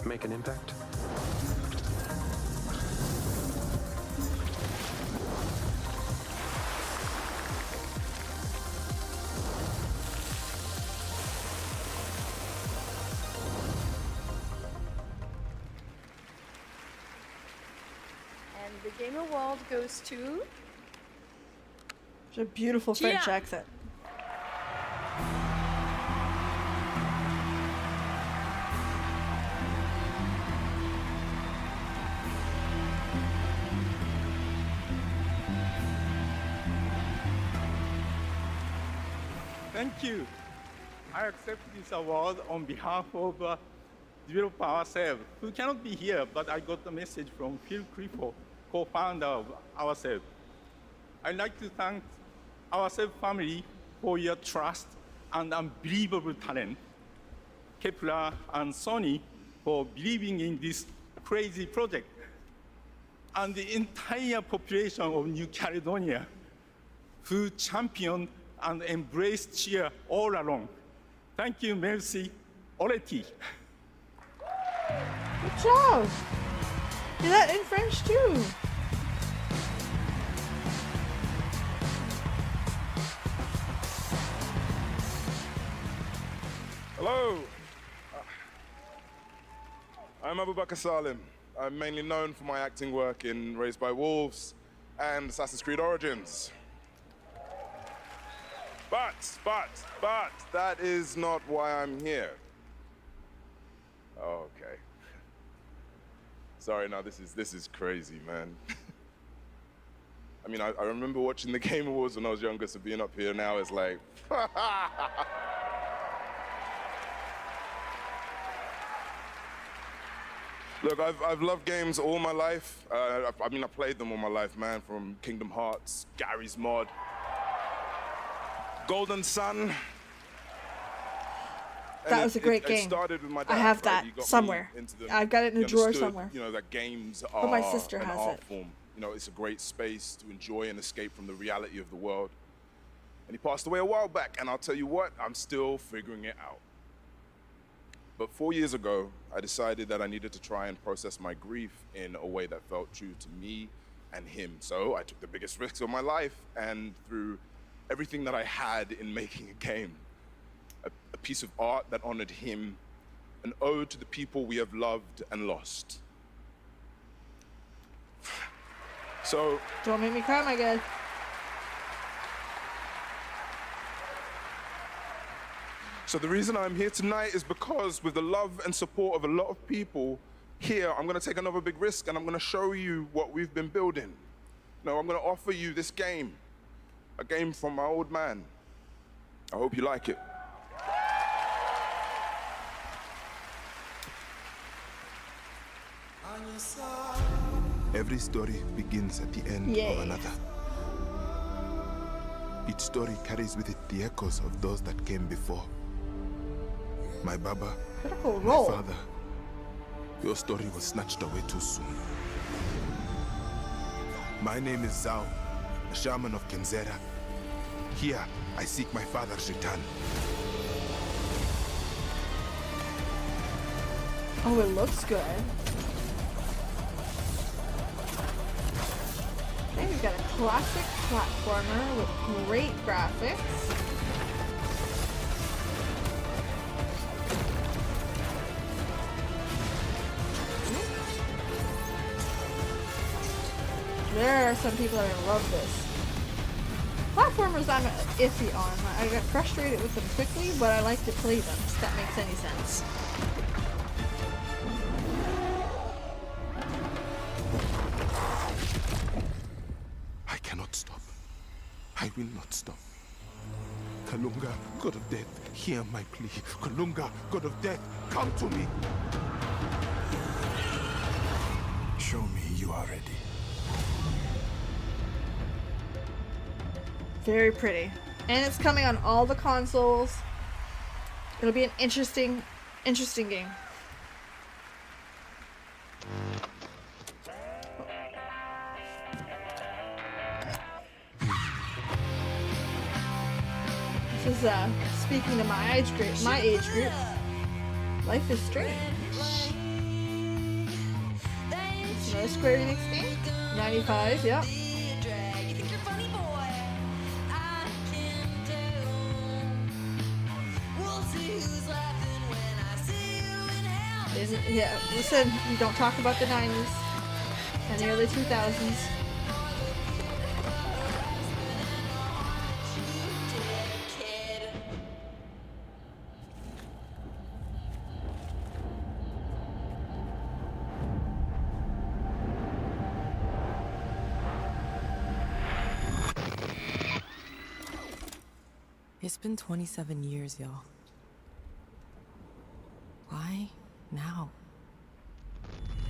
make an impact. And the Game Award goes to... It's a beautiful French Gia. accent. Thank you. I accept this award on behalf of developer ourselves, who cannot be here, but I got a message from Phil Clifford, co-founder of ourselves. I'd like to thank ourselves family for your trust and unbelievable talent, Kepler and Sony for believing in this crazy project, and the entire population of New Caledonia, who championed and embraced cheer all along. Thank you, merci, Oleti. Good job. Do that in French too. Hello. I'm Abubakar Salim. I'm mainly known for my acting work in Raised by Wolves and Assassin's Creed Origins. But, that is not why I'm here. Oh, okay. Sorry, now this is crazy, man. I mean, I remember watching the Game Awards when I was younger, so being up here now is like... Look, I've loved games all my life. I mean, I played them all my life, man, from Kingdom Hearts, Garry's Mod, Golden Sun. That was a great game. It started with my dad, I have right? that He got me somewhere. into them. I've got it in He a drawer understood, somewhere. You know, that games are But my sister an has art it. form. You know, it's a great space to enjoy and escape from the reality of the world. And he passed away a while back, and I'll tell you what, I'm still figuring it out. But 4 years ago, I decided that I needed to try and process my grief in a way that felt true to me and him. So I took the biggest risks of my life and threw everything that I had in making a game. A piece of art that honored him, an ode to the people we have loved and lost. So... Don't make me cry, my guy. So the reason I'm here tonight is because with the love and support of a lot of people here, I'm gonna take another big risk and I'm gonna show you what we've been building. No, I'm gonna offer you this game, a game from my old man. I hope you like it. Every story begins at the end of another. Each story carries with it the echoes of those that came before. My Baba, my father, your story was snatched away too soon. My name is Zhao, the shaman of Kenzera. Here, I seek my father's return. Oh, it looks good. Okay, we've got a classic platformer with great graphics. There are some people that are gonna love this. Platformers I'm iffy on. I get frustrated with them quickly, but I like to play them, if that makes any sense. I cannot stop. I will not stop. Kalunga, God of Death, hear my plea. Kalunga, God of Death, come to me. Show me you are ready. Very pretty. And it's coming on all the consoles. It'll be an interesting game. This is speaking to my age group. Life is Strange. It's another Square Enix game. 95, yep. Yeah, listen, we don't talk about the 90s. in the early 2000s. It's been 27 years, y'all. Why now?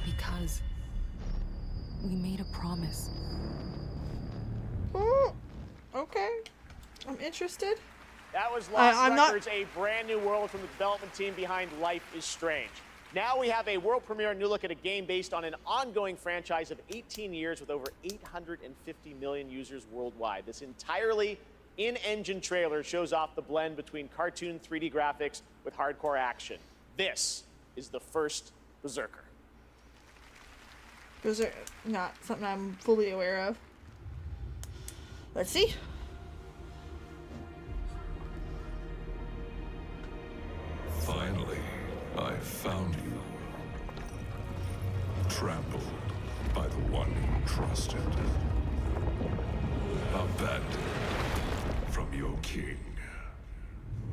Because we made a promise. Okay. I'm interested. That was Lost I'm Records, a brand new world from the development team behind Life is Strange. Now we have a world premiere new look at a game based on an ongoing franchise of 18 years with over 850 million users worldwide. This entirely in-engine trailer shows off the blend between cartoon 3D graphics with hardcore action. This is the first Berserker. Those are not something I'm fully aware of. Let's see. Finally, I found you. Trampled by the one you trusted. Abandoned from your king.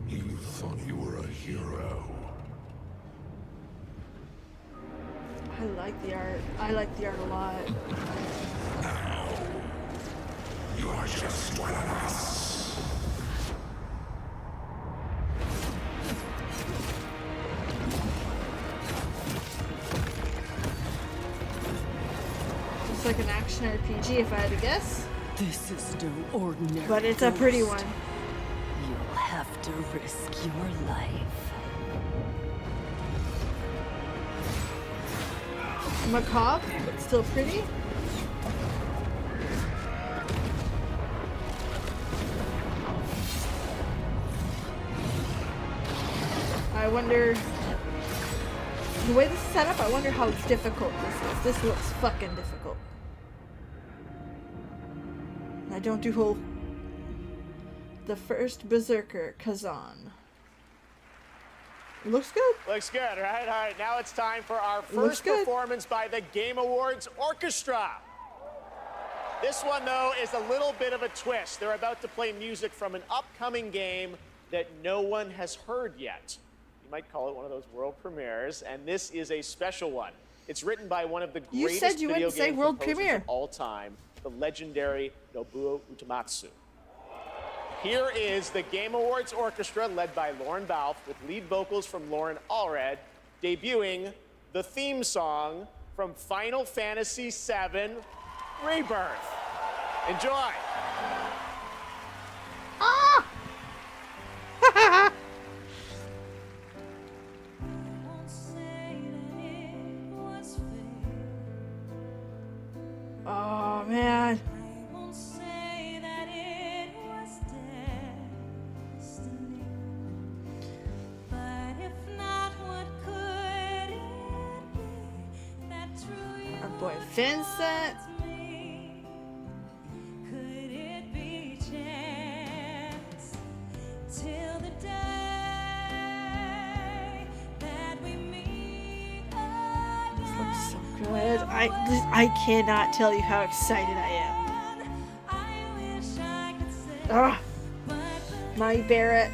You thought you were a hero. I like the art. I like the art a lot. Now, you're just one of us. It's like an action RPG if I had to guess. This is no ordinary But it's a pretty ghost. one. You'll have to risk your life. Macabre, but still pretty. I wonder, the way this is set up, I wonder how difficult this is. This looks fucking difficult. I don't do whole. The first Berserker, Kazan. Looks good. Looks good, right? All right, now it's time for our Looks first good. performance by the Game Awards Orchestra. This one, though, is a little bit of a twist. They're about to play music from an upcoming game that no one has heard yet. You might call it one of those world premieres, and this is a special one. It's written by one of the You greatest said you video wouldn't say game world composers premiere. of all time, the legendary Nobuo Uematsu. Here is the Game Awards Orchestra, led by Lauren Balfe, with lead vocals from Lauren Allred, debuting the theme song from Final Fantasy VII Rebirth. Enjoy. Ah! Oh man. Our boy Vincent. This looks so good. I cannot tell you how excited I am. Ah, my Barrett.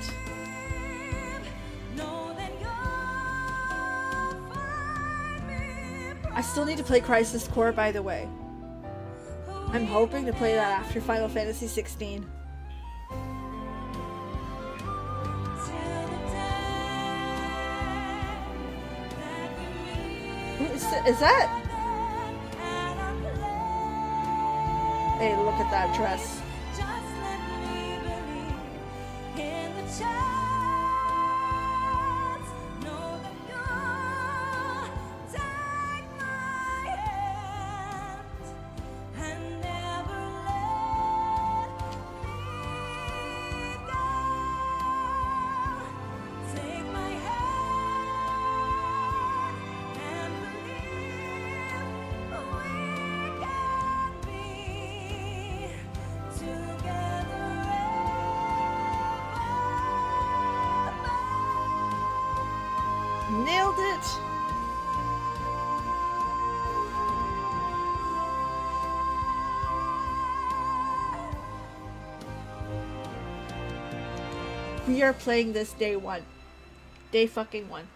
I still need to play Crisis Core, by the way. I'm hoping to play that after Final Fantasy 16. Is that? Hey, look at that dress. Nailed it! We are playing this day one. Day fucking one.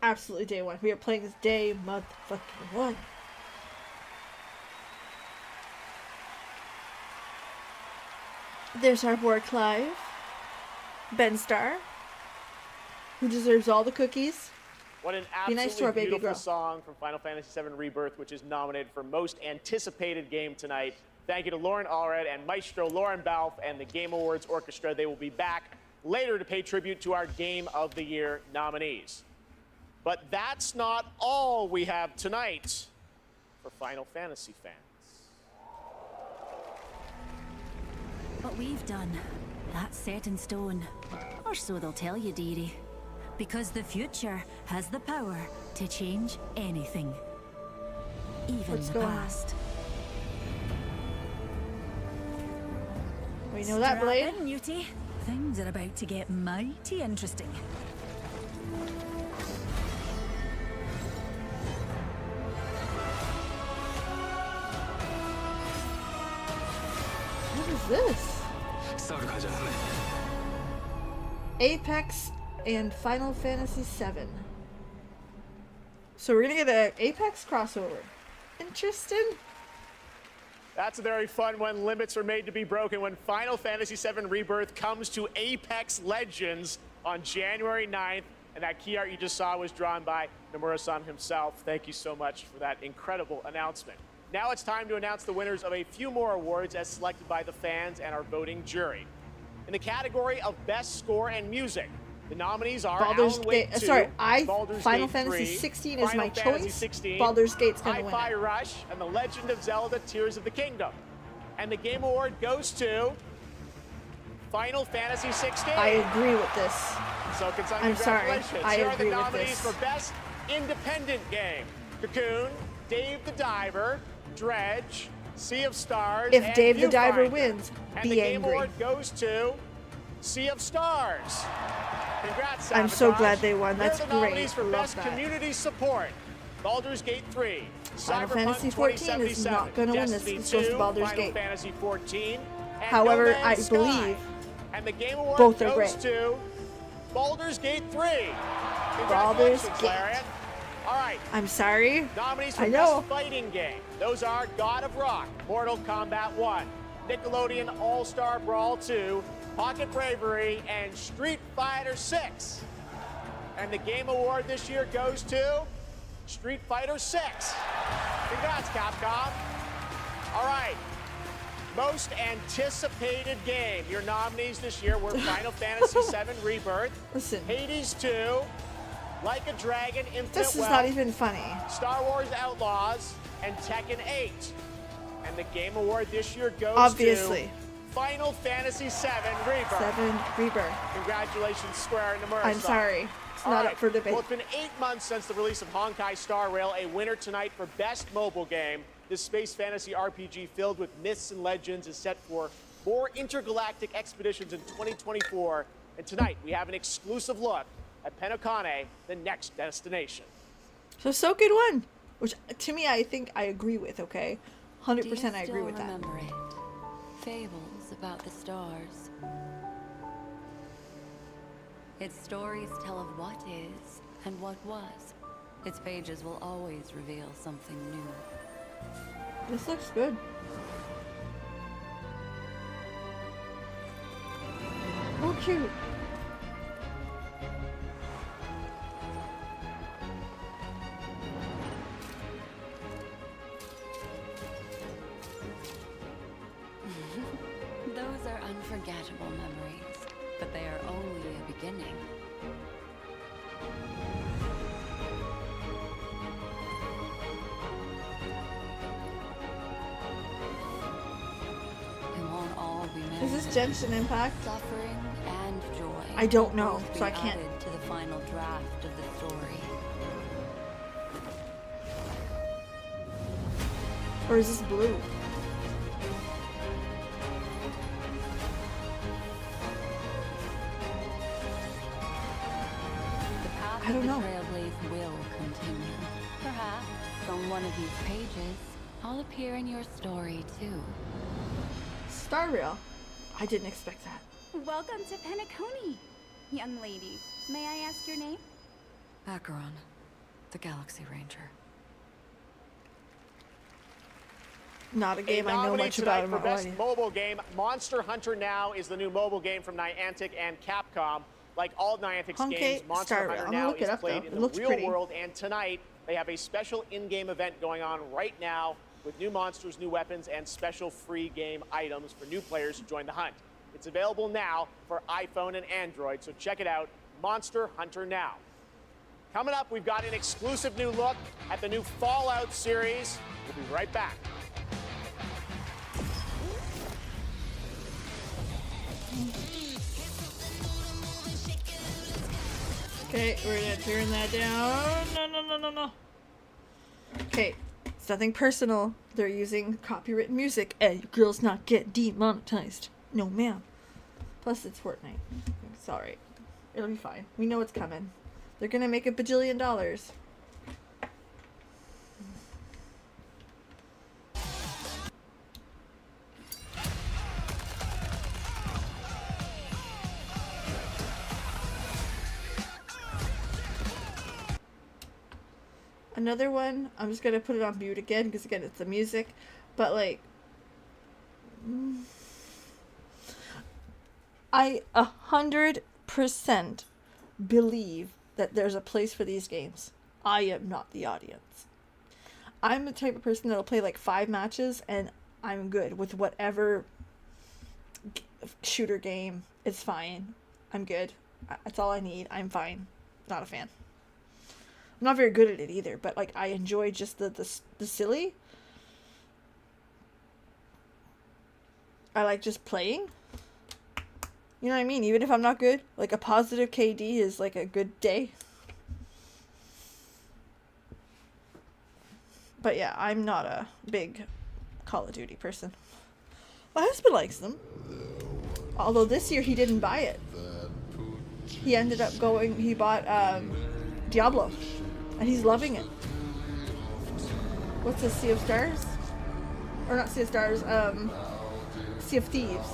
Absolutely day one. We are playing this day motherfucking one. There's our boy Clive. Ben Starr. Who deserves all the cookies. What an Be nice to our absolutely baby beautiful girl. song from Final Fantasy VII Rebirth, which is nominated for Most Anticipated Game tonight. Thank you to Lauren Allred and Maestro Lauren Balfe and the Game Awards Orchestra. They will be back later to pay tribute to our Game of the Year nominees. But that's not all we have tonight for Final Fantasy fans. What we've done, that's set in stone. Or so they'll tell you, dearie. Because the future has the power to change anything. Even What's the going on? past. We know that, Strap Blade. in, Mutie. Things are about to get mighty interesting. What is this? Apex and Final Fantasy VII. So we're gonna get an Apex crossover. Interesting. That's a very fun one. Limits are made to be broken when Final Fantasy VII Rebirth comes to Apex Legends on January 9th. And that key art you just saw was drawn by Nomura-san himself. Thank you so much for that incredible announcement. Now it's time to announce the winners of a few more awards as selected by the fans and our voting jury. In the category of Best Score and Music, the nominees are Baldur's Alan Wake Gate. 2, Sorry, Baldur's Final Gate Fantasy 3, 16 is Final my Fantasy choice. 16, Baldur's Gate's gonna win Hi-Fi it. Rush, and The Legend of Zelda: Tears of the Kingdom. And the Game Award goes to Final Fantasy 16. I agree with this. So I'm sorry. congratulations. I Here are agree the with nominees this. for Best Independent Game. Cocoon, Dave the Diver, Dredge, Sea of Stars, If and Dave the Diver Viewfinder. wins, and be the Game angry. Award goes to Sea of Stars. Congrats, I'm so Sabotage. glad they won. Here are That's the great. nominees for Love Best that. Community Support. Baldur's Gate 3, Final Cyberpunk Fantasy 14 is 2077, not gonna win this. Destiny This goes to 2, Baldur's Final Gate. Fantasy 14, and However, No Man's I Sky. believe And the Game Award both are goes great. to Baldur's Gate 3. Baldur's Congratulations, Gate. Lariat. All right. I'm sorry. Nominees for I know. Best Fighting Game. Those are God of Rock, Mortal Kombat 1, Nickelodeon All-Star Brawl 2, Pocket Bravery, and Street Fighter 6. And the Game Award this year goes to Street Fighter 6. Congrats, Capcom. All right. Most anticipated game. Your nominees this year were Final Fantasy VII Rebirth, Listen. Hades 2, Like a Dragon, Infinite This is Wealth, not even funny. Star Wars Outlaws, and Tekken 8. And the Game Award this year goes Obviously. to Final Fantasy VII Rebirth. 7 Rebirth. Congratulations, Square and Nomura. I'm sorry. It's not up for debate. Well, it's been 8 months since the release of Honkai Star Rail, a winner tonight for Best Mobile Game. This space fantasy RPG filled with myths and legends is set for more intergalactic expeditions in 2024. And tonight, we have an exclusive look at Penokane, the next destination. So good one. Which, to me, I think I agree with, okay? 100% I agree with that. Remember it? Fables about the stars. Its stories tell of what is and what was. Its pages will always reveal something new. This looks good. Oh, cute. Those are unforgettable memories, but they are only a beginning. It won't all be Is this memories. Genshin Impact? Suffering and joy. I don't will know, both so be I can't. added to the final draft of the story. Or is this blue? on one of these pages, I'll appear in your story too. Star Rail. I didn't expect that. Welcome to Penacony, young lady. May I ask your name? Acheron, the Galaxy Ranger. Not a game I know much about. For best mobile game, Monster Hunter Now is the new mobile game from Niantic and Capcom. Like all Niantic's games, Monster Hunter Now is played in the real world, and tonight they have a special in-game event going on right now with new monsters, new weapons, and special free game items for new players who join the hunt. It's available now for iPhone and Android, so check it out, Monster Hunter Now. Coming up, we've got an exclusive new look at the new Fallout series. We'll be right back. Okay, we're gonna turn that down. No. Okay, it's nothing personal. They're using copyrighted music, and your girls not get demonetized. No, ma'am. Plus, it's Fortnite. It's alright. It'll be fine. We know it's coming. They're gonna make $1 bajillion. Another one, I'm just gonna put it on mute again because again it's the music, but like I 100% believe that there's a place for these games. I am not the audience. I'm the type of person that'll play like 5 matches and I'm good with whatever shooter game. It's fine. I'm good. That's all I need. I'm fine. Not a fan. I'm not very good at it either, but like I enjoy just the silly. I like just playing. You know what I mean? Even if I'm not good, like a positive KD is like a good day. But yeah, I'm not a big Call of Duty person. My husband likes them. Although this year he didn't buy it. He ended up he bought Diablo. And he's loving it. What's this, Sea of Stars? Or not Sea of Stars, Sea of Thieves.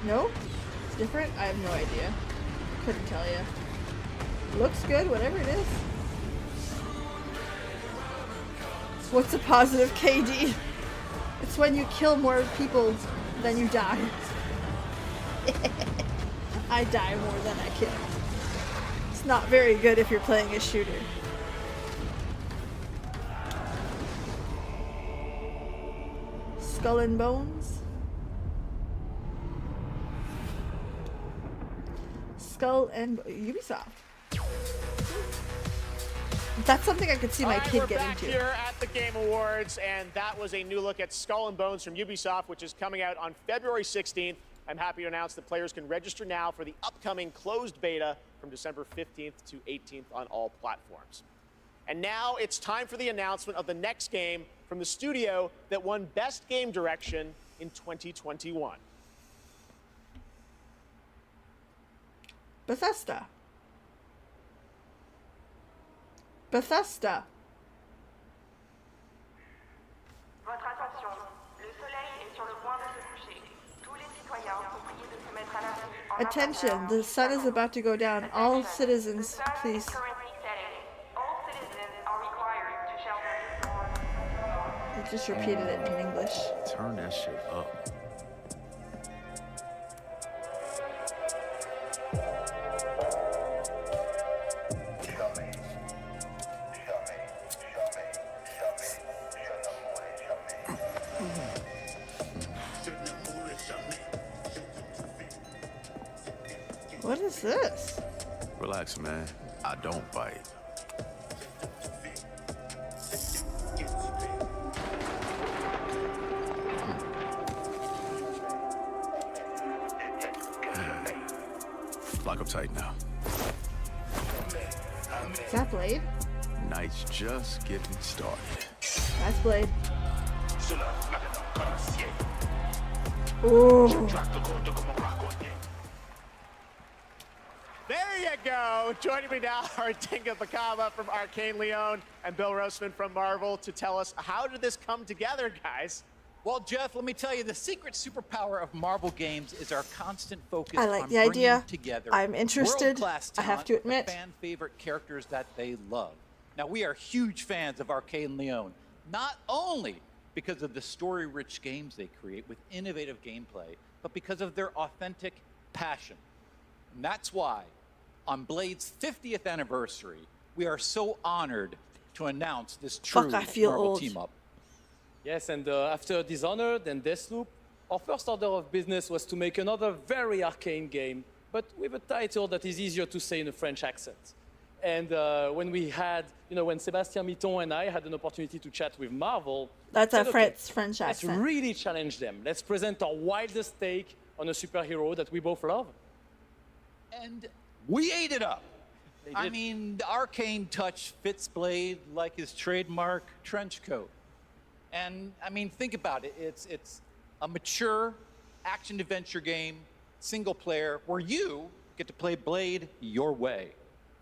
No? It's different? I have no idea. Couldn't tell you. Looks good, whatever it is. What's a positive KD? It's when you kill more people than you die. I die more than I kill. It's not very good if you're playing a shooter. Skull and Bones? Skull and Ubisoft. That's something I could see my kid get into. We're back here at the Game Awards, and that was a new look at Skull and Bones from Ubisoft, which is coming out on February 16th. I'm happy to announce that players can register now for the upcoming closed beta from December 15th to 18th on all platforms. And now it's time for the announcement of the next game from the studio that won Best Game Direction in 2021. Bethesda. Votre attention, le soleil est sur le point de se coucher. Tous les citoyens sont priés de se mettre à l'abri. Attention, the sun is about to go down. All citizens, please. All citizens are required to shelter. I just repeated it in English. Turn that shit up. What is this? Relax, man. I don't bite. Lock up tight now. Is that Blade? Night's just getting started. That's Blade. Ooh. There you go. Joining me now are Tinga Bakaba from Arcane Leon and Bill Roseman from Marvel to tell us, how did this come together, guys? Well, Jeff, let me tell you, the secret superpower of Marvel games is our constant focus I like on the bringing idea. together I'm interested. world-class I have talent to with admit. fan-favorite characters that they love. Now, we are huge fans of Arcane Leon, not only because of the story-rich games they create with innovative gameplay, but because of their authentic passion. And that's why, on Blade's 50th anniversary, we are so honored to announce this true I feel Marvel old. team-up. Yes, and after Dishonored and Deathloop, our first order of business was to make another very arcane game, but with a title that is easier to say in a French accent. And when we had, when Sébastien Mitton and I had an opportunity to chat with Marvel, That's we a said, okay, French let's accent. really challenge them. Let's present our wildest take on a superhero that we both love. And we ate it up. They I did. mean, the arcane touch fits Blade like his trademark trench coat. And I mean, think about it. It's a mature action-adventure game, single player, where you get to play Blade your way.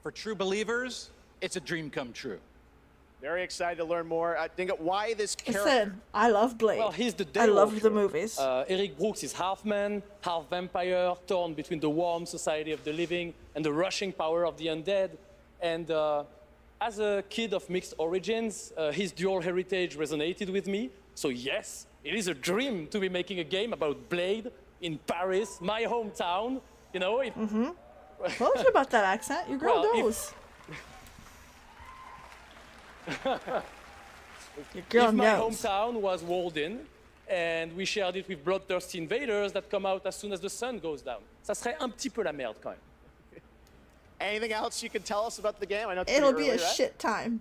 For true believers, it's a dream come true. Very excited to learn more. Dinga, why this character? Listen, I love Blade. Well, he's the I love Daywalker. the movies. Eric Brooks is half man, half vampire, torn between the warm society of the living and the rushing power of the undead. And as a kid of mixed origins, his dual heritage resonated with me. So yes, it is a dream to be making a game about Blade in Paris, my hometown. Told you about that accent. Your girl Well, if- knows. Your girl if my knows. hometown was walled in, and we shared it with bloodthirsty invaders that come out as soon as the sun goes down. Ça serait un petit peu la merde quand même. Anything else you can tell us about the game? I know it's It'll pretty be a early, right? shit time.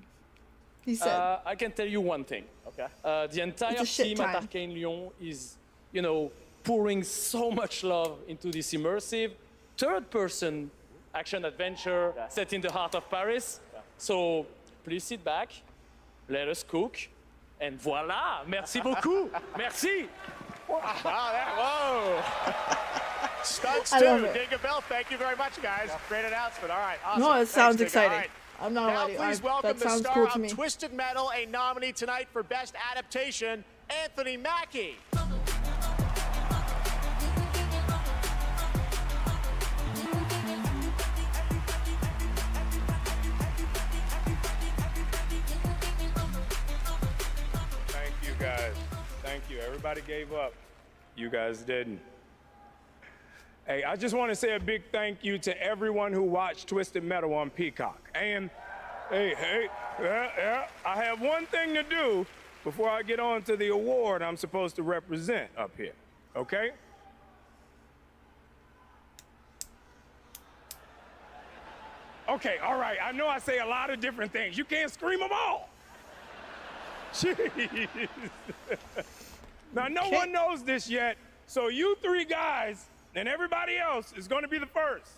He said. I can tell you one thing. Okay. The entire It's a shit team time. at Arcane Lyon is, pouring so much love into this immersive third-person action-adventure set in the heart of Paris. So please sit back, let us cook, and voila! Merci beaucoup! Merci! Whoa! Stunts I too. love it. Dinga Bell, thank you very much, guys. Great announcement. All right, awesome. No, it Thanks, sounds Dinga. exciting. All right. I'm not Now, lying. please welcome That the sounds star cool to of me. Twisted Metal, a nominee tonight for Best Adaptation, Anthony Mackie. Thank you, guys. Thank you. Everybody gave up. You guys didn't. Hey, I just want to say a big thank you to everyone who watched Twisted Metal on Peacock. And, I have one thing to do before I get on to the award I'm supposed to represent up here, okay? Okay, all right. I know I say a lot of different things. You can't scream them all. Jeez. Now, no one knows this yet, so you three guys and everybody else is going to be the first.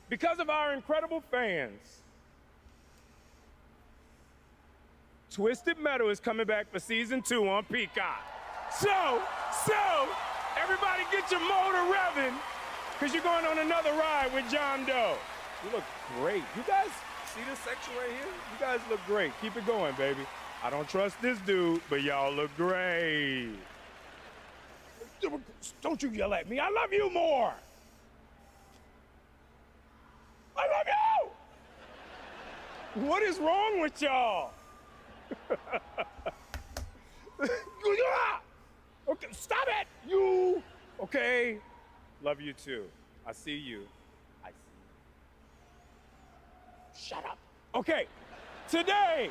Because of our incredible fans, Twisted Metal is coming back for season 2 on Peacock. So, everybody get your motor revving, because you're going on another ride with John Doe. You look great. You guys see this section right here? You guys look great. Keep it going, baby. I don't trust this dude, but y'all look great. Don't you yell at me. I love you more. I love you. What is wrong with y'all? Okay, stop it. You. Okay. Love you too. I see you. I see you. Shut up. Okay. Today.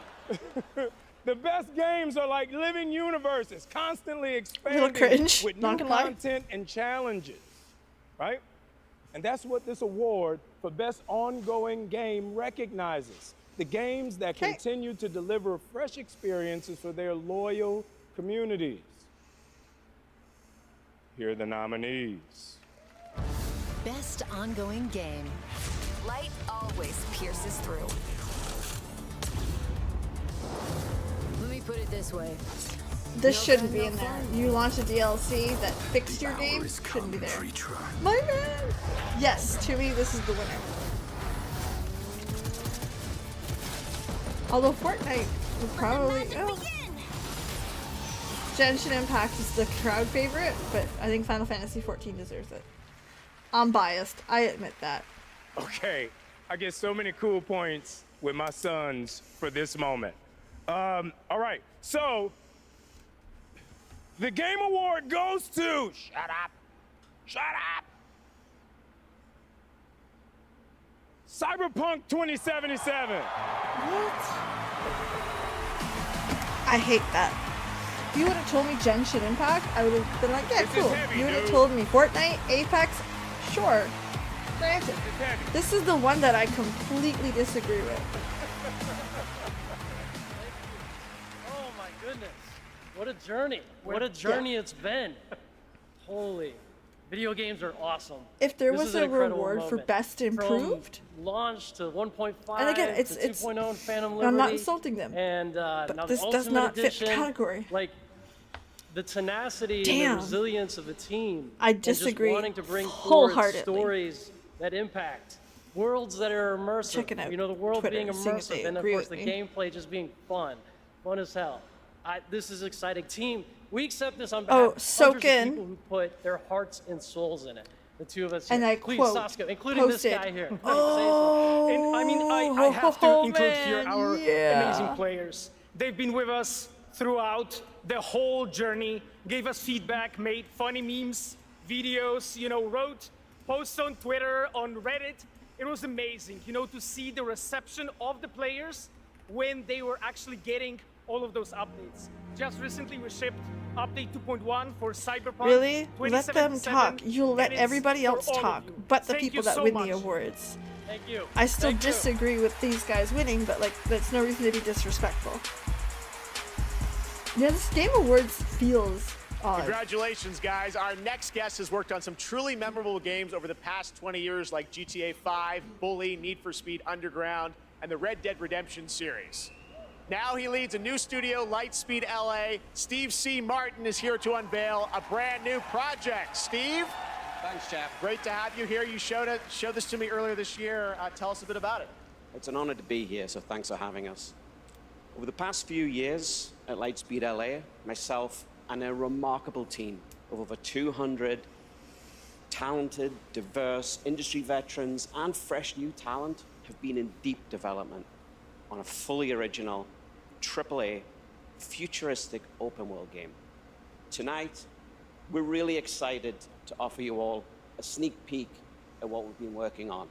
The best games are like living universes, constantly expanding cringe, with not new gonna lie. content and challenges, right? And that's what this award for Best Ongoing Game recognizes. The games that continue to deliver fresh experiences for their loyal communities. Here are the nominees. Best ongoing game. Light always pierces through. Let me put it this way. This shouldn't be in there. You launched a DLC that fixed your game, shouldn't be there. My man! Yes, to me, this is the winner. Although Fortnite would probably... Oh. Genshin Impact is the crowd favorite, but I think Final Fantasy XIV deserves it. I'm biased. I admit that. Okay, I get so many cool points with my sons for this moment. All right, so the Game Award goes to... Shut up. Shut up. Cyberpunk 2077. What? I hate that. If you would have told me Genshin Impact, I would have been like, yeah, cool. You would have told me Fortnite, Apex, sure. Granted. This is the one that I completely disagree with. Oh my goodness. What a journey. What a journey it's been. Holy. Video games are awesome. If there This was is an a incredible reward for moment. Best Improved, From launch to 1.5 and again, it's to 2.0 Phantom Liberty. I'm not insulting them, And but now this the does Ultimate not fit Edition, the category. Like the tenacity and Damn. the resilience of the team. I and disagree just wanting to bring forward wholeheartedly. stories that impact, worlds that are immersive. Checking out You know, the world Twitter, being seeing if they immersive, and of agree course the with me. gameplay just being fun as hell. This is exciting. Team, we accept this on Oh, behalf of hundreds of Soken. people who put their hearts and souls in it. The two of us And here. I Please, quote, Saskia, including posted, this guy here. Oh, And I mean, I have to oh, include here man, our yeah. amazing players. They've been with us throughout the whole journey, gave us feedback, made funny memes, videos, you know, wrote posts on Twitter, on Reddit. It was amazing, you know, to see the reception of the players when they were actually getting all of those updates. Just recently we shipped update 2.1 for Cyberpunk. Really? Let them 2077, talk. You'll let and it's everybody for else all of talk, you. but the Thank people you that so win much. the awards. Thank you. I still Thank you. disagree with these guys winning, but like, that's no reason to be disrespectful. Yeah, this Game Awards feels odd. Congratulations, guys. Our next guest has worked on some truly memorable games over the past 20 years, like GTA 5, Bully, Need for Speed Underground, and the Red Dead Redemption series. Now he leads a new studio, Lightspeed LA. Steve C. Martin is here to unveil a brand new project. Steve? Thanks, Jeff. Great to have you here. You showed this to me earlier this year. Tell us a bit about it. It's an honor to be here, so thanks for having us. Over the past few years at Lightspeed LA, myself and a remarkable team of over 200 talented, diverse industry veterans and fresh new talent have been in deep development on a fully original, AAA, futuristic open-world game. Tonight, we're really excited to offer you all a sneak peek at what we've been working on.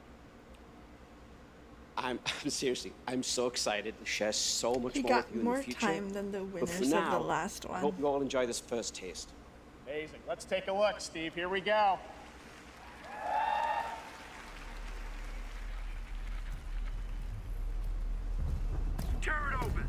Seriously, I'm so excited to share so much He more got with you more in the future. time than the But for winners now, of the last I one. hope you all enjoy this first taste. Amazing. Let's take a look, Steve. Here we go. Tear it open.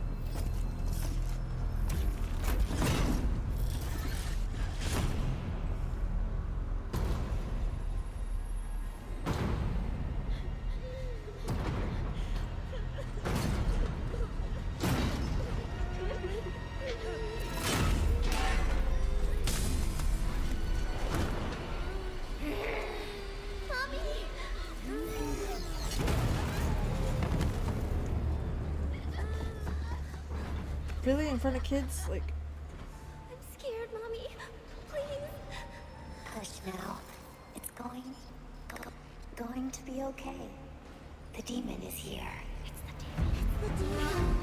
Really, in front of kids? Like, I'm scared, Mommy. Please. Hush now. It's going to be okay. The demon is here. It's the demon.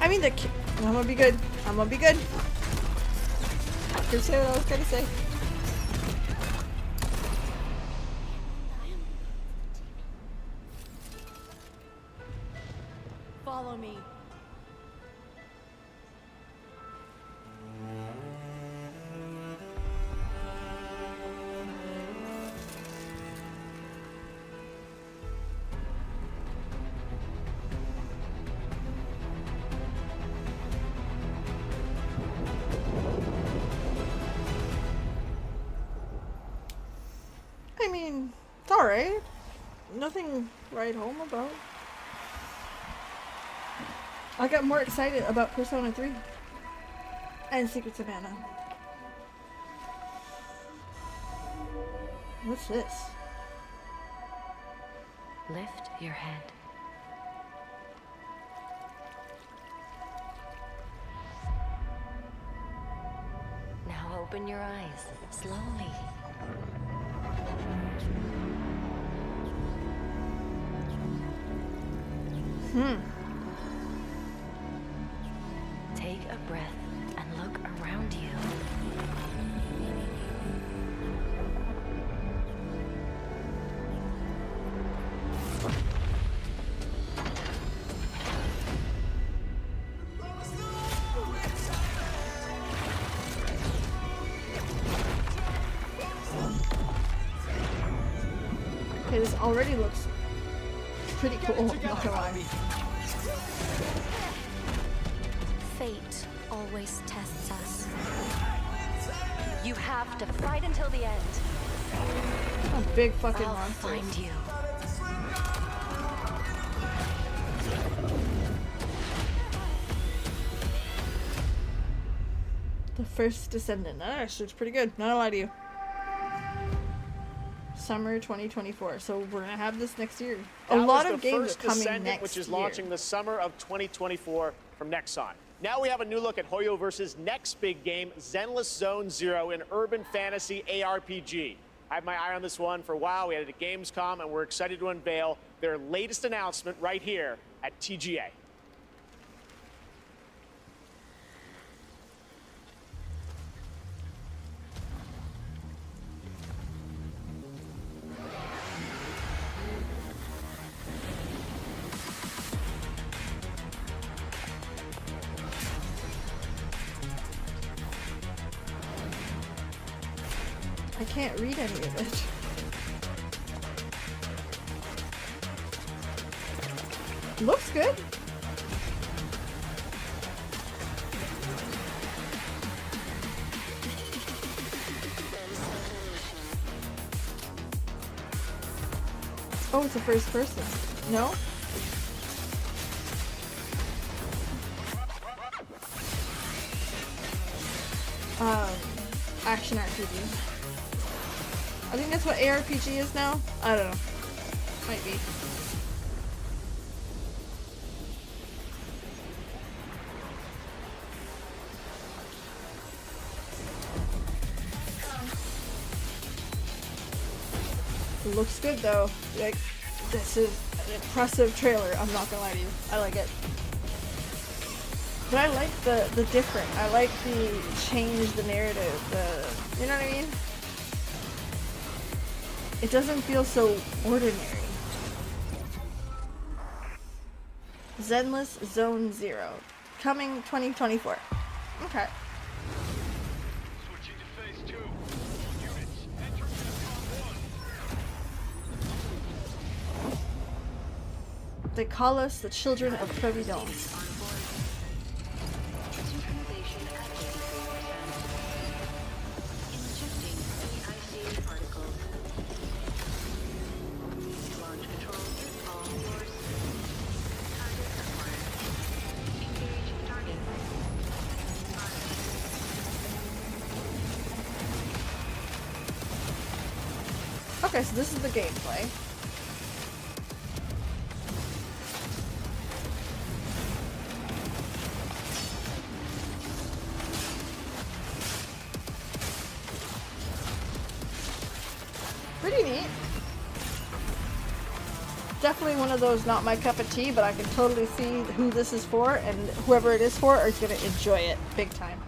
I mean, I'm gonna be good. I'm gonna be good. Here's what I was gonna say. Follow me. mean, it's alright. Nothing to write home about. I got more excited about Persona 3 and Secrets of Mana. What's this? Lift your head. Now open your eyes, slowly. Take a breath and look around you. Okay, this already looks pretty cool, I'm not gonna lie. Fate always tests us. You have to fight until the end. A big fucking I'll monster. find you. The first descendant. That actually looks pretty good, not gonna lie to you. Summer 2024, so we're gonna have this next year. A lot of games are coming Descendant, next which is year. launching the summer of 2024 from Nexon. Now we have a new look at Hoyo versus next big game, Zenless Zone Zero, an urban fantasy ARPG. I have my eye on this one for a while. We had it at Gamescom, and we're excited to unveil their latest announcement right here at TGA. I can't read any of it. Looks good. Oh, it's a first person. No? Action RPG. I think that's what ARPG is now. I don't know. Might be. It looks good though. Like, this is an impressive trailer. I'm not gonna lie to you. I like it. But I like the different. I like the change the narrative. You know what I mean? It doesn't feel so ordinary. Zenless Zone Zero. Coming 2024. Okay. They call us the children of Providence. Okay, so this is the gameplay. Pretty neat. Definitely one of those not my cup of tea, but I can totally see who this is for, and whoever it is for is going to enjoy it big time.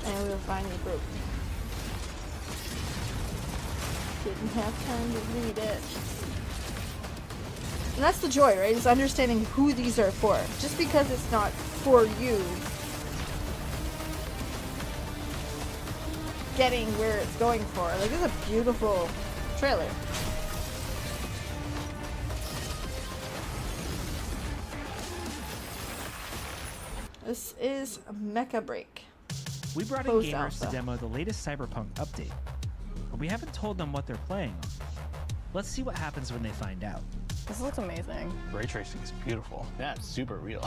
And we'll finally broke. Didn't have time to read it. And that's the joy, right? Is understanding who these are for. Just because it's not for you, getting where it's going for. Like, this is a beautiful trailer. This is Mecha Break. We brought in Post gamers to alpha. demo the latest Cyberpunk update. we haven't told them what they're playing on. Let's see what happens when they find out. This looks amazing. Ray tracing is beautiful. Yeah, it's super real.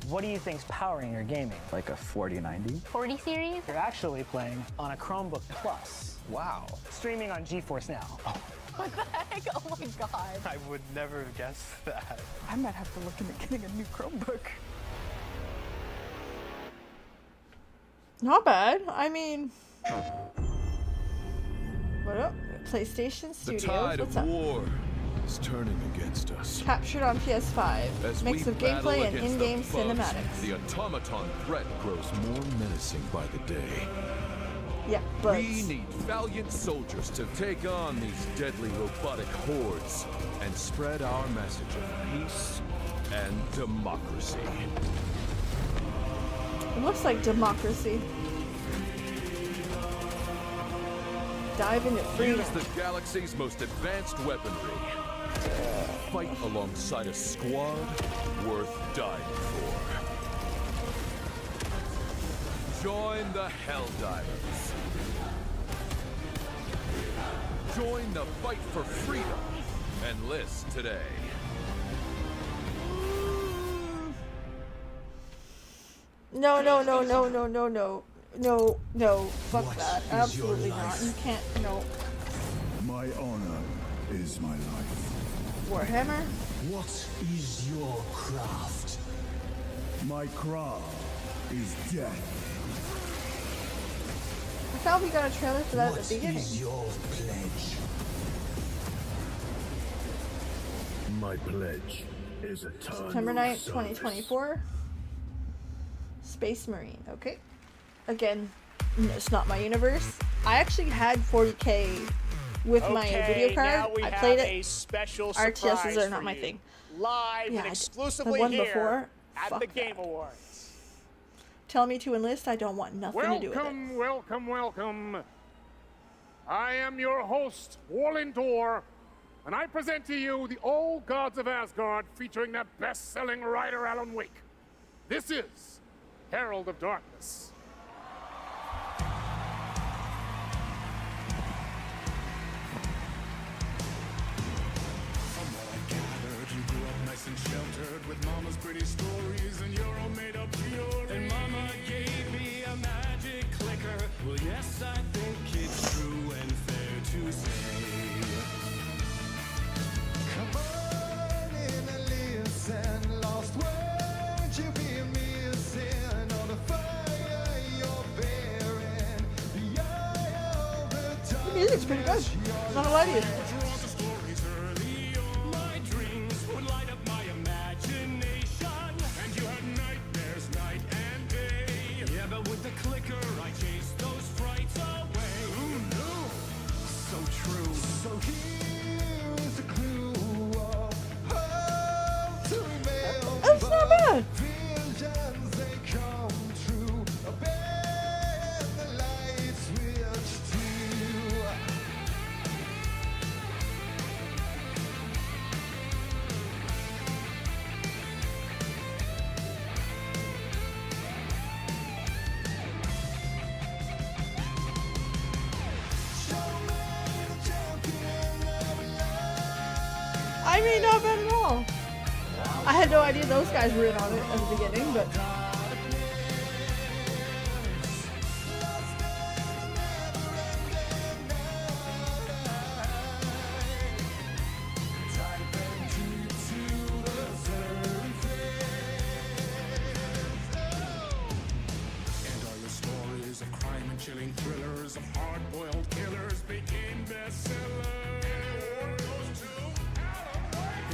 What do you think's powering your gaming? Like a 4090? 40 series? You're actually playing on a Chromebook Plus. Wow. Streaming on GeForce Now. What the heck? Oh my god. I would never have guessed that. I might have to look into getting a new Chromebook. Not bad. I mean, what up? PlayStation Studios. The tide What's of up? war is turning against us. Captured on PS5. As Mix we of battle gameplay and against in-game the bugs, cinematics. The automaton threat grows more menacing by the day. Yeah, bugs. We need valiant soldiers to take on these deadly robotic hordes and spread our message of peace and democracy. It looks like democracy. Dive into freedom. Use the galaxy's most advanced weaponry. Fight alongside a squad worth dying for. Join the Helldivers. Join the fight for freedom. Enlist today. No. Fuck that. Absolutely not. You can't. No. My honor is my life. Warhammer? What is your craft? My craft is death. I thought we got a trailer for that at the beginning. What is your pledge? My pledge is eternal September 9th, service. 2024. Space Marine. Okay. Again, it's not my universe. I actually had 40K with my video now card. we I have played a it. special RTSs surprise are not for my you. thing. Live Yeah, and the exclusively one here before, at fuck the Game Awards. Tell me to enlist. I don't want nothing to do with it. Welcome. I am your host, Warlindor, and I present to you the Old Gods of Asgard featuring that best-selling writer Alan Wake. This is Herald of Darkness. You grew up nice and sheltered with mama's pretty stories and your own made-up theory. And mama gave me a magic clicker. Well, yes, I think it's true and fair to say. Come on in and listen, lost words you be missing on the fire you're bearing. The eye of the The music's pretty good. I'm not gonna lie to you. That's not bad. I mean, not bad at all. I had no idea those guys were in on it at the beginning, but And all your stories of crime and chilling thrillers of hard-boiled killers became bestsellers.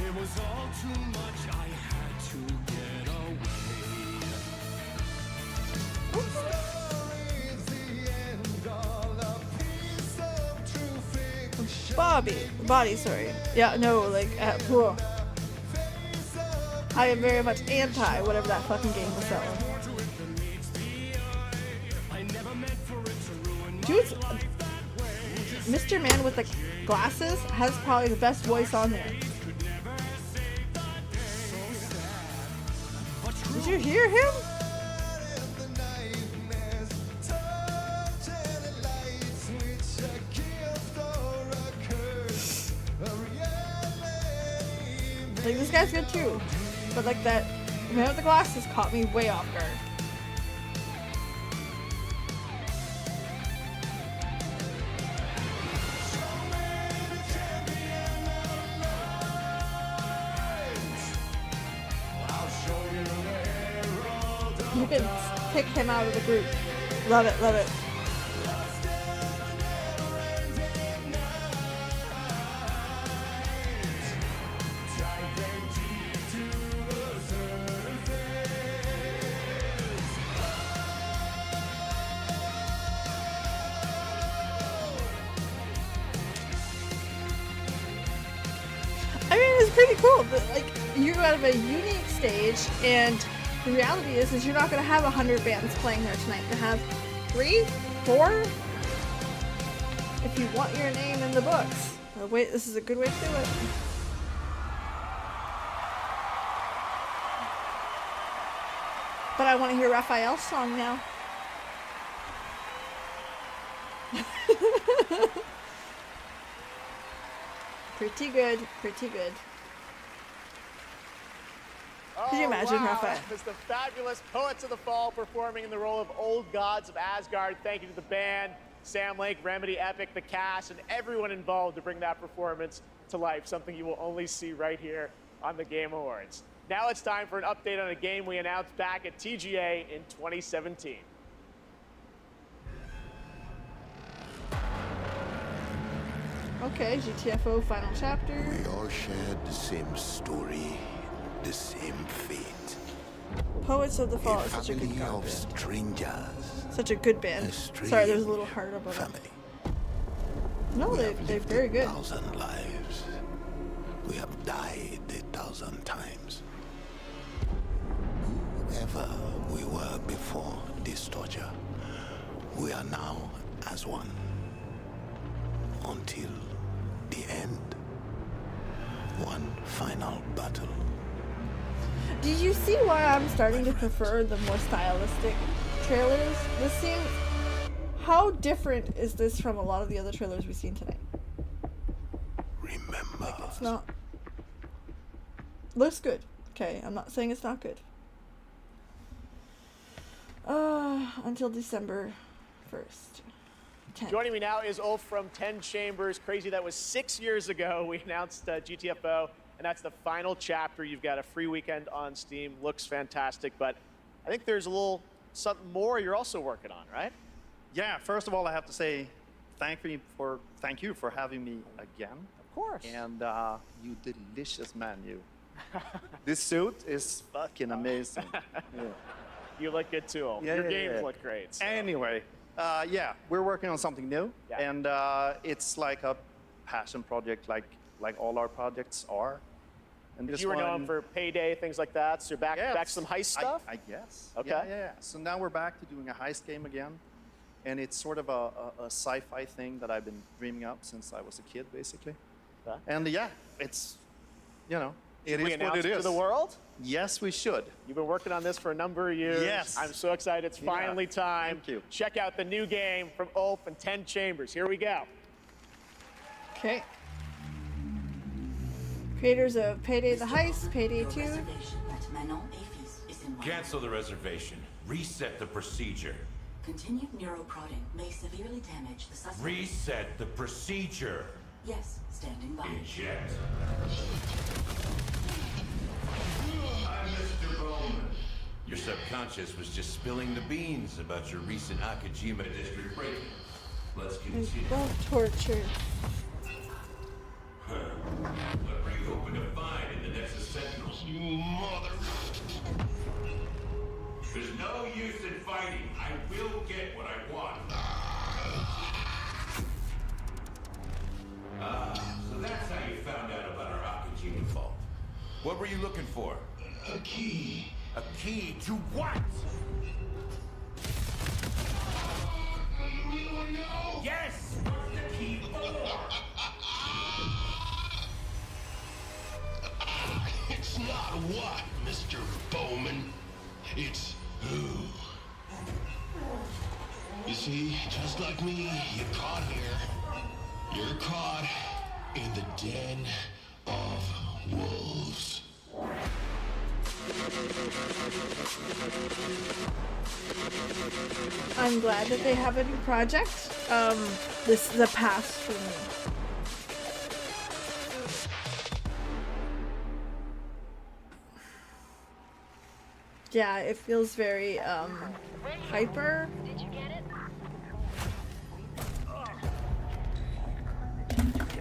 It was all too much, I had to get away. Stories, the end, all a piece of true fiction. Body, sorry. Yeah, no, like, whoa. I am very much anti whatever that fucking game was selling. Dude's Mr. Man with the glasses has probably the best voice on there. Did you hear him? Like, this guy's good too. But like that man with the glasses caught me way off guard. You can pick him out of the group. Love it, love it. I mean, it's pretty cool. But, like, you have a unique stage, and the reality is you're not going to have 100 bands playing there tonight. You're going to have 3, 4, if you want your name in the books. Wait, this is a good way to do it. But I want to hear Raphael's song now. Pretty good, pretty good. Could you imagine, Raphael? It's the fabulous Poets of the Fall performing in the role of Old Gods of Asgard. Thank you to the band, Sam Lake, Remedy, Epic, the cast, and everyone involved to bring that performance to life, something you will only see right here on the Game Awards. Now it's time for an update on a game we announced back at TGA in 2017. Okay, GTFO final chapter. We all shared the same story, the same fate. Poets of the Fall is A such a good family of band. strangers. Such a good band. Sorry, there's a little heart above it. No, they're very good. 1,000 lives. We have died 1,000 times. Whoever we were before this torture, we are now as one. Until the end. One final battle. Did you see why I'm starting to prefer the more stylistic trailers? This seems... How different is this from a lot of the other trailers we've seen tonight? Remember. Like, it's not... Looks good. Okay, I'm not saying it's not good. Until December 1st. 10th. Joining me now is Ulf from 10 Chambers. Crazy, that was 6 years ago. We announced GTFO, and that's the final chapter. You've got a free weekend on Steam. Looks fantastic, but I think there's a little something more you're also working on, right? Yeah, first of all, I have to say thank you for having me again. Of course. And you delicious menu. This suit is fucking amazing. Yeah. You look good too, Ulf. Your games look great. So. Anyway, yeah, we're working on something new, and it's like a passion project, like all our projects are. And this you were one, known for Payday, things like that. So you're back to some heist stuff. I guess. Okay. Yeah. So now we're back to doing a heist game again, and it's sort of a sci-fi thing that I've been dreaming up since I was a kid, basically. Okay. And yeah, it's it we is what it to is. the world? Yes, we should. You've been working on this for a number of years. Yes. I'm so excited. It's finally time. Thank you. Check out the new game from Ulf and 10 Chambers. Here we go. Okay. Creators of Payday the Heist, Payday 2. Cancel the reservation. Reset the procedure. Continued neuroprodding may severely damage the suspect. Reset the procedure. Yes, standing by. Eject. I'm Mr. Bowman. Your subconscious was just spilling the beans about your recent Akajima district break-in. Let's continue. Love torture. What were you hoping to find in the Nexus Sentinels? You mother... There's no use in fighting. I will get what I want. So that's how you found out about our Akajima vault. What were you looking for? A key. A key to what? Yes! What's the key for? It's not what, Mr. Bowman. It's who. You see, just like me, you're caught here. You're caught in the den of wolves. I'm glad that they have a new project. This is a pass for me. Yeah, it feels very hyper. Did you get it?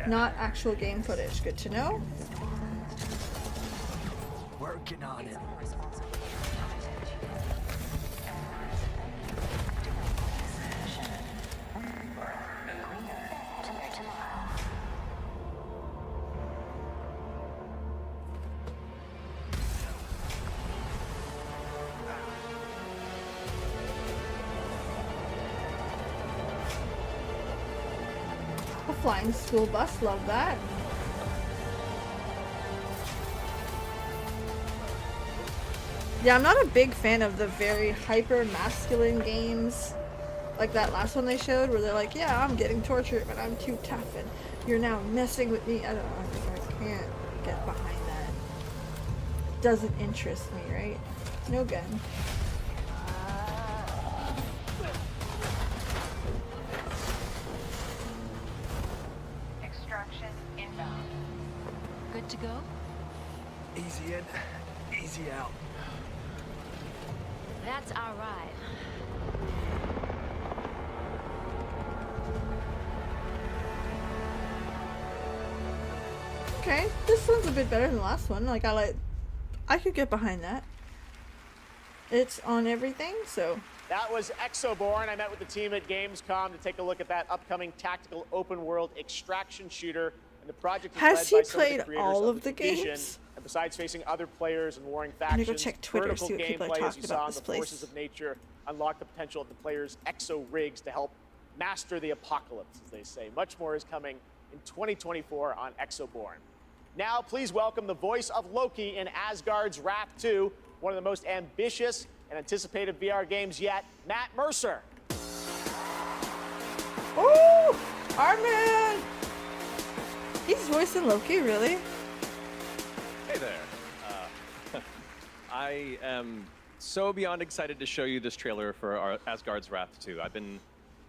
Not actual game footage. Good to know. Working on it. A flying school bus, love that. Yeah, I'm not a big fan of the very hyper masculine games like that last one they showed where they're like, yeah, I'm getting tortured but I'm too tough and you're now messing with me. I don't know, I can't get behind that. It doesn't interest me, right? No gun. Extraction inbound. Good to go? Easy in, easy out. That's our ride. Okay, this one's a bit better than the last one. Like I could get behind that. It's on everything, so. That was Exoborn. I met with the team at Gamescom to take a look at that upcoming tactical open world extraction shooter. And the project is Has led he by some of the played creators all of of the Division. games? And besides facing other players and warring I'm gonna factions, go check Twitter, vertical see what people are gameplay, as talking you saw about in this the place. forces of nature, unlock the potential of the players' exo rigs to help master the apocalypse, as they say. Much more is coming in 2024 on Exoborn. Now, please welcome the voice of Loki in Asgard's Wrath 2, one of the most ambitious and anticipated VR games yet, Matt Mercer. Ooh! Armin! He's voicing Loki, really? Hey there. I am so beyond excited to show you this trailer for our Asgard's Wrath 2. I've been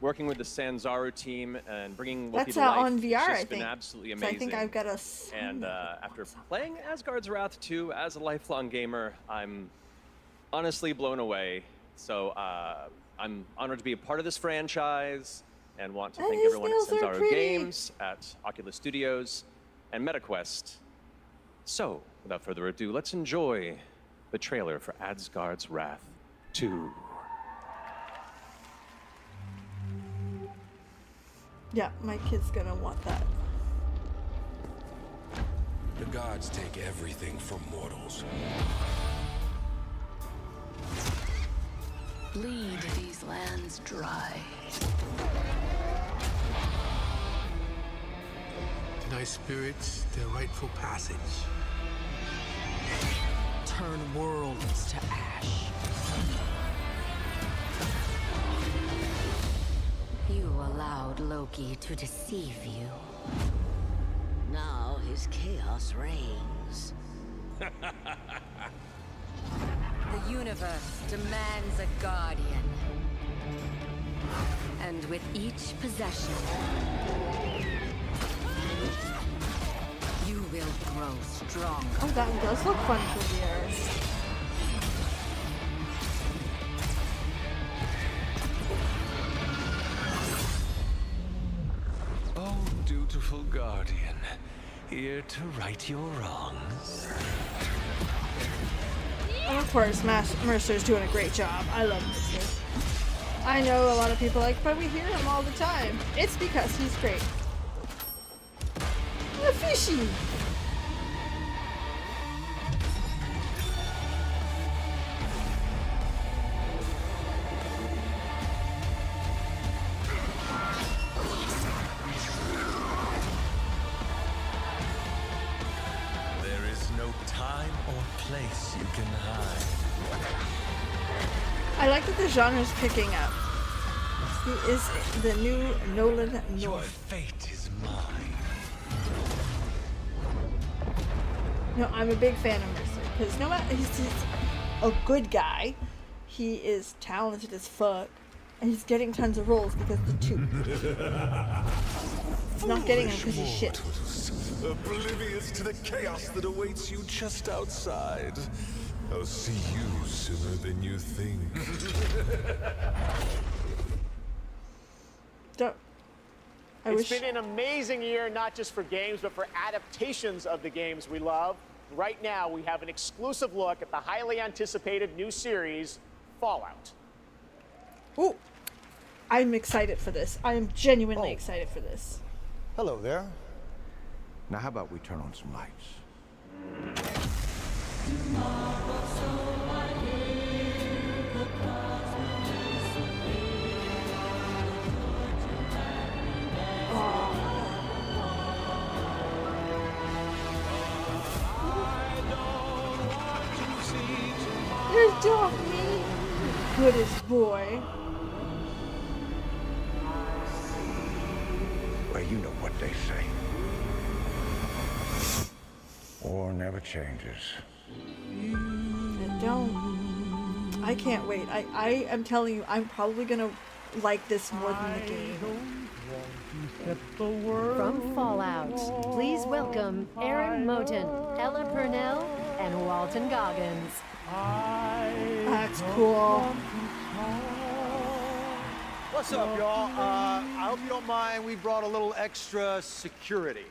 working with the Sanzaru team and bringing Loki That's to life. on VR, It's just I been think. absolutely So amazing. I think I've got a. And after playing Asgard's Wrath 2 as a lifelong gamer, I'm honestly blown away. So I'm honored to be a part of this franchise and want to And thank his everyone at nails are Sanzaru pretty. Games, at Oculus Studios, and MetaQuest. So, without further ado, let's enjoy the trailer for Asgard's Wrath 2. Yeah, my kid's gonna want that. The gods take everything from mortals. Bleed these lands dry. Deny spirits their rightful passage. Turn worlds to ash. You allowed Loki to deceive you. Now his chaos reigns. The universe demands a guardian. And with each possession, you will grow stronger. Oh, that does look fun for VR. Oh, dutiful guardian, here to right your wrongs. Of course, Mercer's doing a great job. I love Mercer. I know a lot of people like, but we hear him all the time. It's because he's great. A fishy! There is no time or place you can hide. I like that the genre's picking up. He is the new Nolan Your North. fate is mine. No, I'm a big fan of Mercer because no matter he's a good guy, he is talented as fuck, and he's getting tons of roles because the two. He's not getting them because he's shit. Oblivious to the chaos that awaits you just outside. I'll see you sooner than you think. Don't. It's been an amazing year, not just for games, but for adaptations of the games we love. Right now, we have an exclusive look at the highly anticipated new series, Fallout. Ooh, I'm excited for this. I am genuinely excited for this. Hello there. Now, how about we turn on some lights? There's Daphne, goodest boy. Well, you know what they say. War never changes. And don't. I can't wait. I am telling you, I'm probably gonna like this more than the game. From Fallout, please welcome Aaron Moten, Ella Purnell, and Walton Goggins. That's cool. What's up, y'all? I hope you don't mind. We brought a little extra security.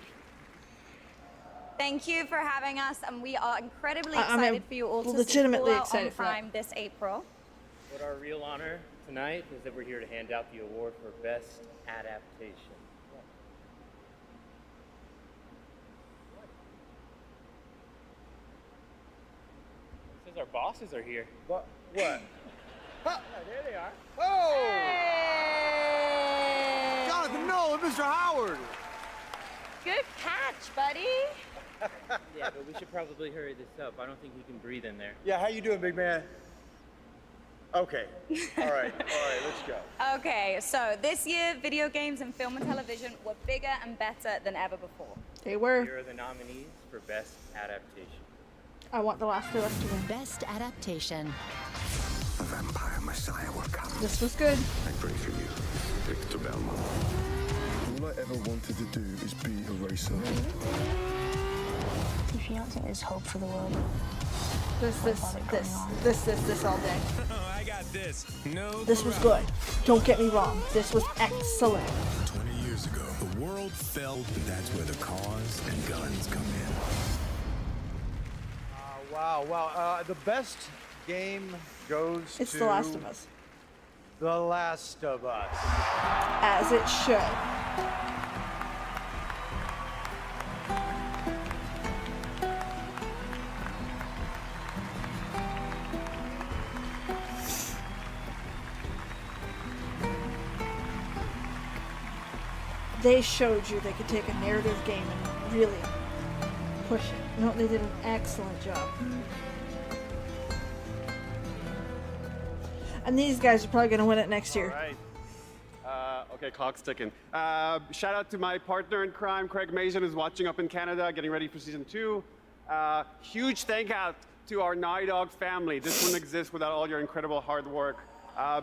Thank you for having us, and we are incredibly I'm excited for you all to see legitimately Fallout excited on for that. Prime this April. What our real honor tonight is that we're here to hand out the award for Best Adaptation. It says our bosses are here. What? Yeah, there they are. Whoa! Jonathan Nolan, Mr. Howard! Good catch, buddy. Yeah, but we should probably hurry this up. I don't think he can breathe in there. Yeah, how you doing, big man? Okay. All right, let's go. Okay, so this year, video games and film and television were bigger and better than ever before. They were. Here are the nominees for Best Adaptation. I want The Last of Us to win. Best Adaptation. The vampire messiah will come. This was good. I pray for you, Victor Belmont. All I ever wanted to do is be a racer. If you don't think there's hope for the world, This all day. I got this. No. This was good. Don't get me wrong. This was excellent. 20 years ago, the world fell, but that's where the cars and guns come in. Wow. The best game goes to... It's The Last of Us. The Last of Us. As it should. They showed you they could take a narrative game and really push it. No, they did an excellent job. And these guys are probably going to win it next year. All right. Okay, clock's ticking. Shout out to my partner in crime, Craig Mason, who's watching up in Canada, getting ready for season 2. Huge thank out to our Naughty Dog family. This wouldn't exist without all your incredible hard work.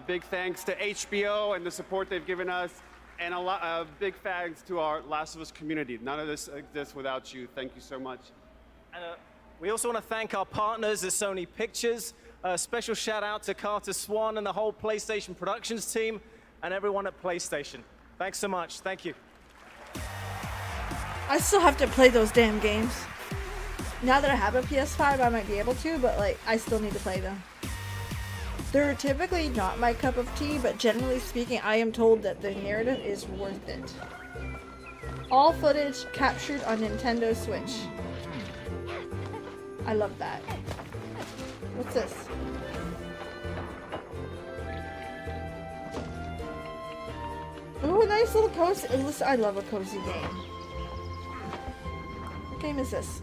Big thanks to HBO and the support they've given us. And a lot big thanks to our Last of Us community. None of this exists without you. Thank you so much. And we also want to thank our partners at Sony Pictures. A special shout out to Carter Swan and the whole PlayStation Productions team and everyone at PlayStation. Thanks so much. Thank you. I still have to play those damn games. Now that I have a PS5, I might be able to, but like, I still need to play them. They're typically not my cup of tea, but generally speaking, I am told that the narrative is worth it. All footage captured on Nintendo Switch. I love that. What's this? Ooh, a nice little cozy. Listen, I love a cozy game. What game is this?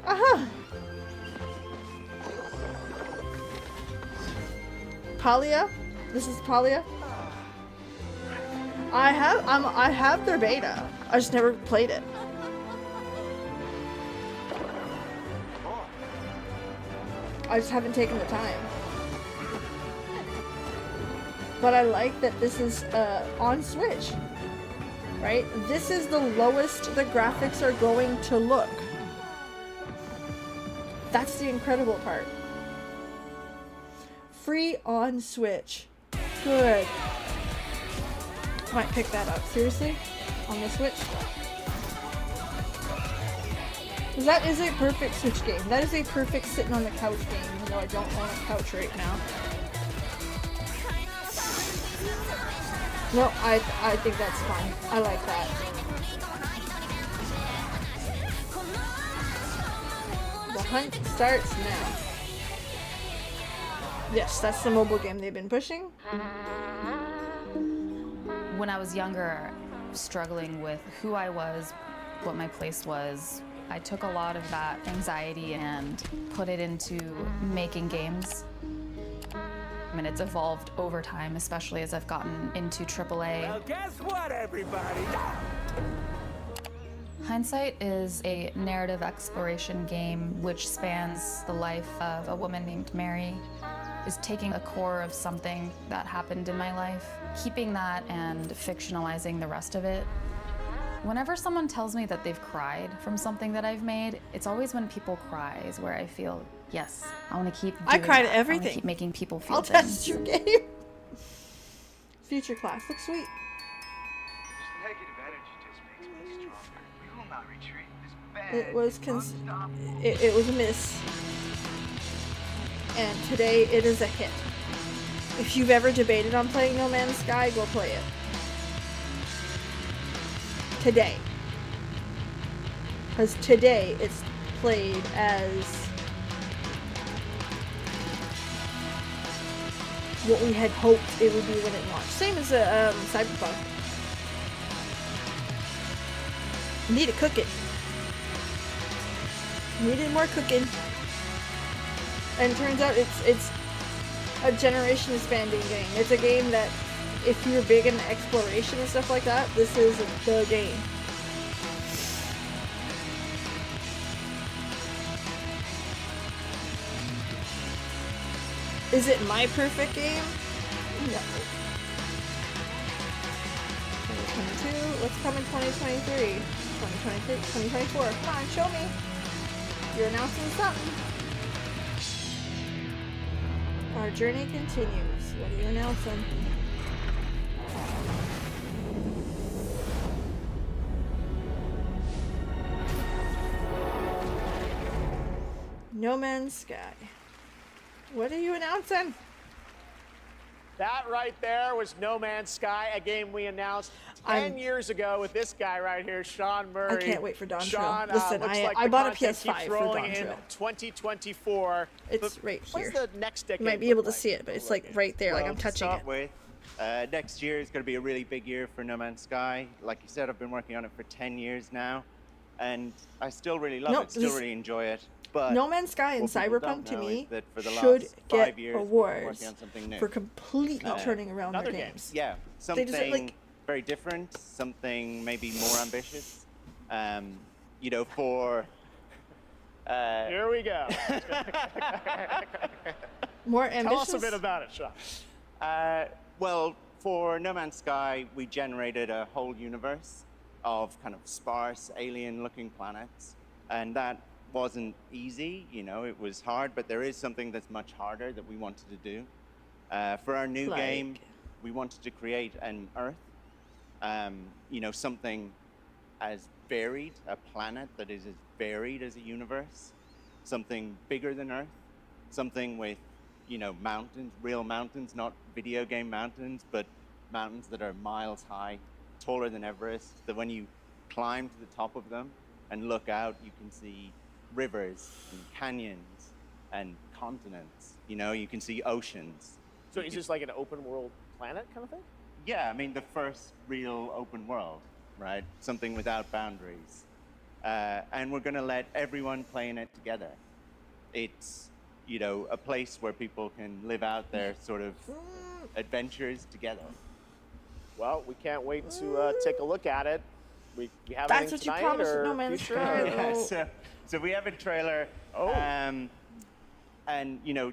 Aha! Palia? This is Palia? I have their beta. I just never played it. I just haven't taken the time. But I like that this is on Switch, right? This is the lowest the graphics are going to look. That's the incredible part. Free on Switch. Good. Might pick that up. Seriously? On the Switch? That is a perfect Switch game. That is a perfect sitting on the couch game, even though I don't own a couch right now. No, I think that's fun. I like that. The hunt starts now. Yes, that's the mobile game they've been pushing. When I was younger, struggling with who I was, what my place was, I took a lot of that anxiety and put it into making games. I mean, it's evolved over time, especially as I've gotten into AAA. Well, guess what, everybody? Hindsight is a narrative exploration game which spans the life of a woman named Mary, is taking a core of something that happened in my life, keeping that and fictionalizing the rest of it. Whenever someone tells me that they've cried from something that I've made, it's always when people cry is where I feel, yes, I want to keep doing I cried that. at everything. I want to keep making people feel I'll things. test your game. Future Class looks sweet. Negative energy just makes me stronger. We will not retreat. This bad It was it was a miss. And today it is a hit. If you've ever debated on playing No Man's Sky, go play it. Today. Because today it's played as what we had hoped it would be when it launched. Same as Cyberpunk. Need to cook it. Needed more cooking. And it turns out it's a generation expanding game. It's a game that if you're big into exploration and stuff like that, this is the game. Is it my perfect game? No. 2022, let's come in 2023. 2023, 2024. Come on, show me. You're announcing something. Our journey continues. What are you announcing? No Man's Sky. What are you announcing? That right there was No Man's Sky, a game we announced 10 years ago with this guy right here, Sean Murray. I can't wait for Dawn Sean, Trail. Listen, looks like I the bought a content PS5 keeps for rolling Dawn in Trail. 2024. It's right here. What's the next decade? You might be able to see it, but it's like right there, like I'm touching it. With, next year is going to be a really big year for No Man's Sky. Like you said, I've been working on it for 10 years now, and I still really love it, still really enjoy it. But No Man's Sky and what people Cyberpunk, don't to know me, is that for the should last 5 get years, we've been awards working on something new. for completely turning around their games. Yeah, They just, something like- very different, something maybe more ambitious. You know, for Here we go. More ambitious? Tell us a bit about it, Sean. Well, for No Man's Sky, we generated a whole universe of kind of sparse, alien-looking planets, and that wasn't easy. You know, it was hard, but there is something that's much harder that we wanted to do. For our new game, we wanted to create an Earth. You know, something as varied, a planet that is as varied as a universe, something bigger than Earth, something with, you know, mountains, real mountains, not video game mountains, but mountains that are miles high, taller than Everest, that when you climb to the top of them and look out, you can see rivers and canyons and continents. You know, you can see oceans. So it's just like an open world planet kind of thing? Yeah, I mean, the first real open world, right? Something without boundaries. And we're going to let everyone play in it together. It's, you know, a place where people can live out their sort of adventures together. Well, we can't wait to take a look at it. We have That's anything what you tonight promised or No Man's future? Sky, Yeah, though. so we have a trailer. And, you know,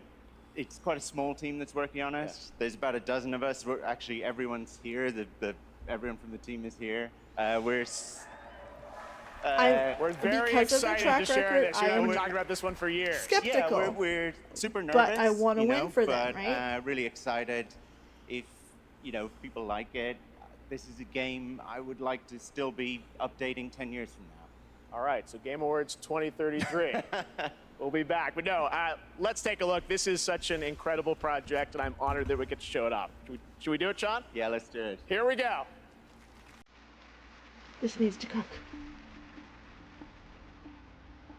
it's quite a small team that's working on it. There's about a dozen of us. Actually, everyone's here. Everyone from the team is here. We're very because of the excited track to share record, this. I We've am been talking about this one for years. skeptical. Yeah, we're super nervous. But I want to you win know, for them, but, right? Really excited. If, you know, people like it, this is a game I would like to still be updating 10 years from now. All right, so Game Awards 2033. We'll be back. But no, let's take a look. This is such an incredible project, and I'm honored that we get to show it off. Should we do it, Sean? Yeah, let's do it. Here we go. This needs to cook.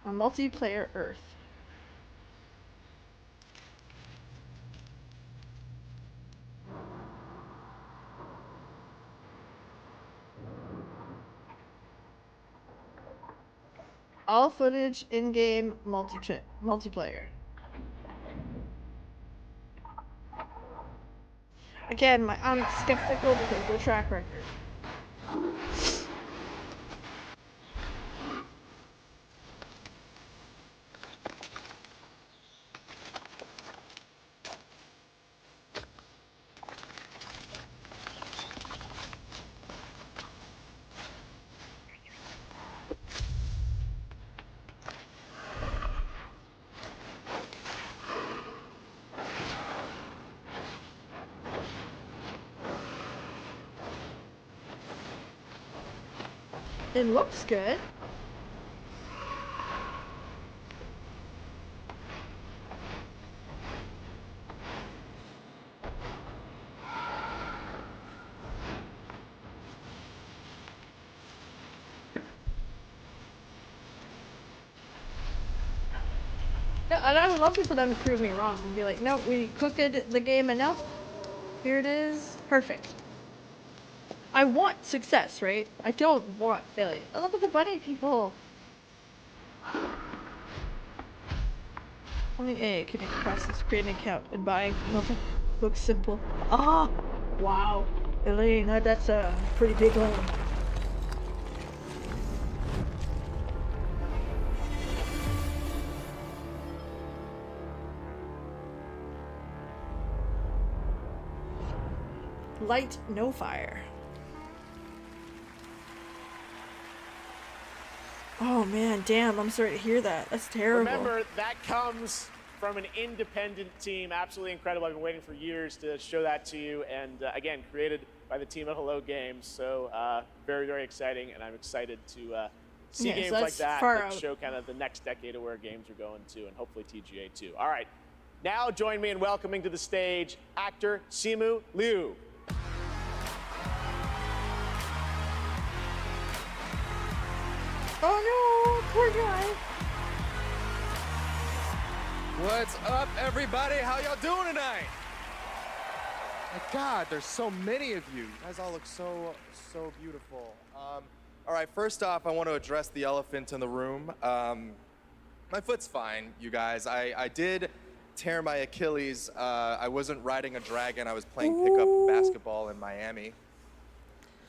A multiplayer Earth. All footage in-game multiplayer. Again, I'm skeptical because of the track record. It looks good. Yeah, and I would love for them to prove me wrong and be like, no, we cooked the game enough. Here it is. Perfect. I want success, right? I don't want failure. Oh, look at the bunny people. Only A can make the process, create an account, and buying nothing. Looks simple. Ah! Wow. Elaine, that's a pretty big loan. Light, no fire. Oh man, damn, I'm sorry to hear that. That's terrible. Remember, that comes from an independent team. Absolutely incredible. I've been waiting for years to show that to you. And again, created by the team at Hello Games. So very, very exciting. And I'm excited to see games like that show kind of the next decade of where games are going to, and hopefully TGA too. All right, now join me in welcoming to the stage actor Simu Liu. Oh no, poor guy. What's up, everybody? How y'all doing tonight? My God, there's so many of you. You guys all look so beautiful. All right, first off, I want to address the elephant in the room. My foot's fine, you guys. I did tear my Achilles. I wasn't riding a dragon. I was playing pickup basketball in Miami.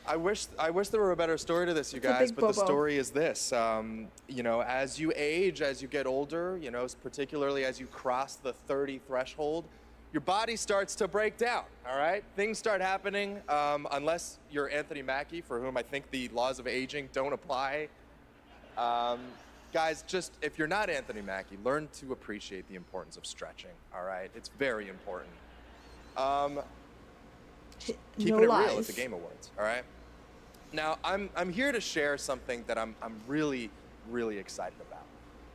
I wish there were a better story to this, you guys, but the story is this. You know, as you age, as you get older, you know, particularly as you cross the 30 threshold, your body starts to break down, all right? Things start happening, unless you're Anthony Mackie, for whom I think the laws of aging don't apply. Guys, just, if you're not Anthony Mackie, learn to appreciate the importance of stretching, all right? It's very important. Keeping it real at the Game Awards, all right? Now, I'm here to share something that I'm really, really excited about.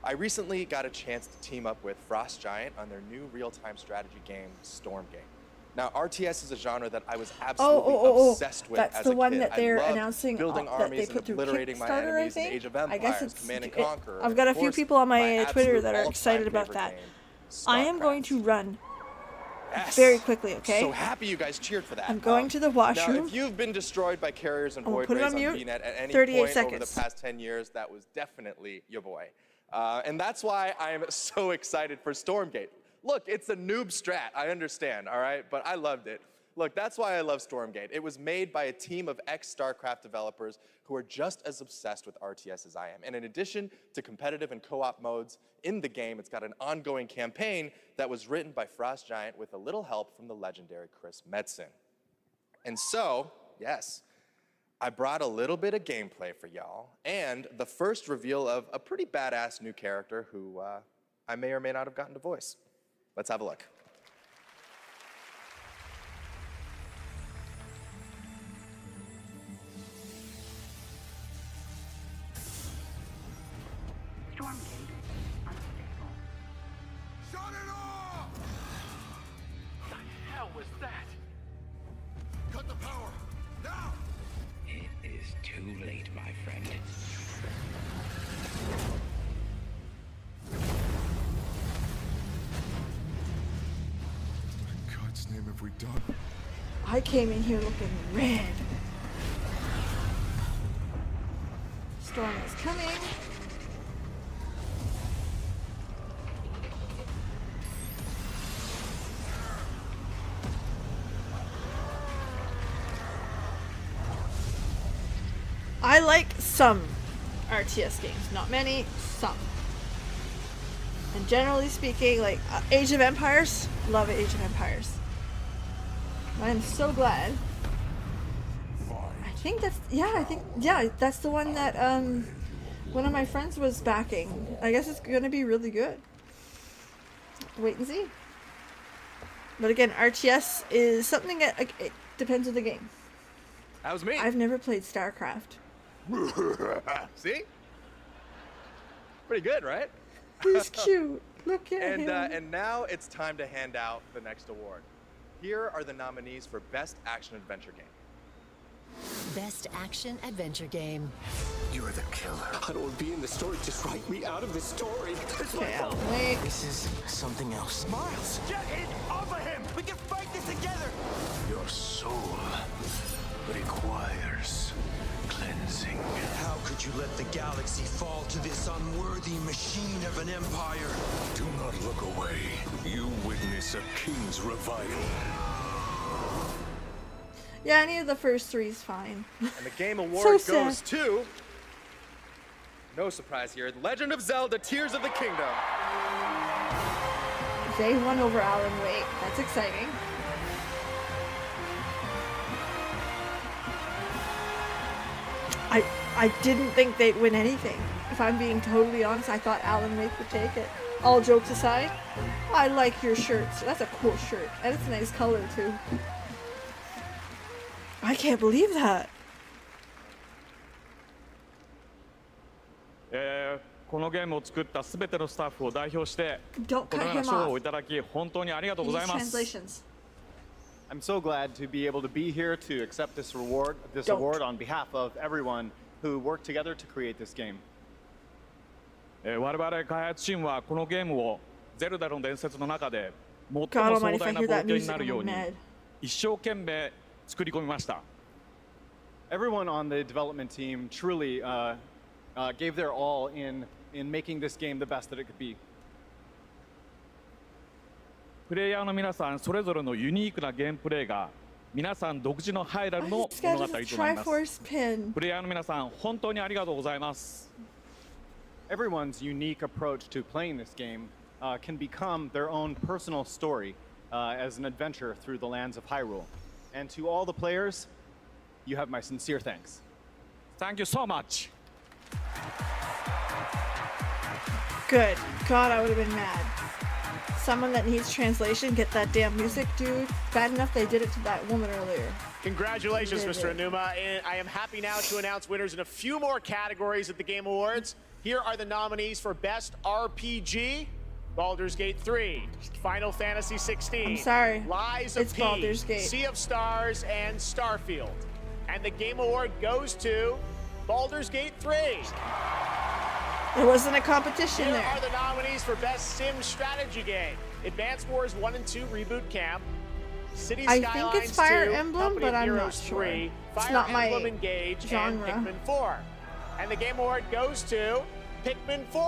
I recently got a chance to team up with Frost Giant on their new real-time strategy game, Stormgate. Now, RTS is a genre that I was absolutely obsessed with that's as the a one kid. that they're I loved announcing building that armies they put and through obliterating my Kickstarter, enemies I in think. Age of I guess Empires, it's Command and Conquer. I've got a few people on my Twitter that are absolute excited about all-time that. favorite game, I am going to run Yes. very quickly, okay? So happy you guys cheered for that. I'm going to the washroom. Now, if you've been destroyed by carriers and void put it rays on on mute. VNet at any 38 point seconds. over the past 10 years, that was definitely your boy. And that's why I am so excited for Stormgate. Look, it's a noob strat, I understand, all right? But I loved it. Look, that's why I love Stormgate. It was made by a team of ex-StarCraft developers who are just as obsessed with RTS as I am. And in addition to competitive and co-op modes in the game, it's got an ongoing campaign that was written by Frost Giant with a little help from the legendary Chris Metzen. And so, yes, I brought a little bit of gameplay for y'all and the first reveal of a pretty badass new character who I may or may not have gotten to voice. Let's have a look. Stormgate unstable. Shut it off! What the hell was that? Cut the power! Now! It is too late, my friend. What in God's name have we done? I came in here looking red. Storm is coming. I like some RTS games, not many, some. And generally speaking, like Age of Empires, love Age of Empires. I'm so glad. I think that's, that's the one that one of my friends was backing. I guess it's gonna be really good. Wait and see. But again, RTS is something that it depends on the game. That was me. I've never played StarCraft. See? Pretty good, right? He's cute. Look at him. And now it's time to hand out the next award. Here are the nominees for Best Action Adventure Game. Best Action Adventure Game. You're the killer. I don't want to be in the story. Just write me out of this story. It's my Okay, fault. wait. This is something else. Miles! Get it off of him! We can fight this together! Your soul requires cleansing. How could you let the galaxy fall to this unworthy machine of an empire? Do not look away. You witness a king's revival. Yeah, any of the first three is fine. And the game award So goes sad. to, no surprise here, Legend of Zelda Tears of the Kingdom. They won over Alan Wake. That's exciting. I didn't think they'd win anything. If I'm being totally honest, I thought Alan Wake would take it. All jokes aside, I like your shirt. That's a cool shirt. And it's a nice color too. I can't believe that. このゲームを作ったすべてのスタッフを代表してこ Don't の cut ような him 賞を off. いただき本当にありがとうご He ざい needs ます translations. I'm so glad to be able to be here to accept this Don't. award on behalf of everyone who worked together to create this game. 我々開発チームはこのゲームをゼルダの伝説の中で最も God 壮 almighty, if 大 I な hear 冒 that 険に music, なる I'm ように mad. 一生懸命作り込みました Everyone on the development team truly gave their all in making this game the best that it could be. プレイヤーの皆さんそれぞれのユニークなゲームプレイが皆さん独自のハイラル I の just 物 got 語 a となります Triforce pin. プレイヤーの皆さん本当にありがとうございます Everyone's unique approach to playing this game can become their own personal story as an adventure through the lands of Hyrule. And to all the players, you have my sincere thanks. Thank you so much. Good. God, I would have been mad. Someone that needs translation, get that damn music, dude. Bad enough they did it to that woman earlier. Congratulations, They Mr. did. Anuma. And I am happy now to announce winners in a few more categories at the Game Awards. Here are the nominees for Best RPG, Baldur's Gate 3, Final Fantasy 16, I'm sorry. Lies of It's P, Baldur's Gate. Sea of Stars, and Starfield. And the Game Award goes to Baldur's Gate 3. There wasn't a competition Here there. are the nominees for Best Sim Strategy Game. Advance Wars 1 and 2 Reboot Camp, City I think Skylines it's Fire 2, Emblem, Company but of I'm not Heroes sure. 3, It's Fire not my Emblem Engage, genre. and Pikmin 4. And the Game Award goes to Pikmin 4.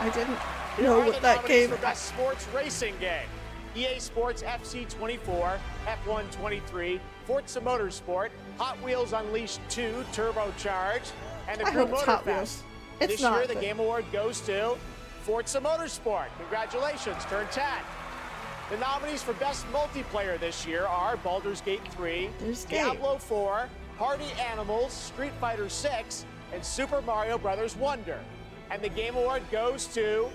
I didn't Here know are what the that nominees game. for Best Sports Racing Game. EA Sports FC 24, F1 23, Forza Motorsport, Hot Wheels Unleashed 2 Turbocharged, and the I Crew hope it's Hot Motorfest. Wheels. It's This not, year, the but- Game Award goes to Forza Motorsport. Congratulations, turn 10. The nominees for Best Multiplayer this year are Baldur's Gate 3, Gate. Diablo 4, Party Animals, Street Fighter 6, and Super Mario Bros. Wonder. And the Game Award goes to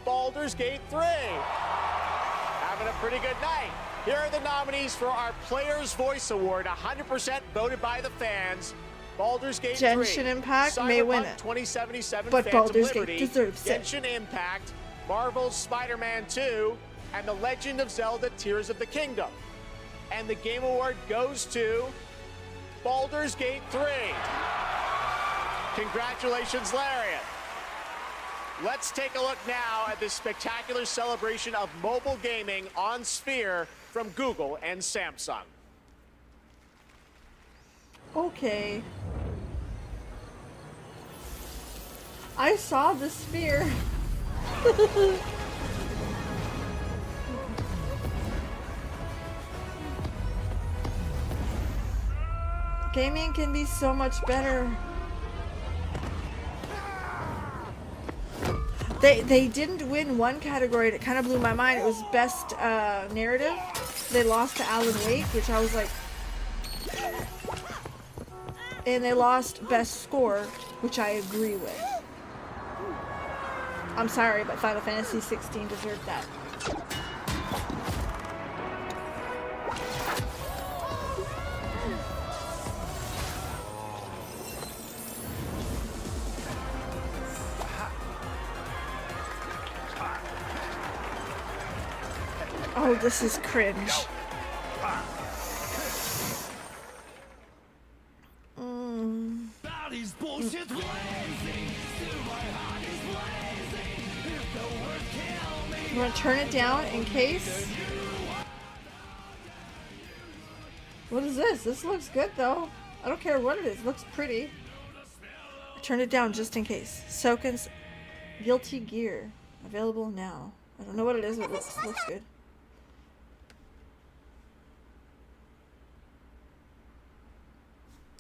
Baldur's Gate 3. Having a pretty good night. Here are the nominees for our Player's Voice Award, 100% voted by the fans. Baldur's Gate 3. Genshin Impact may win it, 2077 but Phantom Baldur's Gate Liberty, deserves it. Genshin Impact, Marvel's Spider-Man 2, and The Legend of Zelda Tears of the Kingdom. And the Game Award goes to Baldur's Gate 3. Congratulations, Lariat. Let's take a look now at this spectacular celebration of mobile gaming on Sphere from Google and Samsung. Okay. I saw the Sphere. Gaming can be so much better. They didn't win one category that kind of blew my mind. It was best narrative. They lost to Alan Wake, which I was like, and they lost best score, which I agree with. I'm sorry, but Final Fantasy 16 deserved that. Oh, this is cringe. You want to turn it down in case? What is this? This looks good though. I don't care what it is. It looks pretty. Turn it down just in case. Soken's Guilty Gear. Available now. I don't know what it is, but it looks good.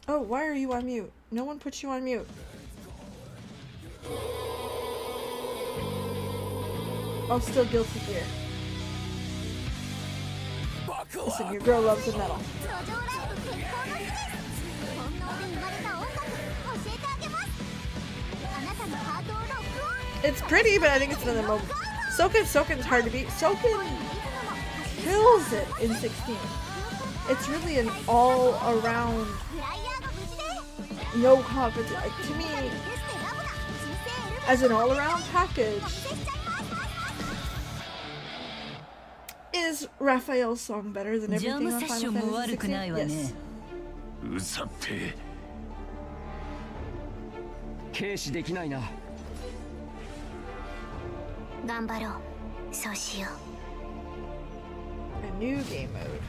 Oh, why are you on mute? No one put you on mute. Oh, still Guilty Gear. Listen, your girl loves the metal. It's pretty, but I think it's another mobile. Soken's hard to beat. Soken kills it in 16. It's really an all-around, no competition. To me, as an all-around package, is Raphael's song better than everything on Final Fantasy 16? Yes. うざって軽視できないな頑張ろうそうしよう A new game mode.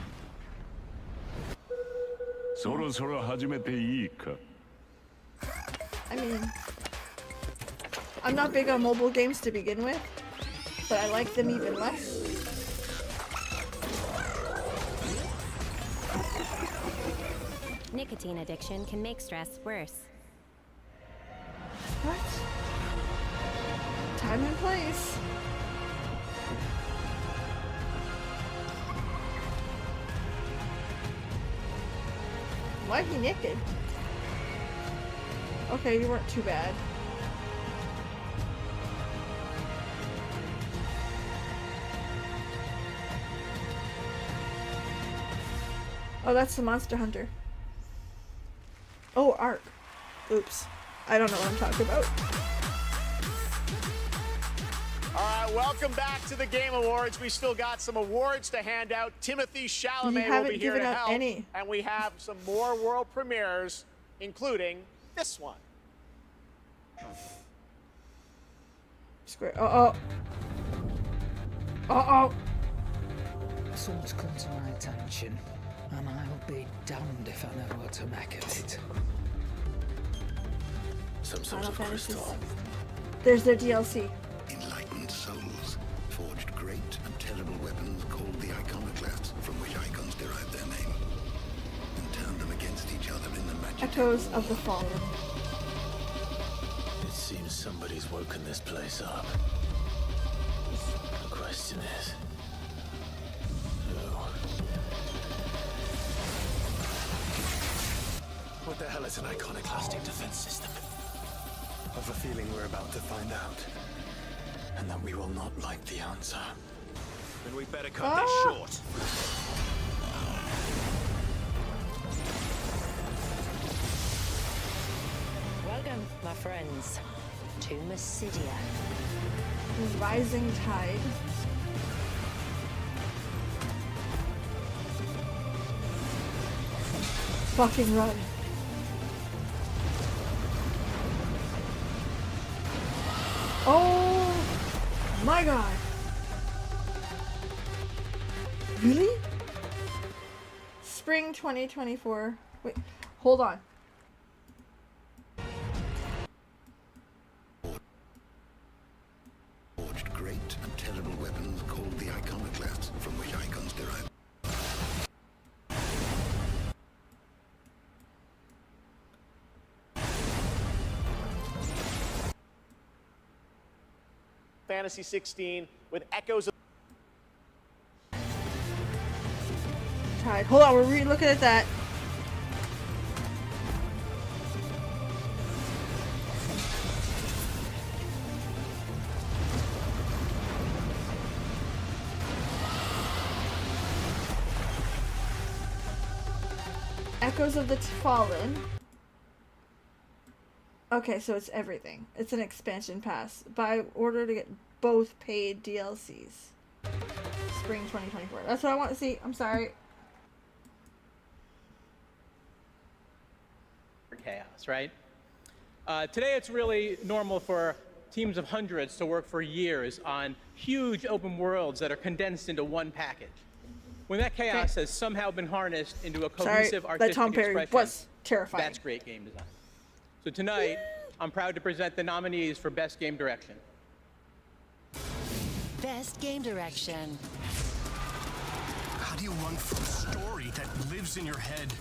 そろそろ始めていいか I mean, I'm not big on mobile games to begin with, but I like them even less. Nicotine addiction can make stress worse. What? Time and place. Why he naked? Okay, you weren't too bad. Oh, that's the Monster Hunter. Oh, Ark. Oops. I don't know what I'm talking about. All right, welcome back to the Game Awards. We still got some awards to hand out. Timothy Chalamet will be here to help. Any. And we have some more world premieres, including this one. Square. Uh-oh. Uh-oh. Something's come to my attention, and I'll be damned if I know what to make of it. Some sort of crystal. There's their DLC. Enlightened souls forged great and terrible weapons called the Echoes of the Fallen. It seems somebody's woken this place up. The question is, who? What the hell is an iconoclastic defense system? I have a feeling we're about to find out. And that we will not like the answer. Then we better cut this short. Welcome, my friends, to Mysidia. Rising Tide. Fucking run. Oh my god. Really? Spring 2024. Wait, hold on. Forged great and terrible weapons called the iconoclasts, from which icons derive. Fantasy 16 with echoes of Tide. Hold on, we're re-looking at that. Echoes of the Fallen. Okay, so it's everything. It's an expansion pass. Buy order to get both paid DLCs. Spring 2024. That's what I want to see. I'm sorry. Chaos, right? Today it's really normal for teams of hundreds to work for years on huge open worlds that are condensed into one package. When that chaos has somehow been harnessed into a cohesive artistic that Tom Perry expression, was terrifying. That's great game design. So tonight, I'm proud to present the nominees for Best Game Direction. Best Game Direction. How do you run from a story that lives in your head?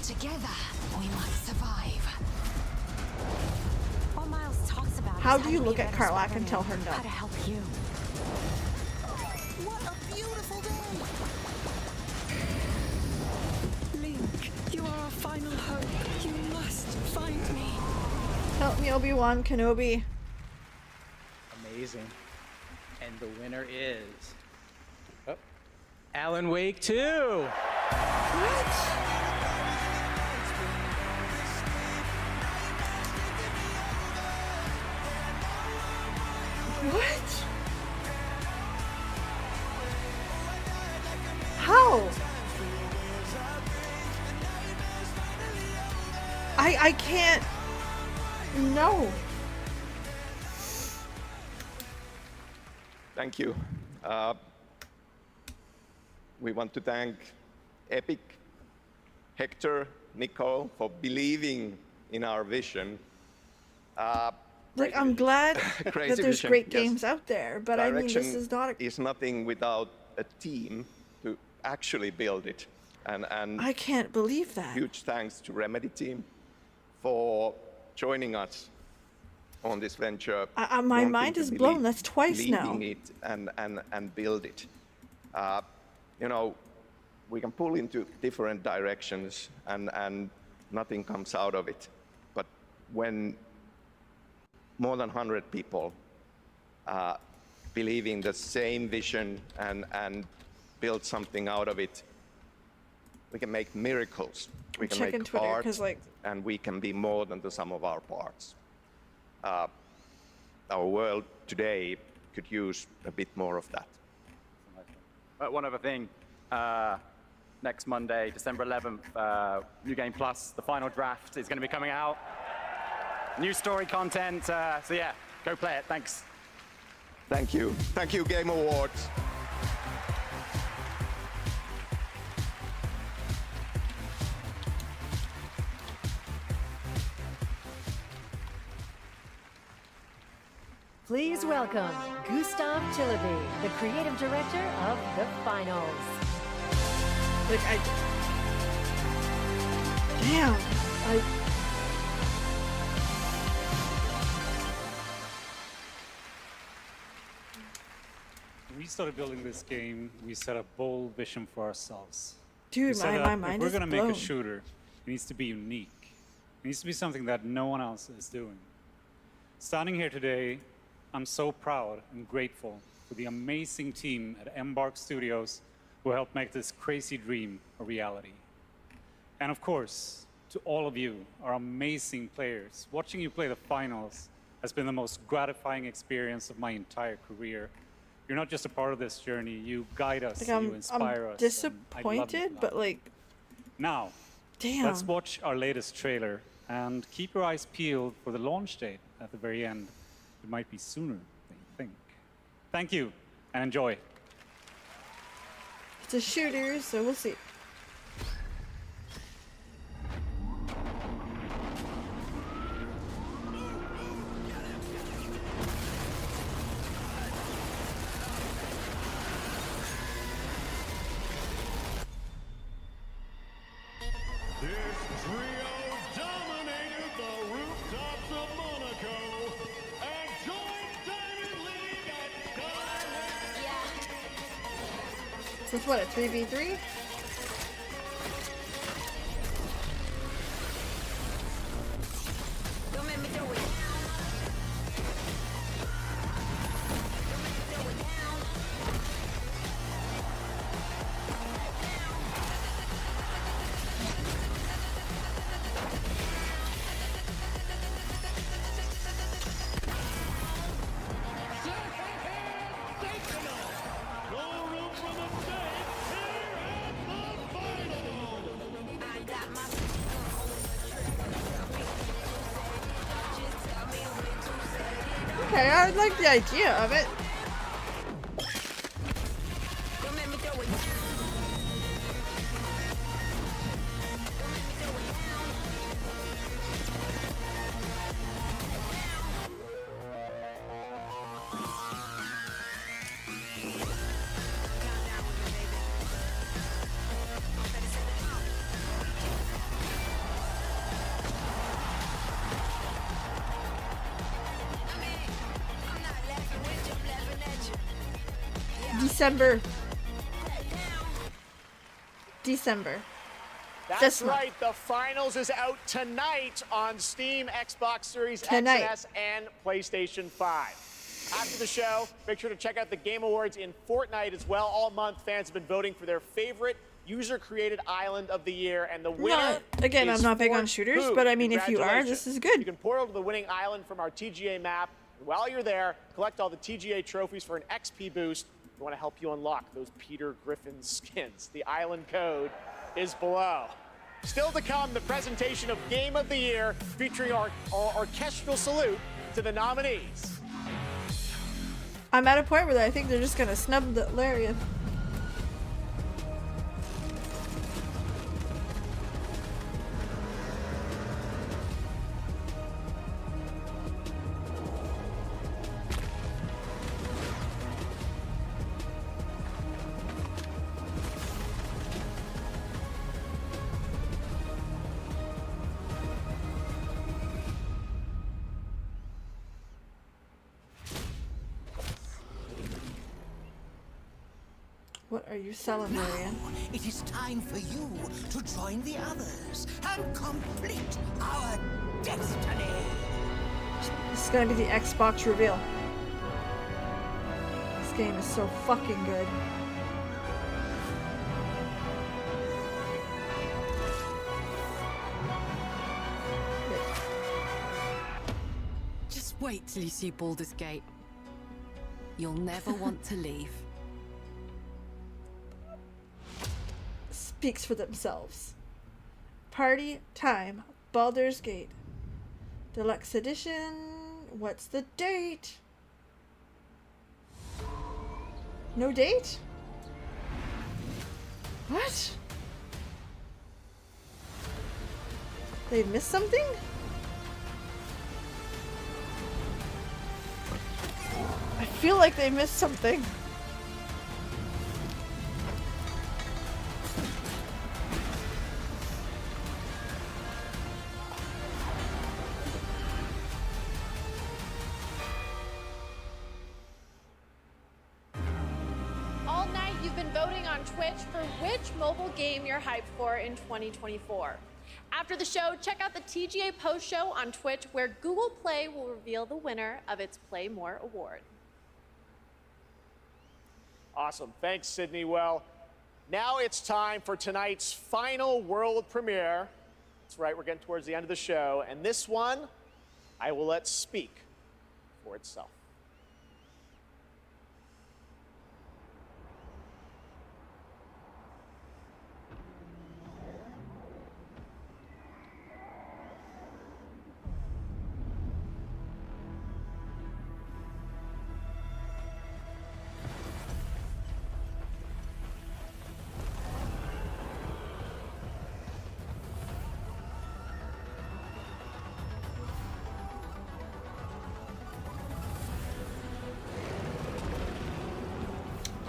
Together, we must survive. What Miles talks about How is do you to look be a at better Karlach and Spider-Man, tell her no? How to help you. What a beautiful day! Link, you are our final hope. You must find me. Help me, Obi-Wan Kenobi. Amazing. And the winner is Alan Wake 2. What? How? I can't. No. Thank you. We want to thank Epic, Hector, Nicole for believing in our vision. Like, I'm glad that Crazy there's vision, great yes. games out there, but I mean, this Direction is not a... is nothing without a team to actually build it. And I can't believe that. huge thanks to Remedy team for joining us on this venture. My wanting mind to is believe- blown. That's twice now. leading it and build it. You know, we can pull into different directions and nothing comes out of it. But when more than 100 people believe in the same vision and build something out of it, we can make miracles. We I'm can checking make Twitter, art, 'cause, like- and we can be more than the sum of our parts. Our world today could use a bit more of that. One other thing. Next Monday, December 11th, New Game Plus, the final draft is going to be coming out. New story content. So yeah, go play it. Thanks. Thank you. Thank you, Game Awards. Please welcome Gustav Chillaby, the creative director of The Finals. Like, Damn. When we started building this game, we set a bold vision for ourselves. Dude, We set my up, mind if we're is gonna make blown. a shooter, it needs to be unique. It needs to be something that no one else is doing. Standing here today, I'm so proud and grateful for the amazing team at Embark Studios who helped make this crazy dream a reality. And of course, to all of you, our amazing players, watching you play the finals has been the most gratifying experience of my entire career. You're not just a part of this journey, you guide us, Like, you inspire I'm us. disappointed, but like, now, damn. let's watch our latest trailer and keep your eyes peeled for the launch date at the very end. It might be sooner than you think. Thank you, and enjoy. It's a shooter, so we'll see. This trio dominated the rooftops of Monaco and joined Diamond League at Skyline. So it's what, a 3v3? Don't make me do it. Okay, I like the idea of it. December. That's This month. right. The finals is out tonight on Steam, Xbox Series Tonight. XS, and PlayStation 5. After the show, make sure to check out the Game Awards in Fortnite as well. All month, fans have been voting for their favorite user-created island of the year, and the winner again, is I'm not big on Fort shooters, Hood. but I mean, if you are, Congratulations. this is good. You can portal to the winning island from our TGA map. And while you're there, collect all the TGA trophies for an XP boost. We want to help you unlock those Peter Griffin skins. The island code is below. Still to come, the presentation of Game of the Year featuring our orchestral salute to the nominees. I'm at a point where I think they're just gonna snub the Larian. What are you selling, Larian? It is time for you to join the others and complete our destiny. This is gonna be the Xbox reveal. This game is so fucking good. Just wait till you see Baldur's Gate. You'll never want to leave. Speaks for themselves. Party time. Baldur's Gate. Deluxe edition. What's the date? No date? What? They missed something? I feel like they missed something. Twitch for which mobile game you're hyped for in 2024. After the show, check out the TGA post show on Twitch, where Google Play will reveal the winner of its Play More award. Awesome. Thanks, Sydney. Well, now it's time for tonight's final world premiere. That's right, we're getting towards the end of the show. And this one, I will let speak for itself.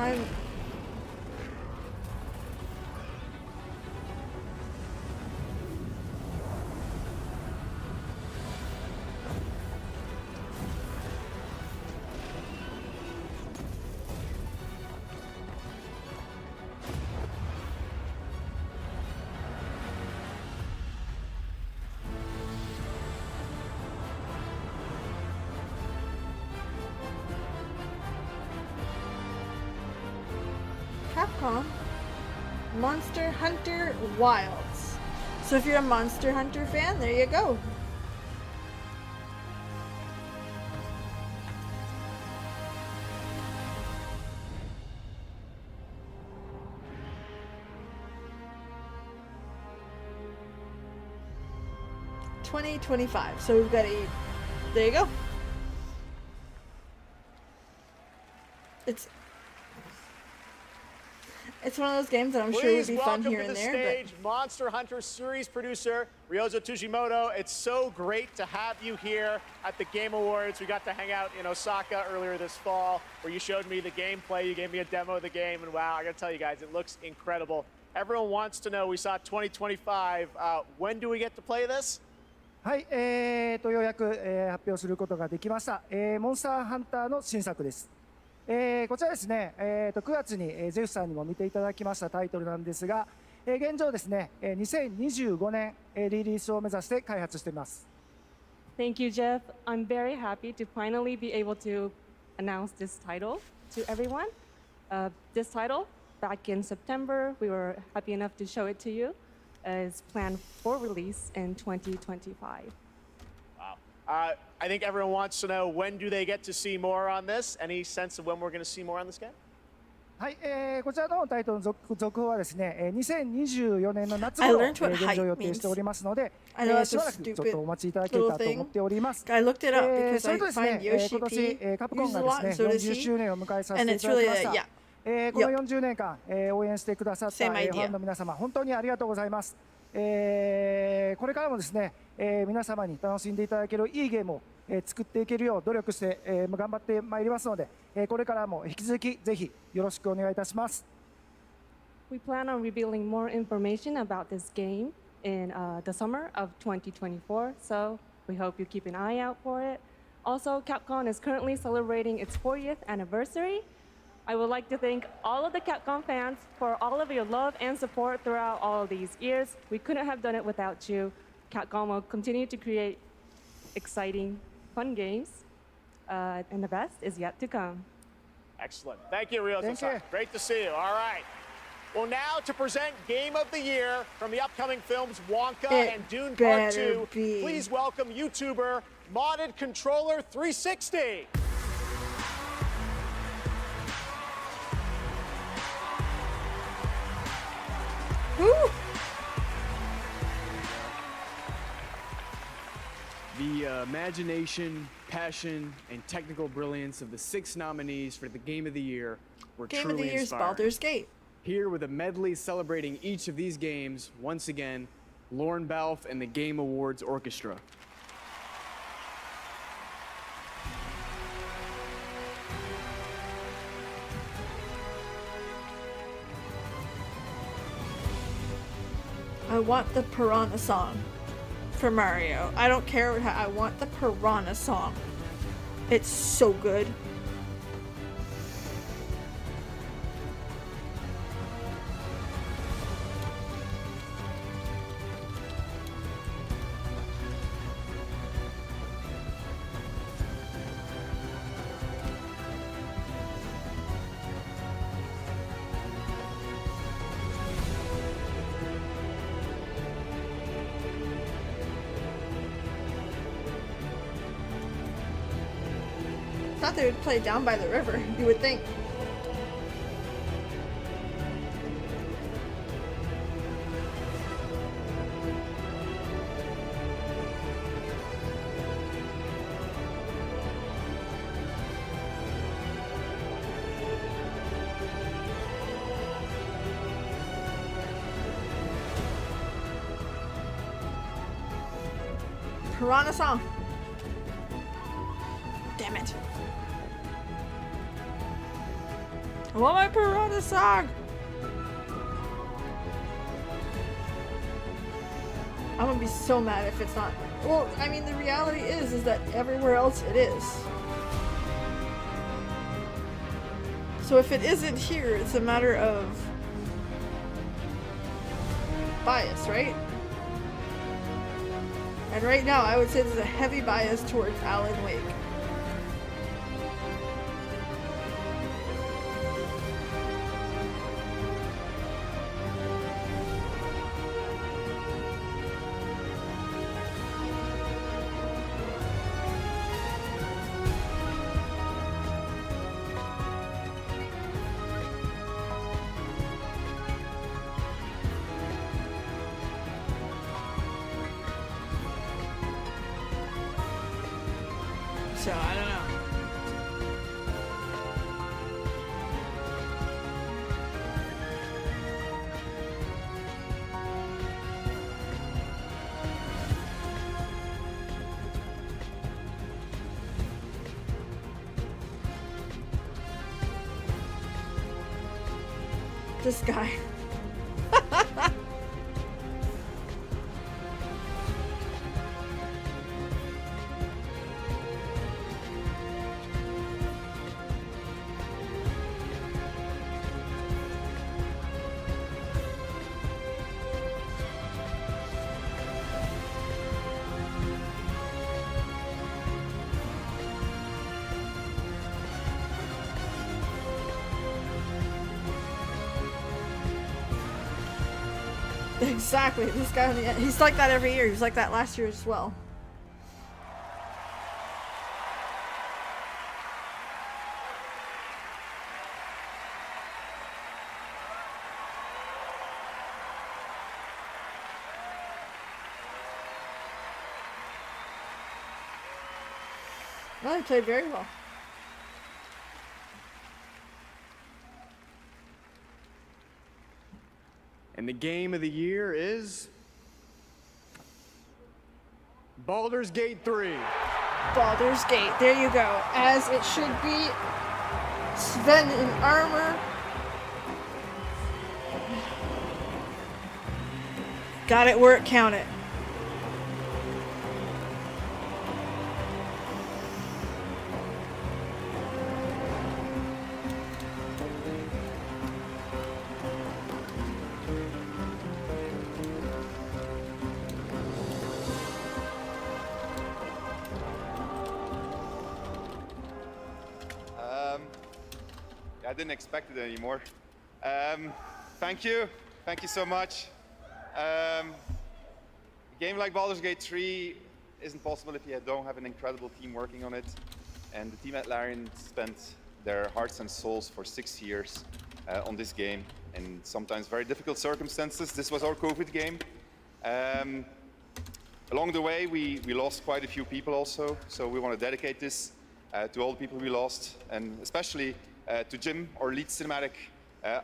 I'm Capcom Monster Hunter Wilds. So if you're a Monster Hunter fan, there you go. $20.25. So we've got there you go. It's one of those games that I'm sure would be fun here and there. Please welcome to the stage Monster Hunter series producer Ryozo Tujimoto. It's so great to have you here at the Game Awards. We got to hang out in Osaka earlier this fall, where you showed me the gameplay. You gave me a demo of the game, and wow, I gotta tell you guys, it looks incredible. Everyone wants to know, we saw 2025. When do we get to play this? はい、ようやく、発表することができました。モンスターハンターの新作です。こちらですね、9月に、ゼフさんにも見ていただきましたタイトルなんですが、現状ですね、2025年、リリースを目指して開発しています。Thank you, Jeff. I'm very happy to finally be able to announce this title to everyone. This title, back in September, we were happy enough to show it to you, is planned for release in 2025. Wow. I think everyone wants to know, when do they get to see more on this? Any sense of when we're going to see more on this game? はい、こちらのタイトルの続報はですね、2024年の夏頃現状予定しておりますので、しばらくちょっとお待ちいただけたらと思っております。それとですね、今年カプコンがですね、40周年を迎えさせていただきました。この40年間、応援してくださったファンの皆様、本当にありがとうございます。これからもですね、皆様に楽しんでいただけるいいゲームを、作っていけるよう努力して、頑張ってまいりますので、これからも引き続きぜひよろしくお願いいたします。We plan on revealing more information about this game in the summer of 2024, so we hope you keep an eye out for it. Also, Capcom is currently celebrating its 40th anniversary. I would like to thank all of the Capcom fans for all of your love and support throughout all of these years. We couldn't have done it without you. Capcom will continue to create exciting, fun games, and the best is yet to come. Excellent. Thank you, Ryozo. Thank you. Great to see you. All right. Well, now to present Game of the Year from the upcoming films Wonka and Dune Part 2, please welcome YouTuber Modded Controller 360. Woo! The imagination, passion, and technical brilliance of the 6 nominees for the Game of the Year were Game truly of the Year's inspiring. Baldur's Gate. Here with a medley celebrating each of these games, once again, Lorne Balfe and the Game Awards Orchestra. I want the Piranha song for Mario. I don't care what I want the Piranha song. It's so good. Thought they would play down by the river, you would think. Piranha song. Damn it. I want my Piranha song. I'm gonna be so mad if it's not. Well, I mean, the reality is that everywhere else it is. So if it isn't here, it's a matter of bias, right? And right now, I would say there's a heavy bias towards Alan Wake. So, I don't know. This guy. Exactly, this guy on the end, he's like that every year. He was like that last year as well. Well, he played very well. And the game of the year is Baldur's Gate 3. Baldur's Gate, there you go. As it should be. Sven in armor. Got it where it counted. I didn't expect it anymore. Thank you so much. A game like Baldur's Gate 3 isn't possible if you don't have an incredible team working on it. And the team at Larian spent their hearts and souls for 6 years on this game in sometimes very difficult circumstances. This was our COVID game. Along the way, we lost quite a few people also, so we want to dedicate this to all the people we lost, and especially to Jim, our lead cinematic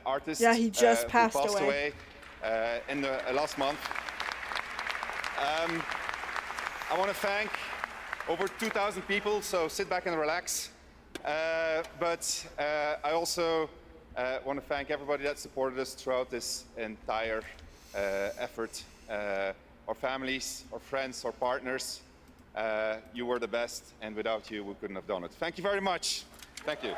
artist. Yeah, he just passed away in the last month. I want to thank over 2,000 people, so sit back and relax. But I also want to thank everybody that supported us throughout this entire effort. Our families, our friends, our partners. You were the best, and without you, we couldn't have done it. Thank you very much. Thank you.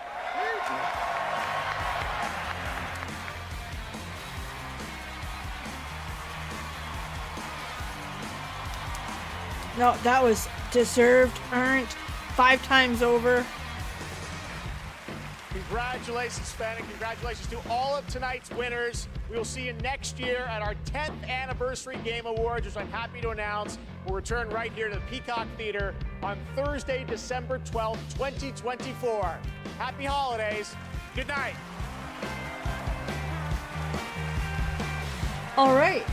No, that was deserved, earned, 5 times over. Congratulations, Sven, and congratulations to all of tonight's winners. We will see you next year at our 10th Anniversary Game Awards, which I'm happy to announce will return right here to the Peacock Theater on Thursday, December 12th, 2024. Happy holidays. Good night. All right.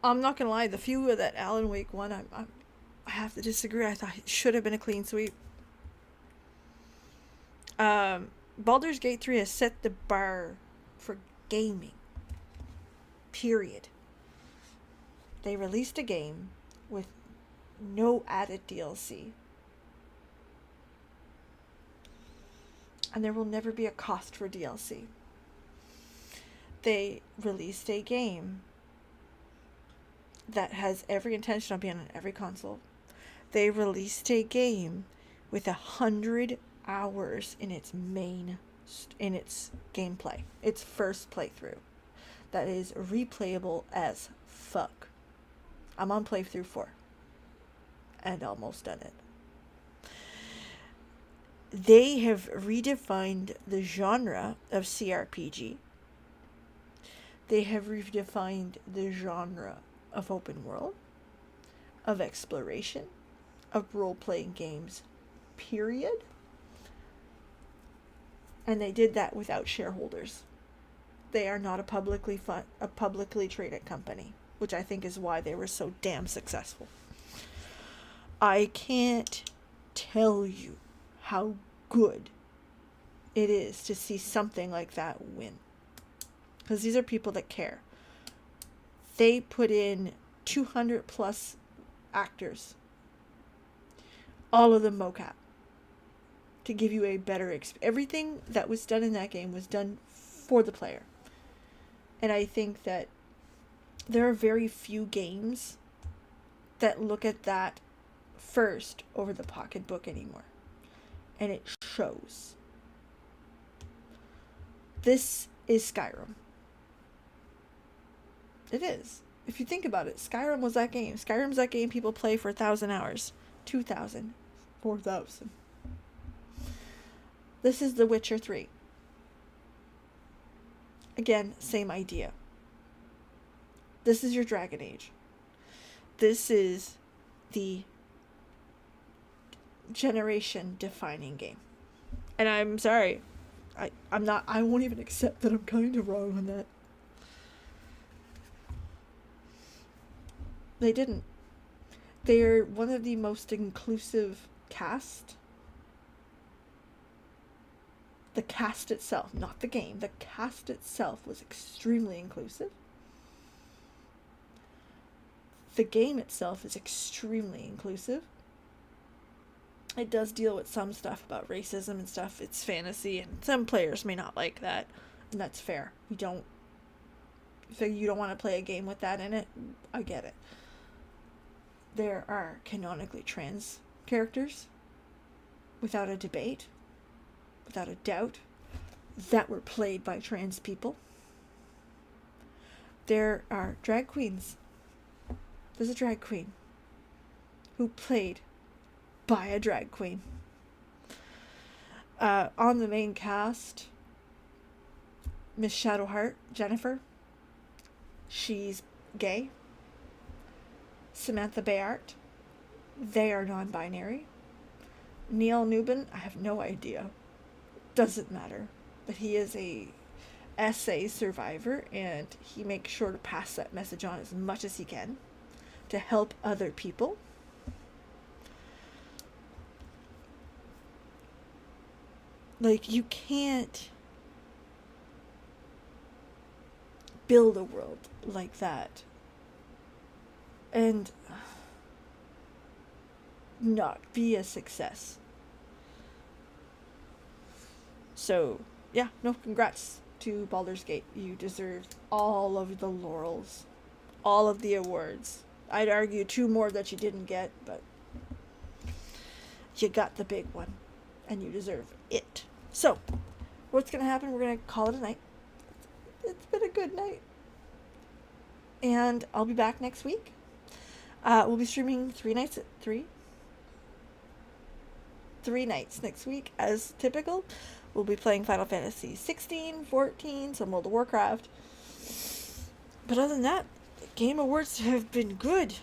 I'm not gonna lie, the few that Alan Wake won, I have to disagree. I thought it should have been a clean sweep. Baldur's Gate 3 has set the bar for gaming. Period. They released a game with no added DLC. And there will never be a cost for DLC. They released a game that has every intention of being on every console. They released a game with 100 hours in its gameplay, its first playthrough, that is replayable as fuck. I'm on playthrough 4 and almost done it. They have redefined the genre of CRPG. They have redefined the genre of open world, of exploration, of role-playing games, period. And they did that without shareholders. They are not a publicly traded company, which I think is why they were so damn successful. I can't tell you how good it is to see something like that win. Because these are people that care. They put in 200 plus actors. All of them mocap. To give you a better experience. Everything that was done in that game was done for the player. And I think that there are very few games that look at that first over the pocketbook anymore. And it shows. This is Skyrim. It is. If you think about it, Skyrim was that game. Skyrim's that game people play for 1,000 hours. 2,000. 4,000. This is The Witcher 3. Again, same idea. This is your Dragon Age. This is the generation-defining game. And I'm sorry. I won't even accept that I'm kind of wrong on that. They didn't. They're one of the most inclusive cast. The cast itself, not the game, the cast itself was extremely inclusive. The game itself is extremely inclusive. It does deal with some stuff about racism and stuff. It's fantasy, and some players may not like that, and that's fair. If you don't want to play a game with that in it, I get it. There are canonically trans characters, without a debate, without a doubt, that were played by trans people. There are drag queens. There's a drag queen who played by a drag queen. On the main cast, Miss Shadowheart, Jennifer, she's gay. Samantha Bayart, they are non-binary. Neil Newbin, I have no idea. Doesn't matter. But he is a SA survivor, and he makes sure to pass that message on as much as he can to help other people. Like, you can't build a world like that and not be a success. So, yeah, no, congrats to Baldur's Gate. You deserve all of the laurels, all of the awards. I'd argue 2 more that you didn't get, but you got the big one, and you deserve it. So, what's going to happen? We're going to call it a night. It's been a good night. And I'll be back next week. We'll be streaming 3 nights at 3 nights next week, as typical. We'll be playing Final Fantasy 16, 14, some World of Warcraft. But other than that, the Game Awards have been good.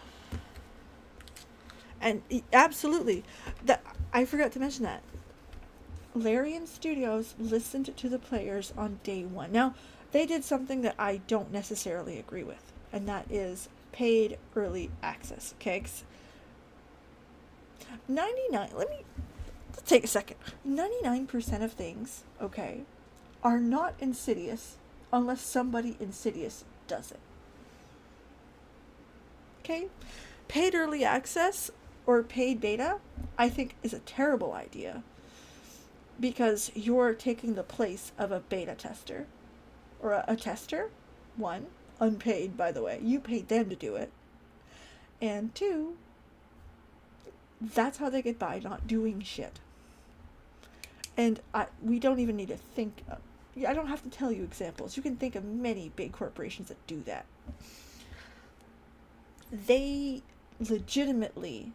And absolutely, I forgot to mention that. Larian Studios listened to the players on day one. Now, they did something that I don't necessarily agree with, and that is paid early access. Okay, 99. Let's take a second. 99% of things, okay, are not insidious unless somebody insidious does it. Okay, paid early access or paid beta, I think, is a terrible idea because you're taking the place of a beta tester or a tester. One, unpaid, by the way. You paid them to do it. And two, that's how they get by, not doing shit. And we don't even need to think. I don't have to tell you examples. You can think of many big corporations that do that. They legitimately,